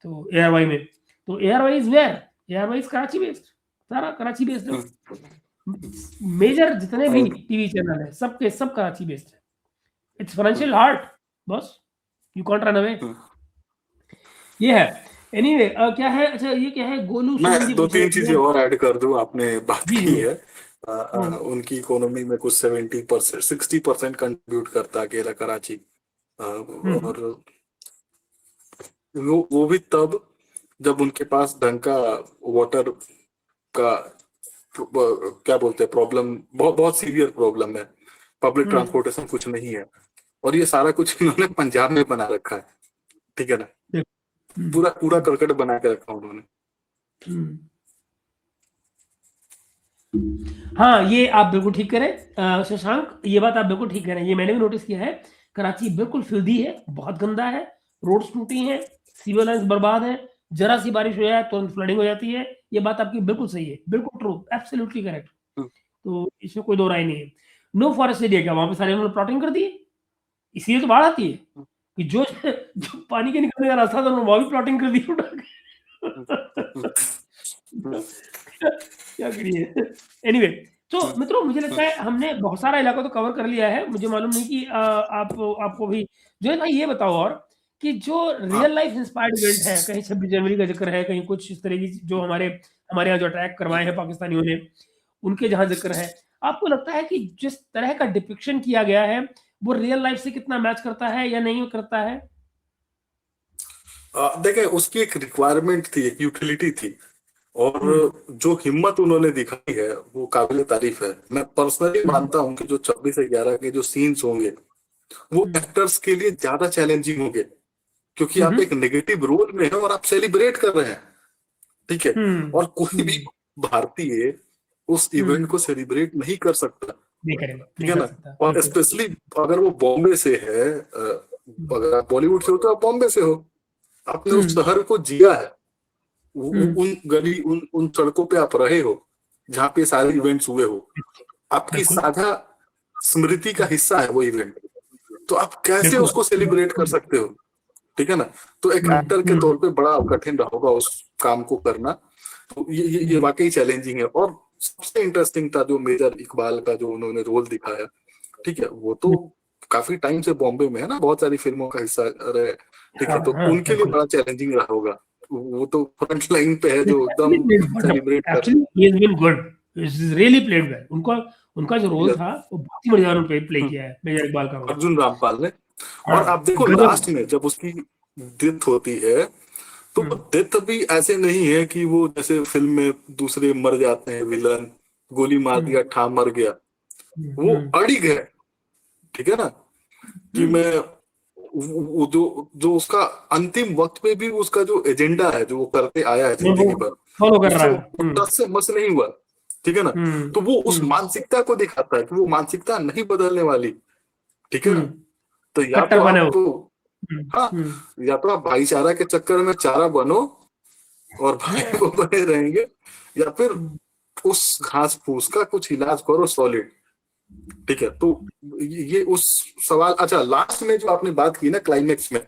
[SPEAKER 1] तो एआरवाई में। तो ARY is where? ARY is Karachi based, सारा कराची बेस्ड है।
[SPEAKER 2] हुँ,
[SPEAKER 1] मेजर जितने भी
[SPEAKER 2] और
[SPEAKER 1] टीवी चैनल हैं, सब के सब कराची बेस्ड है। It's
[SPEAKER 2] hmm,
[SPEAKER 1] financial heart boss, you can't run away.
[SPEAKER 2] Hmm.
[SPEAKER 1] ये है। एनीवे क्या है, अच्छा ये क्या है, गोलू
[SPEAKER 2] मैं
[SPEAKER 1] सुमन जी पूछ रहे
[SPEAKER 2] 2-3 चीज़ें
[SPEAKER 1] हैं।
[SPEAKER 2] और ऐड कर दूँ, आपने बात
[SPEAKER 1] जी,
[SPEAKER 2] की
[SPEAKER 1] जी।
[SPEAKER 2] है।
[SPEAKER 1] हुँ,
[SPEAKER 2] उनकी इकोनॉमी में कुछ 70% 60% कंट्रीब्यूट करता है अकेला कराची।
[SPEAKER 1] हुँ, हुँ,
[SPEAKER 2] और वो भी तब जब उनके पास ढंग का वाटर का क्या बोलते हैं प्रॉब्लम, बहुत बहुत सीवियर प्रॉब्लम है। पब्लिक
[SPEAKER 1] हुँ,
[SPEAKER 2] ट्रांसपोर्टेशन कुछ नहीं है, और ये सारा कुछ इन्होंने पंजाब में बना रखा है। ठीक है ना?
[SPEAKER 1] देख हुँ,
[SPEAKER 2] पूरा कूड़ा
[SPEAKER 1] हुँ,
[SPEAKER 2] करकट बना के रखा उन्होंने।
[SPEAKER 1] हुँ। हाँ, ये आप बिल्कुल ठीक कह रहे हैं शशांक, ये बात आप बिल्कुल ठीक कह रहे हैं, ये मैंने भी नोटिस किया है। कराची बिल्कुल फ़िल्दी है, बहुत गंदा है, रोड्स टूटी हैं, सीवर लाइन्स बर्बाद हैं, ज़रा-सी बारिश हो जाए तुरंत फ्लडिंग हो जाती है। ये बात आपकी बिल्कुल सही है, बिल्कुल ट्रू, एब्सोल्यूटली करेक्ट।
[SPEAKER 2] हम्म,
[SPEAKER 1] तो इसमें कोई दो राय नहीं है। नो फॉरेस्ट एरिया क्या वहाँ पे सारे उन्होंने प्लॉटिंग कर दी है? इसीलिए तो बाढ़ आती है, कि जो जो पानी के निकलने का रास्ता था उन्होंने वहाँ भी प्लॉटिंग कर दी उठा
[SPEAKER 2] हम्म,
[SPEAKER 1] के।
[SPEAKER 2] हम्म, हम्म,
[SPEAKER 1] क्या करिए। एनीवे, तो
[SPEAKER 2] हम्म,
[SPEAKER 1] मित्रों मुझे लगता
[SPEAKER 2] हम्म,
[SPEAKER 1] है हमने बहुत सारा इलाका तो कवर कर लिया है। मुझे मालूम नहीं कि आपको भी जुनैद भाई ये बताओ और कि जो
[SPEAKER 2] हाँ,
[SPEAKER 1] रियल लाइफ इंस्पायर्ड इवेंट है, कहीं 26 जनवरी का ज़िक्र है, कहीं कुछ इस तरह की जो हमारे हमारे यहाँ जो अटैक करवाए हैं पाकिस्तानियों ने, उनके जहाँ ज़िक्र है, आपको लगता है कि जिस तरह का डिपिक्शन किया गया है, वो रियल लाइफ से कितना मैच करता है या नहीं करता है?
[SPEAKER 2] देखें, उसकी एक रिक्वायरमेंट थी, एक यूटिलिटी थी, और
[SPEAKER 1] हुँ,
[SPEAKER 2] जो हिम्मत उन्होंने दिखाई है वो काबिल तारीफ है। मैं पर्सनली
[SPEAKER 1] हुँ,
[SPEAKER 2] मानता हूँ कि जो 26/11 के जो सीन्स होंगे वो
[SPEAKER 1] हुँ,
[SPEAKER 2] एक्टर्स के लिए ज्यादा चैलेंजिंग होंगे, क्योंकि
[SPEAKER 1] हुँ,
[SPEAKER 2] आप
[SPEAKER 1] हुँ,
[SPEAKER 2] एक नेगेटिव रोल में हैं और आप सेलिब्रेट कर रहे हैं। ठीक है?
[SPEAKER 1] हुँ,
[SPEAKER 2] और कोई भी
[SPEAKER 1] हुँ,
[SPEAKER 2] भारतीय उस इवेंट
[SPEAKER 1] हुँ,
[SPEAKER 2] को सेलिब्रेट नहीं कर सकता।
[SPEAKER 1] नहीं करेगा,
[SPEAKER 2] ठीक
[SPEAKER 1] नहीं
[SPEAKER 2] है
[SPEAKER 1] कर
[SPEAKER 2] ना?
[SPEAKER 1] सकता,
[SPEAKER 2] और
[SPEAKER 1] बिल्कुल।
[SPEAKER 2] स्पेशली अगर वो बॉम्बे से है,
[SPEAKER 1] हुँ,
[SPEAKER 2] अगर आप बॉलीवुड से हो तो आप बॉम्बे से हो, आपने
[SPEAKER 1] हुँ,
[SPEAKER 2] उस शहर को जिया है,
[SPEAKER 1] हुँ,
[SPEAKER 2] उन गली उन उन सड़कों पे आप रहे हो जहाँ पे सारे इवेंट्स हुए हो, आपकी
[SPEAKER 1] बिल्कुल,
[SPEAKER 2] साझा स्मृति का हिस्सा है वो इवेंट। तो आप कैसे
[SPEAKER 1] बिल्कुल,
[SPEAKER 2] उसको सेलिब्रेट कर
[SPEAKER 1] बिल्कुल।
[SPEAKER 2] सकते हो? ठीक है ना? तो एक
[SPEAKER 1] हुँ,
[SPEAKER 2] एक्टर के
[SPEAKER 1] हुँ,
[SPEAKER 2] तौर पे बड़ा कठिन होगा उस काम को करना। तो ये
[SPEAKER 1] हुँ,
[SPEAKER 2] वाकई चैलेंजिंग है। और सबसे इंटरेस्टिंग था जो मेजर इकबाल का जो उन्होंने रोल दिखाया। ठीक है, वो तो
[SPEAKER 1] हुँ।
[SPEAKER 2] काफी टाइम से बॉम्बे में है ना, बहुत सारी फिल्मों का हिस्सा रहे। ठीक
[SPEAKER 1] हाँ,
[SPEAKER 2] है, तो
[SPEAKER 1] हाँ,
[SPEAKER 2] उनके लिए
[SPEAKER 1] बिल्कुल।
[SPEAKER 2] बड़ा चैलेंजिंग रहा होगा। वो तो फ्रंट लाइन पे है, जो
[SPEAKER 1] एक्चुअली
[SPEAKER 2] एकदम
[SPEAKER 1] प्लेड
[SPEAKER 2] सेलिब्रेट
[SPEAKER 1] वंडरफुल,
[SPEAKER 2] कर रहे
[SPEAKER 1] actually he has been good, he is really played well. उनका उनका जो रोल
[SPEAKER 2] हैं।
[SPEAKER 1] था, वो बहुत ही बढ़िया उन्होंने प्ले किया है, मेजर इकबाल का रोल।
[SPEAKER 2] अर्जुन रामपाल ने।
[SPEAKER 1] हाँ,
[SPEAKER 2] और आप देखो
[SPEAKER 1] गज़ब।
[SPEAKER 2] लास्ट में जब उसकी डेथ होती है, तो
[SPEAKER 1] हुँ,
[SPEAKER 2] डेथ भी ऐसे नहीं है कि वो जैसे फिल्म में दूसरे मर जाते हैं विलन, गोली मार
[SPEAKER 1] हुँ,
[SPEAKER 2] दिया, ठा मर गया।
[SPEAKER 1] हुँ,
[SPEAKER 2] वो
[SPEAKER 1] हुँ,
[SPEAKER 2] अड़िग है। ठीक है ना? कि
[SPEAKER 1] हुँ।
[SPEAKER 2] मैं वो जो जो उसका अंतिम वक्त पे भी उसका जो एजेंडा है, जो वो करते आया है
[SPEAKER 1] वो
[SPEAKER 2] जिंदगी भर,
[SPEAKER 1] फॉलो कर
[SPEAKER 2] उससे
[SPEAKER 1] रहा
[SPEAKER 2] वो
[SPEAKER 1] है। हुँ,
[SPEAKER 2] टस से मस नहीं हुआ। ठीक है ना?
[SPEAKER 1] हुँ,
[SPEAKER 2] तो वो उस
[SPEAKER 1] हुँ,
[SPEAKER 2] मानसिकता को दिखाता है कि वो मानसिकता नहीं बदलने वाली। ठीक है
[SPEAKER 1] हुँ।
[SPEAKER 2] ना? तो या तो
[SPEAKER 1] कट्टर बने हो।
[SPEAKER 2] आप,
[SPEAKER 1] हुँ,
[SPEAKER 2] हाँ,
[SPEAKER 1] हुँ,
[SPEAKER 2] या तो आप भाईचारा के चक्कर में चारा बनो और भाई को बने रहेंगे, या फिर
[SPEAKER 1] हुँ,
[SPEAKER 2] उस घास फूस का कुछ इलाज करो सॉलिड। ठीक है, तो ये उस सवाल, अच्छा लास्ट में जो आपने बात की ना क्लाइमेक्स में,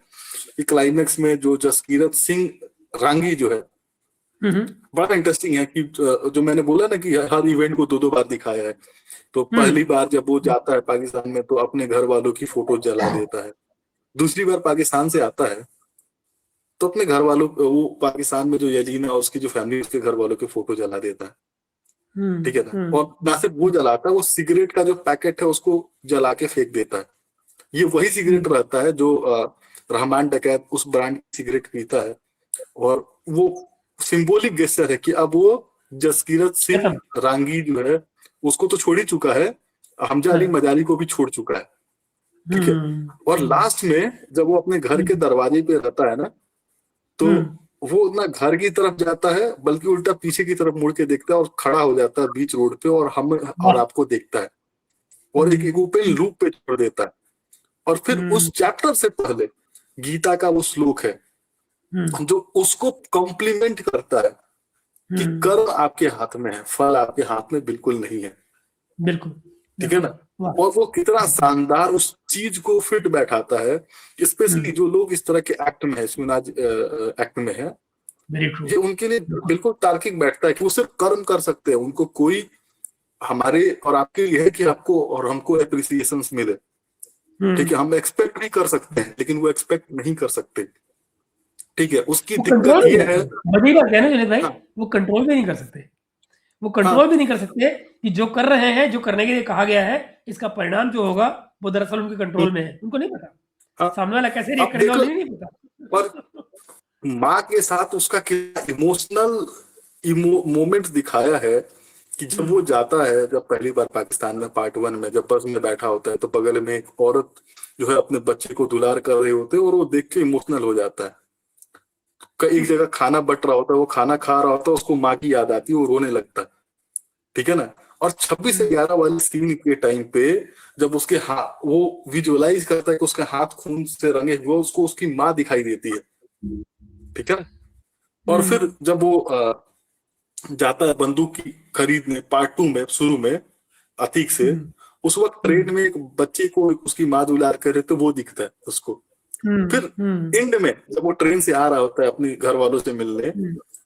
[SPEAKER 2] कि क्लाइमेक्स में जो जसकीरत सिंह रांगी जो है, बड़ा इंटरेस्टिंग है कि जो मैंने बोला ना कि हर इवेंट को 2 2 बार दिखाया है। तो पहली बार जब वो जाता है पाकिस्तान में तो अपने घर वालों की फोटो जला देता है। दूसरी बार पाकिस्तान से आता है तो अपने घर वालों, वो पाकिस्तान में जो यलीना और उसकी जो फैमिली, उसके घर वालों की फोटो जला देता है। ठीक है ना, और ना सिर्फ वो जलाता है, वो सिगरेट का जो पैकेट है उसको जला के फेंक देता है। ये वही सिगरेट रहता है जो रहमान डकैत उस ब्रांड की सिगरेट पीता है, और वो सिंबॉलिक गेस्चर है कि अब वो जसकीरत सिंह रांगी जो है उसको तो छोड़ ही चुका है, हमजा अली मजारी को भी छोड़ चुका है। ठीक है, और लास्ट में जब वो अपने घर के दरवाजे पे रहता है ना, तो वो ना घर की तरफ जाता है बल्कि उल्टा पीछे की तरफ मुड़ के देखता है और खड़ा हो जाता है बीच रोड पे, और हम और आपको देखता है, और एक ओपन लूप पे छोड़ देता है। और फिर उस चैप्टर से पहले गीता का वो श्लोक है जो उसको कॉम्प्लीमेंट करता है कि कर्म आपके हाथ में है, फल आपके हाथ में बिल्कुल नहीं है।
[SPEAKER 1] बिल्कुल,
[SPEAKER 2] ठीक है ना, और वो कितना शानदार उस चीज को फिट बैठाता है, स्पेशली जो लोग इस तरह के एक्ट में है, सुनाज एक्ट में है, ये उनके लिए बिल्कुल तार्किक बैठता है कि वो सिर्फ कर्म कर सकते हैं, उनको कोई हमारे और आपके लिए है कि आपको और हमको एप्रिसिएशन मिले। ठीक है, हम एक्सपेक्ट नहीं कर सकते हैं लेकिन वो एक्सपेक्ट नहीं कर सकते। ठीक है, उसकी दिक्कत ये है,
[SPEAKER 1] बड़ी बात है ना जुनेद भाई, वो कंट्रोल भी नहीं कर सकते, वो कंट्रोल भी नहीं कर सकते कि जो कर रहे हैं, जो करने के लिए कहा गया है, इसका परिणाम जो होगा वो दरअसल उनके कंट्रोल में है, उनको नहीं पता सामने वाला कैसे रिएक्ट करेगा, उन्हें नहीं पता।
[SPEAKER 2] और माँ के साथ उसका क्या इमोशनल मोमेंट दिखाया है कि जब वो जाता है, जब पहली बार पाकिस्तान में पार्ट 1 में जब बस में बैठा होता है तो बगल में एक औरत जो है अपने बच्चे को दुलार कर रही होती है, और वो देख के इमोशनल हो जाता है। एक जगह खाना बट रहा होता है, वो खाना खा रहा होता है, उसको माँ की याद आती है, वो रोने लगता है। ठीक है ना, और 26/11 वाली सीन के टाइम पे जब उसके हाथ, वो विजुअलाइज करता है कि उसके हाथ खून से रंगे हुए, उसको उसकी माँ दिखाई देती है। ठीक है, और फिर जब वो जाता है बंदूक की खरीदने पार्ट 2 में शुरू में अतीक से, उस वक्त ट्रेन में एक बच्चे को उसकी माँ दुलार कर रहे तो वो दिखता है उसको। फिर एंड में जब वो ट्रेन से आ रहा होता है अपने घर वालों से मिलने,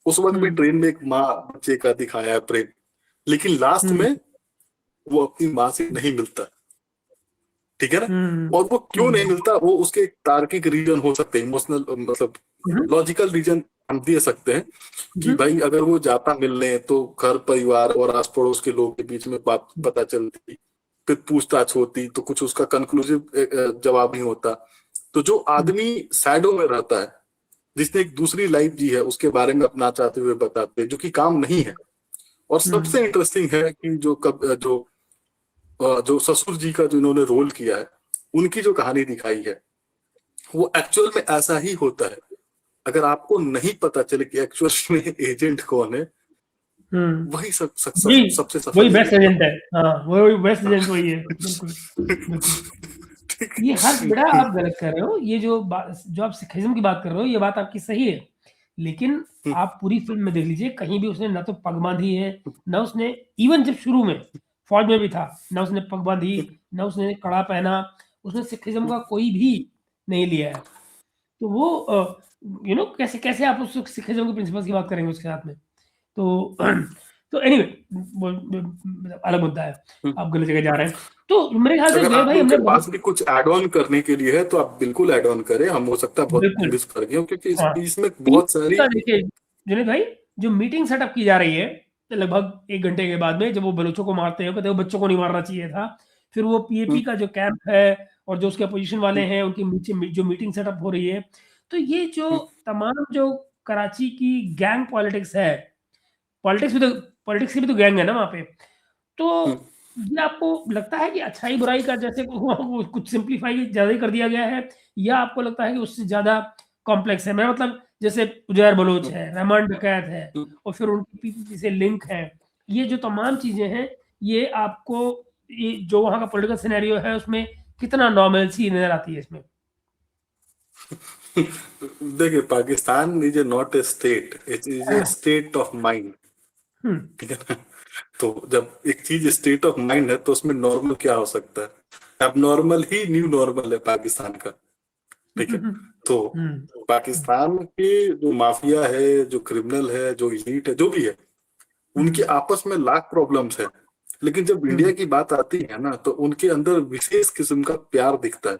[SPEAKER 2] उस वक्त भी ट्रेन में एक माँ बच्चे का दिखाया है प्रेम, लेकिन लास्ट में वो अपनी माँ से नहीं मिलता। ठीक है ना, और वो क्यों नहीं मिलता, वो उसके तार्किक रीजन हो सकते हैं, इमोशनल मतलब लॉजिकल रीजन हम दे सकते हैं कि भाई अगर वो जाता मिलने तो घर परिवार और आस पड़ोस के लोगों के बीच में बात पता चलती, फिर पूछताछ होती, तो कुछ उसका कंक्लूसिव जवाब नहीं होता। तो जो आदमी सैडो में रहता है, जिसने एक दूसरी लाइफ जी है, उसके बारे में अपना चाहते हुए बताते हैं, जो कि काम नहीं है। और सबसे इंटरेस्टिंग है कि जो ससुर जी का जो इन्होंने रोल किया है, उनकी जो कहानी दिखाई है वो एक्चुअल में ऐसा ही होता है। अगर आपको नहीं पता चले कि एक्चुअल में एजेंट कौन है, वही सबसे सफल
[SPEAKER 1] वही बेस्ट एजेंट है। हाँ, वही बेस्ट एजेंट वही है। बिल्कुल ये हर बेटा आप गलत कर रहे हो, ये जो आप सिखिज्म की बात कर रहे हो, ये बात आपकी सही है, लेकिन आप पूरी फिल्म में देख लीजिए, कहीं भी उसने ना तो पग बांधी है, ना उसने, इवन जब शुरू में फौज में भी था, ना उसने पग बांधी, ना उसने कड़ा पहना, उसने सिखिज्म का कोई भी नहीं लिया है। तो वो कैसे कैसे आप उस सिखिज्म के प्रिंसिपल्स की बात करेंगे उसके साथ में। तो तो एनीवे अलग मुद्दा है, आप गलत जगह जा रहे हैं। तो मेरे ख्याल से
[SPEAKER 2] अगर
[SPEAKER 1] भाई
[SPEAKER 2] आपके पास भी कुछ ऐड ऑन करने के लिए है तो आप बिल्कुल ऐड ऑन करें, हम हो सकता है बहुत मिस कर गए क्योंकि इसमें बहुत सारी,
[SPEAKER 1] देखिए जुनेद भाई, जो मीटिंग सेटअप की जा रही है लगभग 1 घंटे के बाद में, जब वो बलूचों को मारते हैं, कहते हैं बच्चों को नहीं मारना चाहिए था, फिर वो पीएपी का जो कैंप है और जो उसके अपोजिशन वाले हैं उनकी नीचे जो मीटिंग सेटअप हो रही है, तो ये जो तमाम जो कराची की गैंग पॉलिटिक्स है, पॉलिटिक्स की भी तो गैंग है ना वहाँ पे, तो ये आपको लगता है कि अच्छाई बुराई का जैसे कुछ सिंप्लीफाई ज्यादा ही कर दिया गया है, या आपको लगता है कि उससे ज्यादा कॉम्प्लेक्स है? मैं मतलब जैसे उजैर बलोच है, रहमान डकैत है, और फिर उनकी पीपीपी से लिंक है, ये जो तमाम चीजें हैं, ये आपको ये जो वहाँ का पॉलिटिकल सिनेरियो है उसमें कितना नॉर्मलसी नजर आती है इसमें?
[SPEAKER 2] देखिए Pakistan is not a state, it is a state of mind. ठीक है ना, तो जब एक चीज स्टेट ऑफ माइंड है तो उसमें नॉर्मल क्या हो सकता है? अब नॉर्मल ही न्यू नॉर्मल है पाकिस्तान का। ठीक है। तो पाकिस्तान के जो माफिया है, जो क्रिमिनल है, जो इलीट है, जो भी है, उनके आपस में लाख प्रॉब्लम्स है। लेकिन जब इंडिया की बात आती है ना, तो उनके अंदर विशेष किस्म का प्यार दिखता है।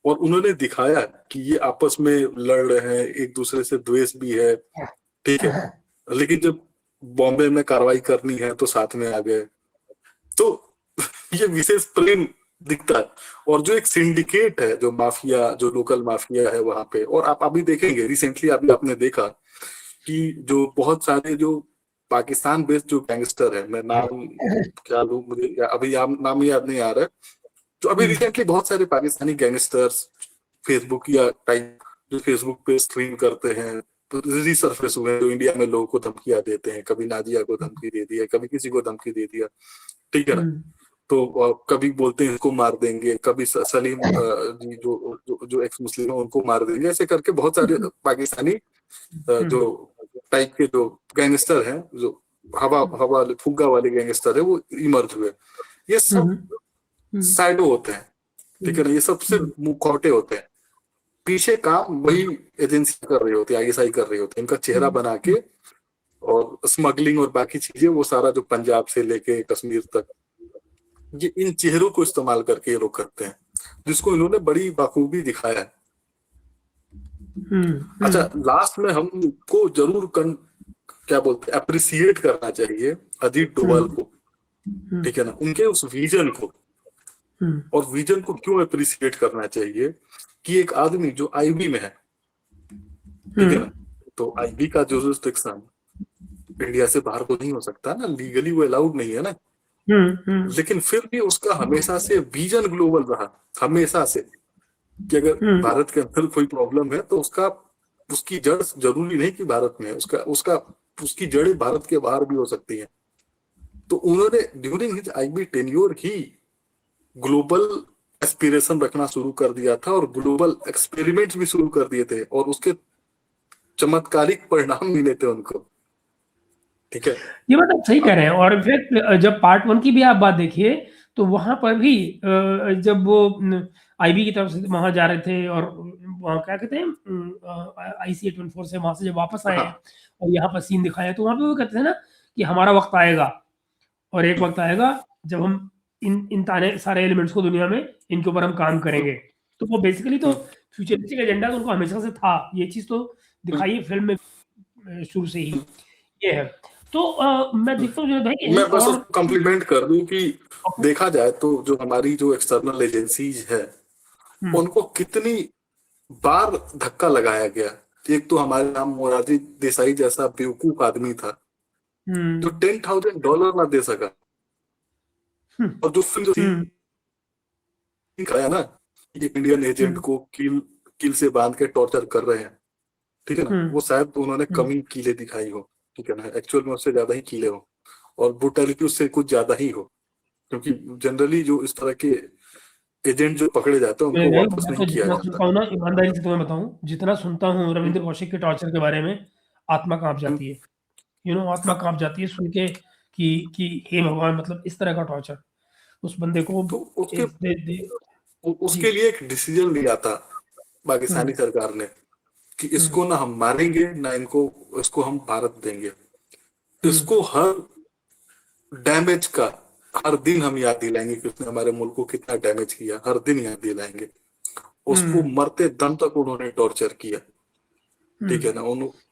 [SPEAKER 2] और उन्होंने दिखाया कि ये आपस में लड़ रहे हैं, एक दूसरे से द्वेष भी है। ठीक है। लेकिन जब बॉम्बे में कार्रवाई करनी है तो साथ में आ गए। तो ये विशेष प्रेम दिखता है। और जो एक सिंडिकेट है, जो माफिया, जो लोकल माफिया है वहां पे, और आप अभी देखेंगे रिसेंटली अभी आपने देखा कि जो बहुत सारे जो पाकिस्तान बेस्ड जो गैंगस्टर है, मैं नाम क्या लूं, मुझे अभी नाम याद नहीं आ रहा है। तो अभी रिसेंटली बहुत सारे पाकिस्तानी गैंगस्टर्स फेसबुक या टाइप जो फेसबुक पे स्ट्रीम करते हैं तो रिसर्फेस हुए, जो इंडिया में लोगों को धमकियां देते हैं। कभी नाजिया को धमकी दे दिया, कभी किसी को धमकी दे दिया। ठीक है ना। तो कभी बोलते हैं इसको मार देंगे, कभी सलीम जी जो एक्स मुस्लिम है उनको मार देंगे। ऐसे करके बहुत सारे पाकिस्तानी जो टाइप के जो गैंगस्टर हैं, जो हवा फुग्गा वाले गैंगस्टर है, वो इमर्ज हुए। ये सब साइडो होते हैं। ठीक है ना। ये सबसे मुखौटे होते हैं। पीछे काम वही एजेंसी कर रही होती है, आईएसआई कर रही होती है। इनका चेहरा बना के और स्मगलिंग और बाकी चीजें, वो सारा जो पंजाब से लेके कश्मीर तक, ये इन चेहरों को इस्तेमाल करके ये लोग करते हैं, जिसको इन्होंने बड़ी बाखूबी दिखाया है। अच्छा, लास्ट में हमको जरूर क्या बोलते हैं, अप्रिसिएट करना चाहिए अजीत डोभाल को। ठीक है ना। उनके उस विजन को, और विजन को क्यों अप्रिसिएट करना चाहिए कि एक आदमी जो आईबी में है, ठीक है ना, तो आईबी का जुरिस्डिक्शन इंडिया से बाहर तो नहीं हो सकता ना, लीगली वो अलाउड नहीं है ना। लेकिन फिर भी उसका हमेशा से विजन ग्लोबल रहा, हमेशा से, कि अगर भारत के अंदर कोई प्रॉब्लम है तो उसकी जड़ जरूरी नहीं कि भारत में है, उसकी जड़ें भारत के बाहर भी हो सकती हैं। तो उन्होंने ड्यूरिंग हिज आईबी टेन्योर ही ग्लोबल एस्पिरेशन रखना शुरू कर दिया था, और ग्लोबल एक्सपेरिमेंट्स भी शुरू कर दिए थे, और उसके चमत्कारिक परिणाम मिले थे उनको। ठीक है।
[SPEAKER 1] ये बात आप सही कह रहे हैं। और इनफैक्ट जब पार्ट 1 की भी आप बात देखिए तो वहां पर भी जब वो आईबी की तरफ से वहां जा रहे थे, और वहां क्या कहते हैं IC-814 से वहां से जब वापस आए हैं और यहाँ पर सीन दिखाया, तो वहां पे वो कहते हैं ना कि हमारा वक्त आएगा, और एक वक्त आएगा जब हम इन सारे एलिमेंट्स को दुनिया में इनके ऊपर हम काम करेंगे। तो वो बेसिकली तो फ्यूचरिस्टिक एजेंडा तो उनको हमेशा से था, ये चीज तो दिखाई है फिल्म में शुरू से ही। ये है। तो मैं देखता हूँ भाई,
[SPEAKER 2] मैं बस कॉम्प्लीमेंट कर दूं कि देखा जाए तो जो हमारी जो एक्सटर्नल एजेंसीज है, उनको कितनी बार धक्का लगाया गया। एक तो हमारे नाम मोरारजी देसाई जैसा बेवकूफ आदमी था जो $10,000 ना दे सका, और जो फिल्म दिखाया ना, एक इंडियन एजेंट को किल से बांध के टॉर्चर कर रहे हैं। ठीक है ना। वो शायद उन्होंने कम ही कीले दिखाई हो। ठीक है ना। एक्चुअल में उससे ज्यादा ही कीले हो, और ब्रुटैलिटी उससे कुछ ज्यादा ही हो, क्योंकि जनरली जो इस तरह के एजेंट जो पकड़े जाते हैं उनको वापस नहीं किया जाता।
[SPEAKER 1] ईमानदारी से तुम्हें बताऊं, जितना सुनता हूँ रविंद्र कौशिक के टॉर्चर के बारे में, आत्मा कांप जाती है। आत्मा कांप जाती है सुन के कि हे भगवान, मतलब इस तरह का टॉर्चर उस बंदे को।
[SPEAKER 2] तो उसके लिए एक डिसीजन लिया था पाकिस्तानी सरकार ने कि इसको ना हम मारेंगे, ना इसको हम भारत देंगे। इसको हर डैमेज का हर दिन हम याद दिलाएंगे कि उसने हमारे मुल्क को कितना डैमेज किया, हर दिन याद दिलाएंगे। उसको मरते दम तक उन्होंने टॉर्चर किया। ठीक है ना।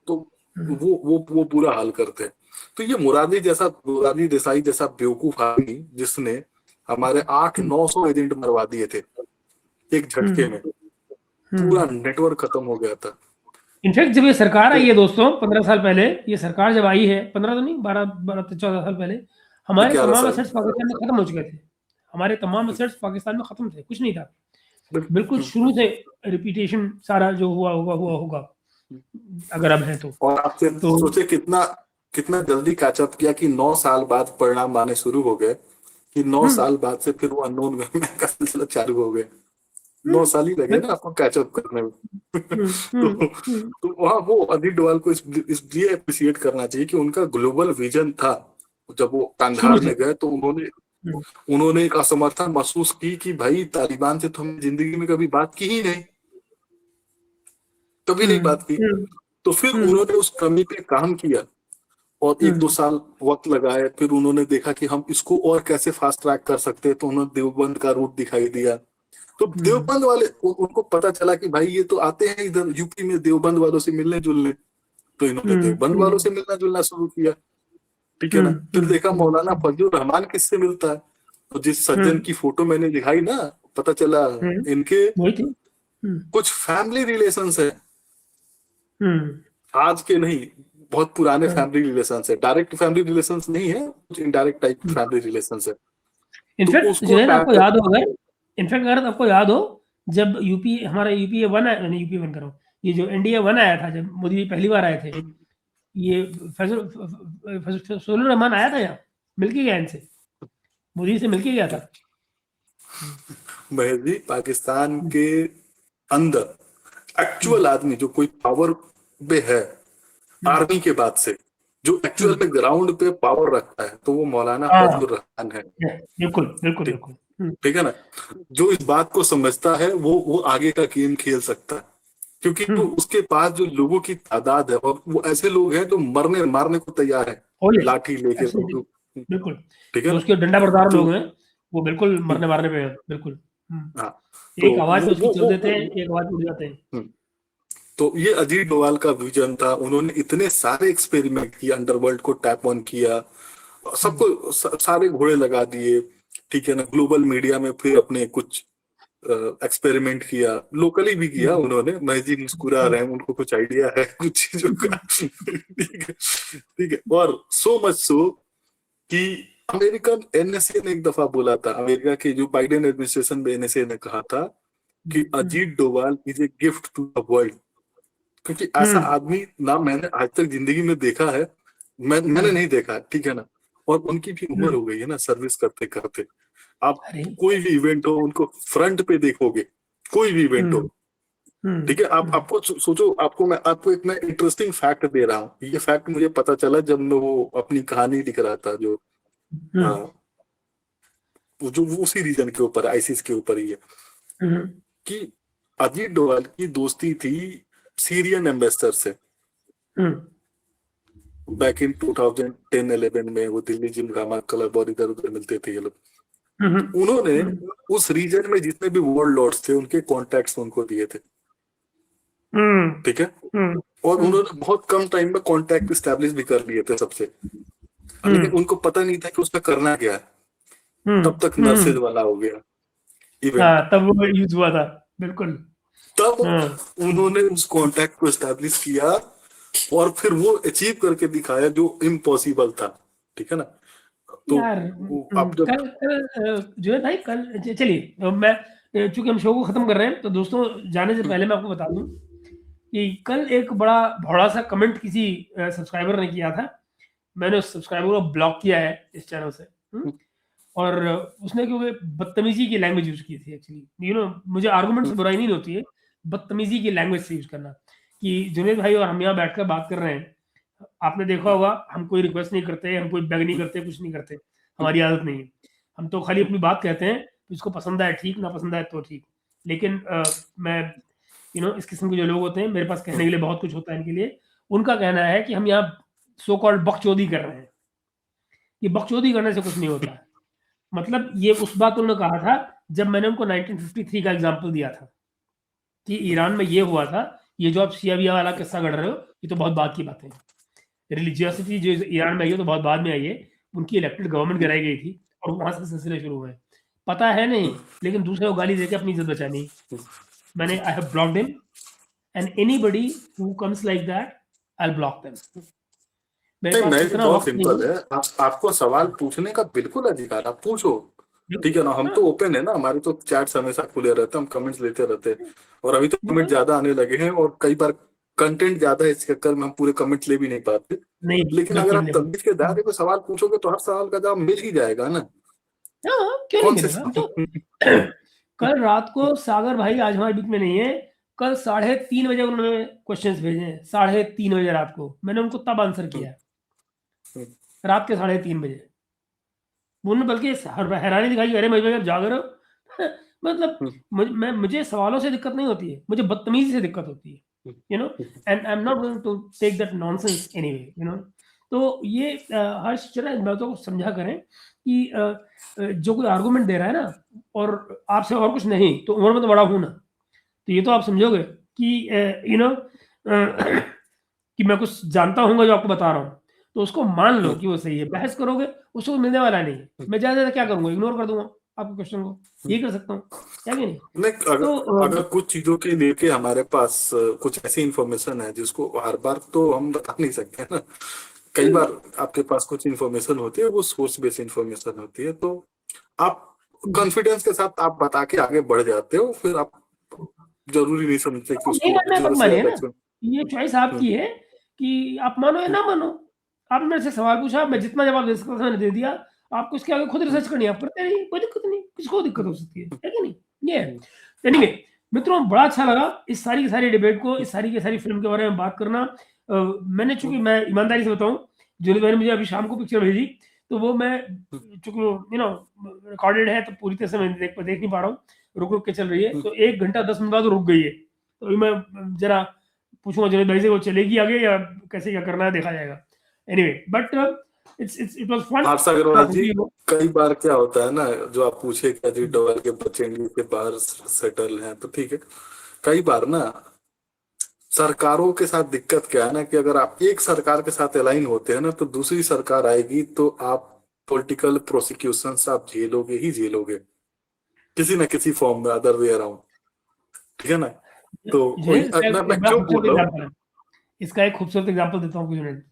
[SPEAKER 2] तो वो बुरा हाल करते हैं। तो ये मुरारजी देसाई जैसा बेवकूफ आदमी, जिसने हमारे 800-900 एजेंट मरवा दिए थे एक झटके में, पूरा नेटवर्क खत्म हो गया था।
[SPEAKER 1] इनफैक्ट जब ये सरकार आई है दोस्तों 15 साल पहले, ये सरकार जब आई है, 15 तो नहीं, 12-14 साल पहले, हमारे तमाम एसेट्स पाकिस्तान में खत्म हो चुके थे। हमारे तमाम एसेट्स पाकिस्तान में खत्म थे, कुछ नहीं था, बिल्कुल शुरू से रिपीटेशन सारा जो हुआ होगा अगर अब है तो।
[SPEAKER 2] और आपसे सोचे कितना जल्दी कैचअप किया कि 9 साल बाद परिणाम आने शुरू हो गए, कि 9 साल बाद से फिर वो अननोन गन का सिलसिला चालू हो गया। 9 साल ही लगे ना आपको कैचअप करने में। तो वहाँ वो अजीत डोभाल को इसलिए अप्रिशिएट करना चाहिए कि उनका ग्लोबल विजन था, जब वो
[SPEAKER 1] शुरू
[SPEAKER 2] कंधार
[SPEAKER 1] से।
[SPEAKER 2] में गए तो उन्होंने एक असमर्थता महसूस की कि भाई तालिबान से तो हमने जिंदगी में कभी बात की ही नहीं, कभी नहीं बात की। तो फिर उन्होंने उस कमी पे काम किया और 1-2 साल वक्त लगाए। फिर उन्होंने देखा कि हम इसको और कैसे फास्ट ट्रैक कर सकते हैं, तो उन्होंने देवबंद का रूट दिखाई दिया। तो देवबंद वाले उनको पता चला कि भाई ये तो आते हैं इधर यूपी में देवबंद वालों से मिलने जुलने, तो इन्होंने देवबंद वालों से मिलना जुलना शुरू किया। ठीक है ना। फिर देखा मौलाना फजलुर रहमान किससे मिलता है, तो जिस सज्जन की फोटो मैंने दिखाई ना, पता चला इनके
[SPEAKER 1] वही थी।
[SPEAKER 2] कुछ फैमिली रिलेशंस है, आज के नहीं, बहुत पुराने फैमिली रिलेशंस है। डायरेक्ट फैमिली रिलेशंस नहीं है, कुछ इनडायरेक्ट टाइप फैमिली रिलेशंस है। तो
[SPEAKER 1] इनफैक्ट
[SPEAKER 2] उसको
[SPEAKER 1] जुनैद आपको याद हो, अगर आपको याद हो, जब हमारा यूपीए 1 आया, नहीं यूपीए 1 करो, ये जो एनडीए 1 आया था, जब मोदी जी पहली बार आए थे, ये फजलुर रहमान आया था यहाँ, मिलके गया इनसे, मोदी से मिलके गया था।
[SPEAKER 2] महेश जी, पाकिस्तान के अंदर एक्चुअल आदमी जो कोई पावर पे है आर्मी के बाद से, जो एक्चुअल में ग्राउंड पे पावर रखता है, तो वो मौलाना फजलुर रहमान है।
[SPEAKER 1] बिल्कुल बिल्कुल बिल्कुल।
[SPEAKER 2] ठीक है ना। जो इस बात को समझता है वो आगे का गेम खेल सकता है, क्योंकि तो उसके पास जो लोगों की तादाद है, और वो ऐसे लोग हैं जो मरने मारने को तैयार है, लाठी लेके।
[SPEAKER 1] बिल्कुल,
[SPEAKER 2] ठीक है
[SPEAKER 1] जो
[SPEAKER 2] ना।
[SPEAKER 1] उसके डंडा बरदार
[SPEAKER 2] तो
[SPEAKER 1] लोग हैं, वो बिल्कुल मरने मारने पे है, बिल्कुल।
[SPEAKER 2] हाँ,
[SPEAKER 1] एक
[SPEAKER 2] तो
[SPEAKER 1] आवाज पे उसकी चल देते हैं, एक आवाज पे उड़ जाते हैं।
[SPEAKER 2] तो ये अजीत डोभाल का विजन था। उन्होंने इतने सारे एक्सपेरिमेंट किए, अंडरवर्ल्ड को टैप ऑन किया, सबको सारे घोड़े लगा दिए। ठीक है ना। ग्लोबल मीडिया में फिर अपने कुछ एक्सपेरिमेंट किया, लोकली भी किया उन्होंने। महजी मुस्कुरा रहे हैं, उनको कुछ आइडिया है कुछ चीजों का। ठीक है, ठीक है। और सो मच सो कि अमेरिकन एनएसए ने एक दफा बोला था, अमेरिका के जो बाइडेन एडमिनिस्ट्रेशन में एनएसए ने कहा था कि Ajit Doval is a gift to the world, क्योंकि ऐसा आदमी ना मैंने आज तक जिंदगी में देखा है, मैंने नहीं देखा। ठीक है ना। और उनकी भी उम्र हो गई है ना सर्विस करते करते। आप कोई भी इवेंट हो उनको फ्रंट पे देखोगे, कोई भी इवेंट हो। ठीक है। आप आपको सोचो, मैं आपको एक मैं इंटरेस्टिंग फैक्ट दे रहा हूँ। ये फैक्ट मुझे पता चला जब मैं वो अपनी कहानी लिख रहा था, जो वो उसी रीजन के ऊपर, आईसिस के ऊपर ही है, कि अजीत डोभाल की दोस्ती थी सीरियन एम्बेसडर से। बैक इन 2010-11 में वो दिल्ली जिमखाना क्लब और इधर उधर मिलते थे ये लोग। उन्होंने उस रीजन में जितने भी वर्ल्ड लॉर्ड्स थे उनके कॉन्टैक्ट्स उनको दिए थे। ठीक है। और उन्होंने बहुत कम टाइम में कॉन्टैक्ट स्टैब्लिश भी कर लिए थे सबसे, लेकिन उनको पता नहीं था कि उसमें करना क्या है। तब तक नर्सेज वाला हो गया इवेंट।
[SPEAKER 1] तब वो यूज हुआ था, बिल्कुल।
[SPEAKER 2] तब उन्होंने उस कॉन्टैक्ट को एस्टैब्लिश किया और फिर वो अचीव करके दिखाया जो इम्पॉसिबल था। ठीक है ना। तो
[SPEAKER 1] यार
[SPEAKER 2] आप जब
[SPEAKER 1] कल जो है भाई, कल चलिए, मैं चूंकि हम शो को खत्म कर रहे हैं, तो दोस्तों जाने से पहले मैं आपको बता दूं कि कल एक बड़ा भोड़ा सा कमेंट किसी सब्सक्राइबर ने किया था। मैंने उस सब्सक्राइबर को ब्लॉक किया है इस चैनल से। और उसने क्योंकि बदतमीजी की लैंग्वेज यूज की थी, एक्चुअली मुझे आर्गुमेंट से बुराई नहीं होती है, बदतमीजी की लैंग्वेज से यूज करना, कि जुनेद भाई और हम यहाँ बैठकर बात कर रहे हैं, आपने देखा होगा हम कोई रिक्वेस्ट नहीं करते, हम कोई बैग नहीं करते, कुछ नहीं करते, हमारी आदत नहीं है। हम तो खाली अपनी बात कहते हैं, जिसको पसंद आए ठीक, ना पसंद आए तो ठीक। लेकिन मैं इस किस्म के जो लोग होते हैं, मेरे पास कहने के लिए बहुत कुछ होता है इनके लिए। उनका कहना है कि हम यहाँ सो कॉल्ड बकचोदी कर रहे हैं। ये बकचोदी करने से कुछ नहीं होता है। मतलब ये उस बात उन्होंने कहा था जब मैंने उनको 1953 का एग्जाम्पल दिया था कि ईरान में ये हुआ था। ये जो आप शिया विया वाला किस्सा गढ़ रहे हो, ये तो बहुत बाद की बात है। रिलीजियसिटी जो ईरान में आई है तो बहुत बाद में आई है। उनकी इलेक्टेड गवर्नमेंट गिराई गई थी और वहां से सिलसिले शुरू हुए। पता है नहीं, लेकिन दूसरे को गाली देके अपनी इज्जत बचानी। मैंने I have blocked him and anybody who comes like that I will block them. मेरे पास इतना
[SPEAKER 2] बहुत
[SPEAKER 1] वक्त
[SPEAKER 2] सिंपल है। आपको सवाल पूछने का बिल्कुल अधिकार, आप पूछो। ठीक है ना। हम तो ओपन है ना, हमारे तो चैट्स हमेशा खुले रहते हैं, हम कमेंट्स लेते रहते हैं। और अभी तो कमेंट ज्यादा आने लगे हैं और कई बार कंटेंट ज्यादा है, इस चक्कर में हम पूरे कमेंट्स ले भी नहीं पाते।
[SPEAKER 1] नहीं,
[SPEAKER 2] लेकिन अगर आप तमीज के दायरे में सवाल पूछोगे तो हर सवाल का जवाब मिल ही जाएगा ना।
[SPEAKER 1] क्यों नहीं मिलेगा? तो कल रात को सागर भाई आज हमारे बीच में नहीं है, कल 3:30 बजे उन्होंने क्वेश्चंस भेजे हैं। 3:30 बजे रात को मैंने उनको तब आंसर किया। रात के 3:30 बजे। उन्होंने बल्कि हैरानी दिखाई, अरे महेश भाई आप जाग रहे हो? मतलब मुझे सवालों से दिक्कत नहीं होती है, मुझे बदतमीजी से दिक्कत होती है, you know, and I am not going to take that nonsense anyway, you know. तो ये हर्ष जरा इन बातों को समझा करें कि जो कोई आर्गुमेंट दे रहा है ना, और आपसे और कुछ नहीं, तो उम्र में तो बड़ा हूं ना, तो ये तो आप समझोगे कि यू नो कि मैं कुछ जानता हूँ जो आपको बता रहा हूँ, तो उसको मान लो कि वो सही है। बहस करोगे, उसको मिलने वाला नहीं है। मैं ज़्यादा क्या करूँगा, इग्नोर कर दूंगा आपके क्वेश्चन को, ये कर सकता हूँ, क्या कि नहीं?
[SPEAKER 2] नहीं,
[SPEAKER 1] तो
[SPEAKER 2] अगर कुछ चीजों के लेके हमारे पास कुछ ऐसी इंफॉर्मेशन है जिसको हर बार तो हम बता नहीं सकते ना। कई बार आपके पास कुछ इंफॉर्मेशन होती है, वो सोर्स बेस्ड इंफॉर्मेशन होती है, तो आप कॉन्फिडेंस के साथ आप बता के आगे बढ़ जाते हो, फिर आप जरूरी नहीं समझते कि
[SPEAKER 1] नहीं
[SPEAKER 2] उसको
[SPEAKER 1] मानना है,
[SPEAKER 2] ज्यादा
[SPEAKER 1] मत
[SPEAKER 2] से
[SPEAKER 1] मानिए
[SPEAKER 2] ज्यादा
[SPEAKER 1] ना, ये चॉइस आपकी है कि आप मानो या ना मानो। आपने मेरे से सवाल पूछा, मैं जितना जवाब दे सकता था मैंने दे दिया। आपको इसके आगे खुद रिसर्च करनी है, आप करते रहिए, कोई दिक्कत नहीं, किसको दिक्कत हो सकती है कि नहीं? ये है। एनीवे मित्रों, बड़ा अच्छा लगा इस सारी की सारी डिबेट को, इस सारी की सारी फिल्म के बारे में बात करना। मैंने, चूंकि मैं ईमानदारी से बताऊं, जुनेद भाई ने मुझे अभी शाम को पिक्चर भेजी, तो वो मैं, चूंकि यू नो रिकॉर्डेड है, तो पूरी तरह से मैं देख नहीं पा रहा हूँ, रुक रुक के चल रही है, तो 1 घंटा 10 मिनट बाद रुक गई है। तो अभी मैं जरा पूछूंगा जुनेद भाई से, वो चलेगी आगे या कैसे क्या करना है, देखा जाएगा। Anyway but it was fun.
[SPEAKER 2] Harsh Agarwal ji, कई बार क्या होता है ना, जो आप पूछे कि अजीत डोभाल के बच्चे इंग्लिश के बाहर सेटल हैं, तो ठीक है। कई बार ना सरकारों के साथ दिक्कत क्या है ना, कि अगर आप एक सरकार के साथ अलाइन होते हैं ना, तो दूसरी सरकार आएगी तो आप पॉलिटिकल प्रोसिक्यूशन आप झेलोगे ही झेलोगे, किसी ना किसी फॉर्म में, अदर वे अराउंड। ठीक है ना? तो वही
[SPEAKER 1] जुनेद,
[SPEAKER 2] मैं
[SPEAKER 1] एक बड़ा
[SPEAKER 2] क्यों
[SPEAKER 1] खूबसूरत
[SPEAKER 2] बोल रहा हूँ।
[SPEAKER 1] एग्जाम्पल है, इसका एक खूबसूरत एग्जाम्पल देता हूँ जुनेद।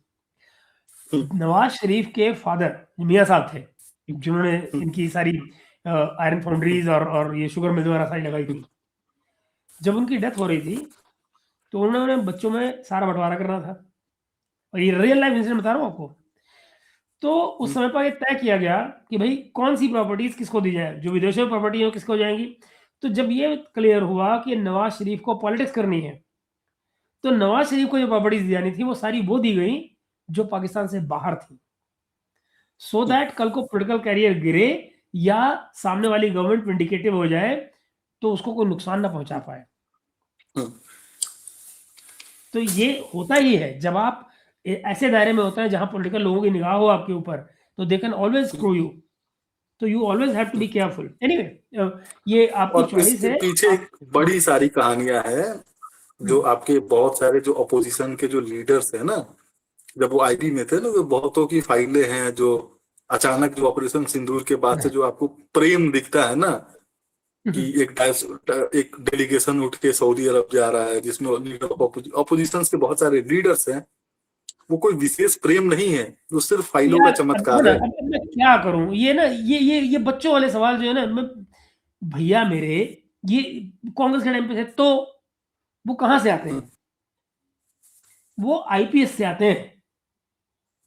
[SPEAKER 1] नवाज शरीफ के फादर मियाँ साहब थे, जिन्होंने इनकी सारी आयरन फाउंड्रीज और ये शुगर मिल वगैरह सारी लगाई थी। जब उनकी डेथ हो रही थी, तो उन्होंने बच्चों में सारा बंटवारा करना था, और ये रियल लाइफ इंसिडेंट बता रहा हूँ आपको। तो उस समय पर ये तय किया गया कि भाई कौन सी प्रॉपर्टीज किसको दी जाए, जो विदेशों में प्रॉपर्टी है किसको जाएंगी। तो जब ये क्लियर हुआ कि नवाज शरीफ को पॉलिटिक्स करनी है, तो नवाज शरीफ को जो प्रॉपर्टीज दी जानी थी वो सारी वो दी गई जो पाकिस्तान से बाहर थी, सो दैट कल को पॉलिटिकल कैरियर गिरे या सामने वाली गवर्नमेंट विंडिकेटिव हो जाए, तो उसको कोई नुकसान ना पहुंचा पाए। तो ये होता ही है जब आप ऐसे दायरे में होता है जहां पॉलिटिकल लोगों की निगाह हो आपके ऊपर, तो they can always screw you, तो you always have to be careful. Anyway ये आपकी
[SPEAKER 2] और
[SPEAKER 1] चॉइस
[SPEAKER 2] इसके
[SPEAKER 1] है।
[SPEAKER 2] पीछे
[SPEAKER 1] आप
[SPEAKER 2] बड़ी सारी कहानियां हैं, जो आपके बहुत सारे जो अपोजिशन के जो लीडर्स हैं ना, जब वो आईबी में थे ना, तो बहुतों की फाइलें हैं जो अचानक जो ऑपरेशन सिंदूर के बाद से जो आपको प्रेम दिखता है ना, कि एक डेलीगेशन उठ के सऊदी अरब जा रहा है, जिसमें लीडर ऑपोजिशन के बहुत सारे लीडर्स हैं, वो कोई विशेष प्रेम नहीं है, वो सिर्फ फाइलों का
[SPEAKER 1] यार अब है
[SPEAKER 2] चमत्कार
[SPEAKER 1] ना,
[SPEAKER 2] है।
[SPEAKER 1] अब मैं क्या करूं, ये ना ये बच्चों वाले सवाल जो है ना, मैं भैया मेरे, ये कांग्रेस के टाइम पे थे, तो वो कहां से आते हैं? वो आईपीएस से आते हैं।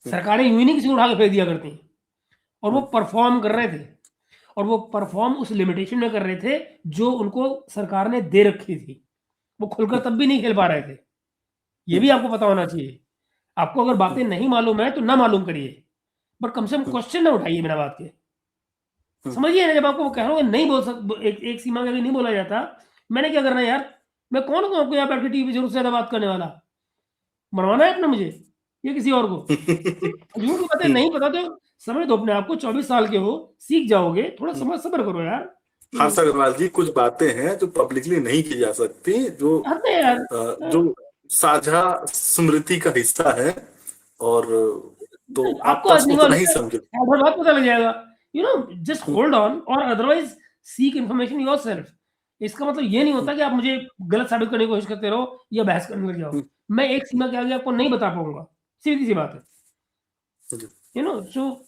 [SPEAKER 1] सरकारें यूं ही नहीं किसी को उठा के फेंक दिया करती, और वो परफॉर्म कर रहे थे, और वो परफॉर्म उस लिमिटेशन में कर रहे थे जो उनको सरकार ने दे रखी थी। वो खुलकर तब भी नहीं खेल पा रहे थे, ये भी आपको पता होना चाहिए। आपको अगर बातें नहीं मालूम है तो ना मालूम करिए, पर कम से कम क्वेश्चन ना उठाइए बिना बात के। समझिए ना, जब आपको वो कह रहा हूँ नहीं बोल सक, एक सीमा के आगे नहीं बोला जाता, मैंने क्या करना है यार? मैं कौन हूँ आपको यहाँ बैठ के टीवी जरूर से ज्यादा बात करने वाला? मरवाना है अपना मुझे या किसी और को? झूठ की बातें नहीं पता तो समझ दो अपने आप को, 24 साल के हो, सीख जाओगे, थोड़ा समझ सब्र करो यार।
[SPEAKER 2] हर्ष अग्रवाल जी, कुछ बातें हैं जो पब्लिकली नहीं की जा सकती, जो
[SPEAKER 1] हद है यार।
[SPEAKER 2] जो साझा स्मृति का हिस्सा है, और तो आप
[SPEAKER 1] आपको आज
[SPEAKER 2] बस
[SPEAKER 1] नहीं
[SPEAKER 2] उतना
[SPEAKER 1] मालूम
[SPEAKER 2] ही
[SPEAKER 1] है,
[SPEAKER 2] समझे।
[SPEAKER 1] हर बात पता लग जाएगा। You know, just hold on, और अदरवाइज सीक इन्फॉर्मेशन योरसेल्फ। इसका मतलब ये नहीं होता कि आप मुझे गलत साबित करने की कोशिश करते रहो या बहस करने लग जाओ। मैं एक सीमा के आगे आपको नहीं बता पाऊंगा, सीधी सी बात है। यू नो, सो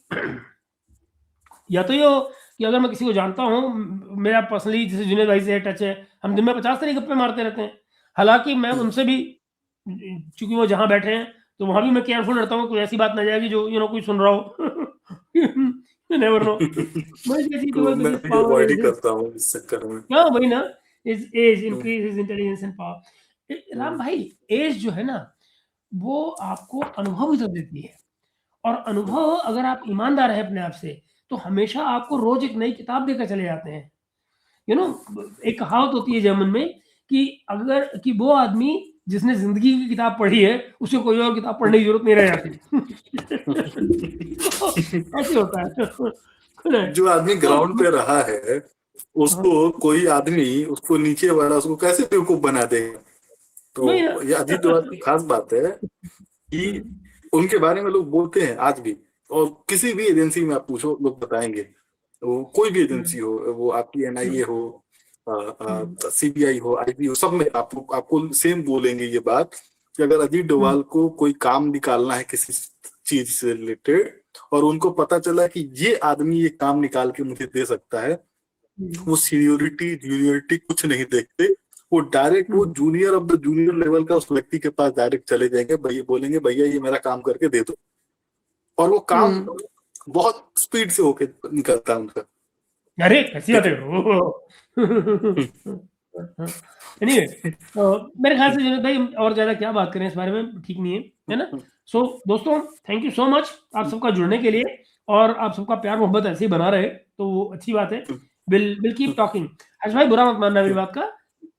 [SPEAKER 1] या तो ये हो कि अगर मैं किसी को जानता हूँ, मेरा पर्सनली जैसे जुनेद भाई से टच है, हम दिन में 50 तरीके गप्पे मारते रहते हैं। हालांकि मैं उनसे भी, चूंकि वो जहाँ बैठे हैं तो वहां भी मैं केयरफुल रहता हूँ, कोई ऐसी बात ना जाएगी जो कोई सुन रहा हो। Never know.
[SPEAKER 2] तो मैं भी अवॉइड ही करता हूँ इस चक्कर में।
[SPEAKER 1] हाँ वही ना, is age increase is intelligence and power. Ram भाई, एज जो है ना, वो आपको अनुभव ही तो देती है, और अनुभव, अगर आप ईमानदार हैं अपने आप से, तो हमेशा आपको रोज एक नई किताब देकर चले जाते हैं। यू नो, एक कहावत होती है जर्मन में कि वो आदमी जिसने जिंदगी की किताब पढ़ी है, उसे कोई और किताब पढ़ने की जरूरत नहीं रह जाती। तो ऐसे होता है।
[SPEAKER 2] जो आदमी ग्राउंड पे रहा है, उसको कोई आदमी, उसको नीचे वाला उसको कैसे बेवकूफ बना देगा? तो ये अजीत डोभाल की खास बात है कि उनके बारे में लोग बोलते हैं आज भी, और किसी भी एजेंसी में आप पूछो लोग बताएंगे। वो कोई भी एजेंसी हो, वो आपकी एनआईए हो, सीबीआई हो, आईबी हो, सब में आपको सेम बोलेंगे ये बात कि अगर अजीत डोभाल को कोई काम निकालना है किसी चीज से रिलेटेड, और उनको पता चला कि ये आदमी ये काम निकाल के मुझे दे सकता है, वो सीनियोरिटी जूनियरिटी कुछ नहीं देखते, वो डायरेक्ट वो junior of the junior level का उस व्यक्ति के पास डायरेक्ट चले जाएंगे, भैया बोलेंगे भैया ये मेरा काम करके दे दो, और वो काम बहुत स्पीड से होके निकलता है उनका।
[SPEAKER 1] अरे कैसी बात है। एनीवे, मेरे ख्याल से जुनेद भाई और ज्यादा क्या बात करें इस बारे में, ठीक नहीं है ना। सो दोस्तों, थैंक यू सो मच आप सबका जुड़ने के लिए, और आप सबका प्यार मोहब्बत ऐसे ही बना रहे तो अच्छी बात है। Will keep talking. हर्ष भाई बुरा मत मानना मेरी बात का,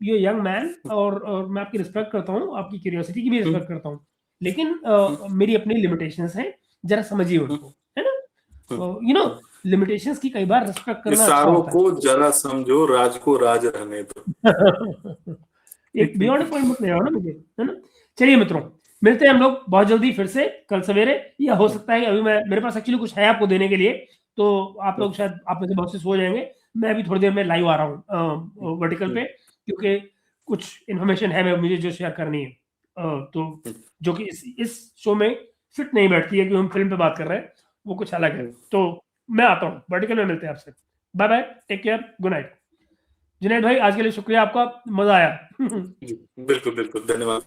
[SPEAKER 1] यू यंग मैन, और मैं आपकी रिस्पेक्ट करता हूँ, आपकी क्यूरियोसिटी की भी रिस्पेक्ट करता हूँ, लेकिन मेरी अपनी लिमिटेशंस हैं, जरा समझिए उनको, है ना। यू नो, लिमिटेशंस की कई बार रिस्पेक्ट करना अच्छा
[SPEAKER 2] सारों
[SPEAKER 1] होता है।
[SPEAKER 2] को जरा समझो, राज को राज रहने दो।
[SPEAKER 1] एक बियॉन्ड पॉइंट मत ले आओ ना मुझे, है ना। चलिए मित्रों, मिलते हैं हम लोग बहुत जल्दी फिर से कल सवेरे, या हो सकता है कि अभी मेरे पास एक्चुअली कुछ है आपको देने के लिए, तो आप लोग शायद आप में से बहुत से सो जाएंगे। मैं अभी थोड़ी देर में लाइव आ रहा हूँ वर्टिकल पे, क्योंकि कुछ इन्फॉर्मेशन है मुझे जो शेयर करनी है, तो जो कि इस शो में फिट नहीं बैठती है कि हम फिल्म पे बात कर रहे हैं, वो कुछ अलग है। तो मैं आता हूँ, वर्टिकल में मिलते हैं आपसे। Bye bye, take care, good night. Junaid भाई आज के लिए शुक्रिया आपका, मजा आया।
[SPEAKER 2] बिल्कुल बिल्कुल, धन्यवाद।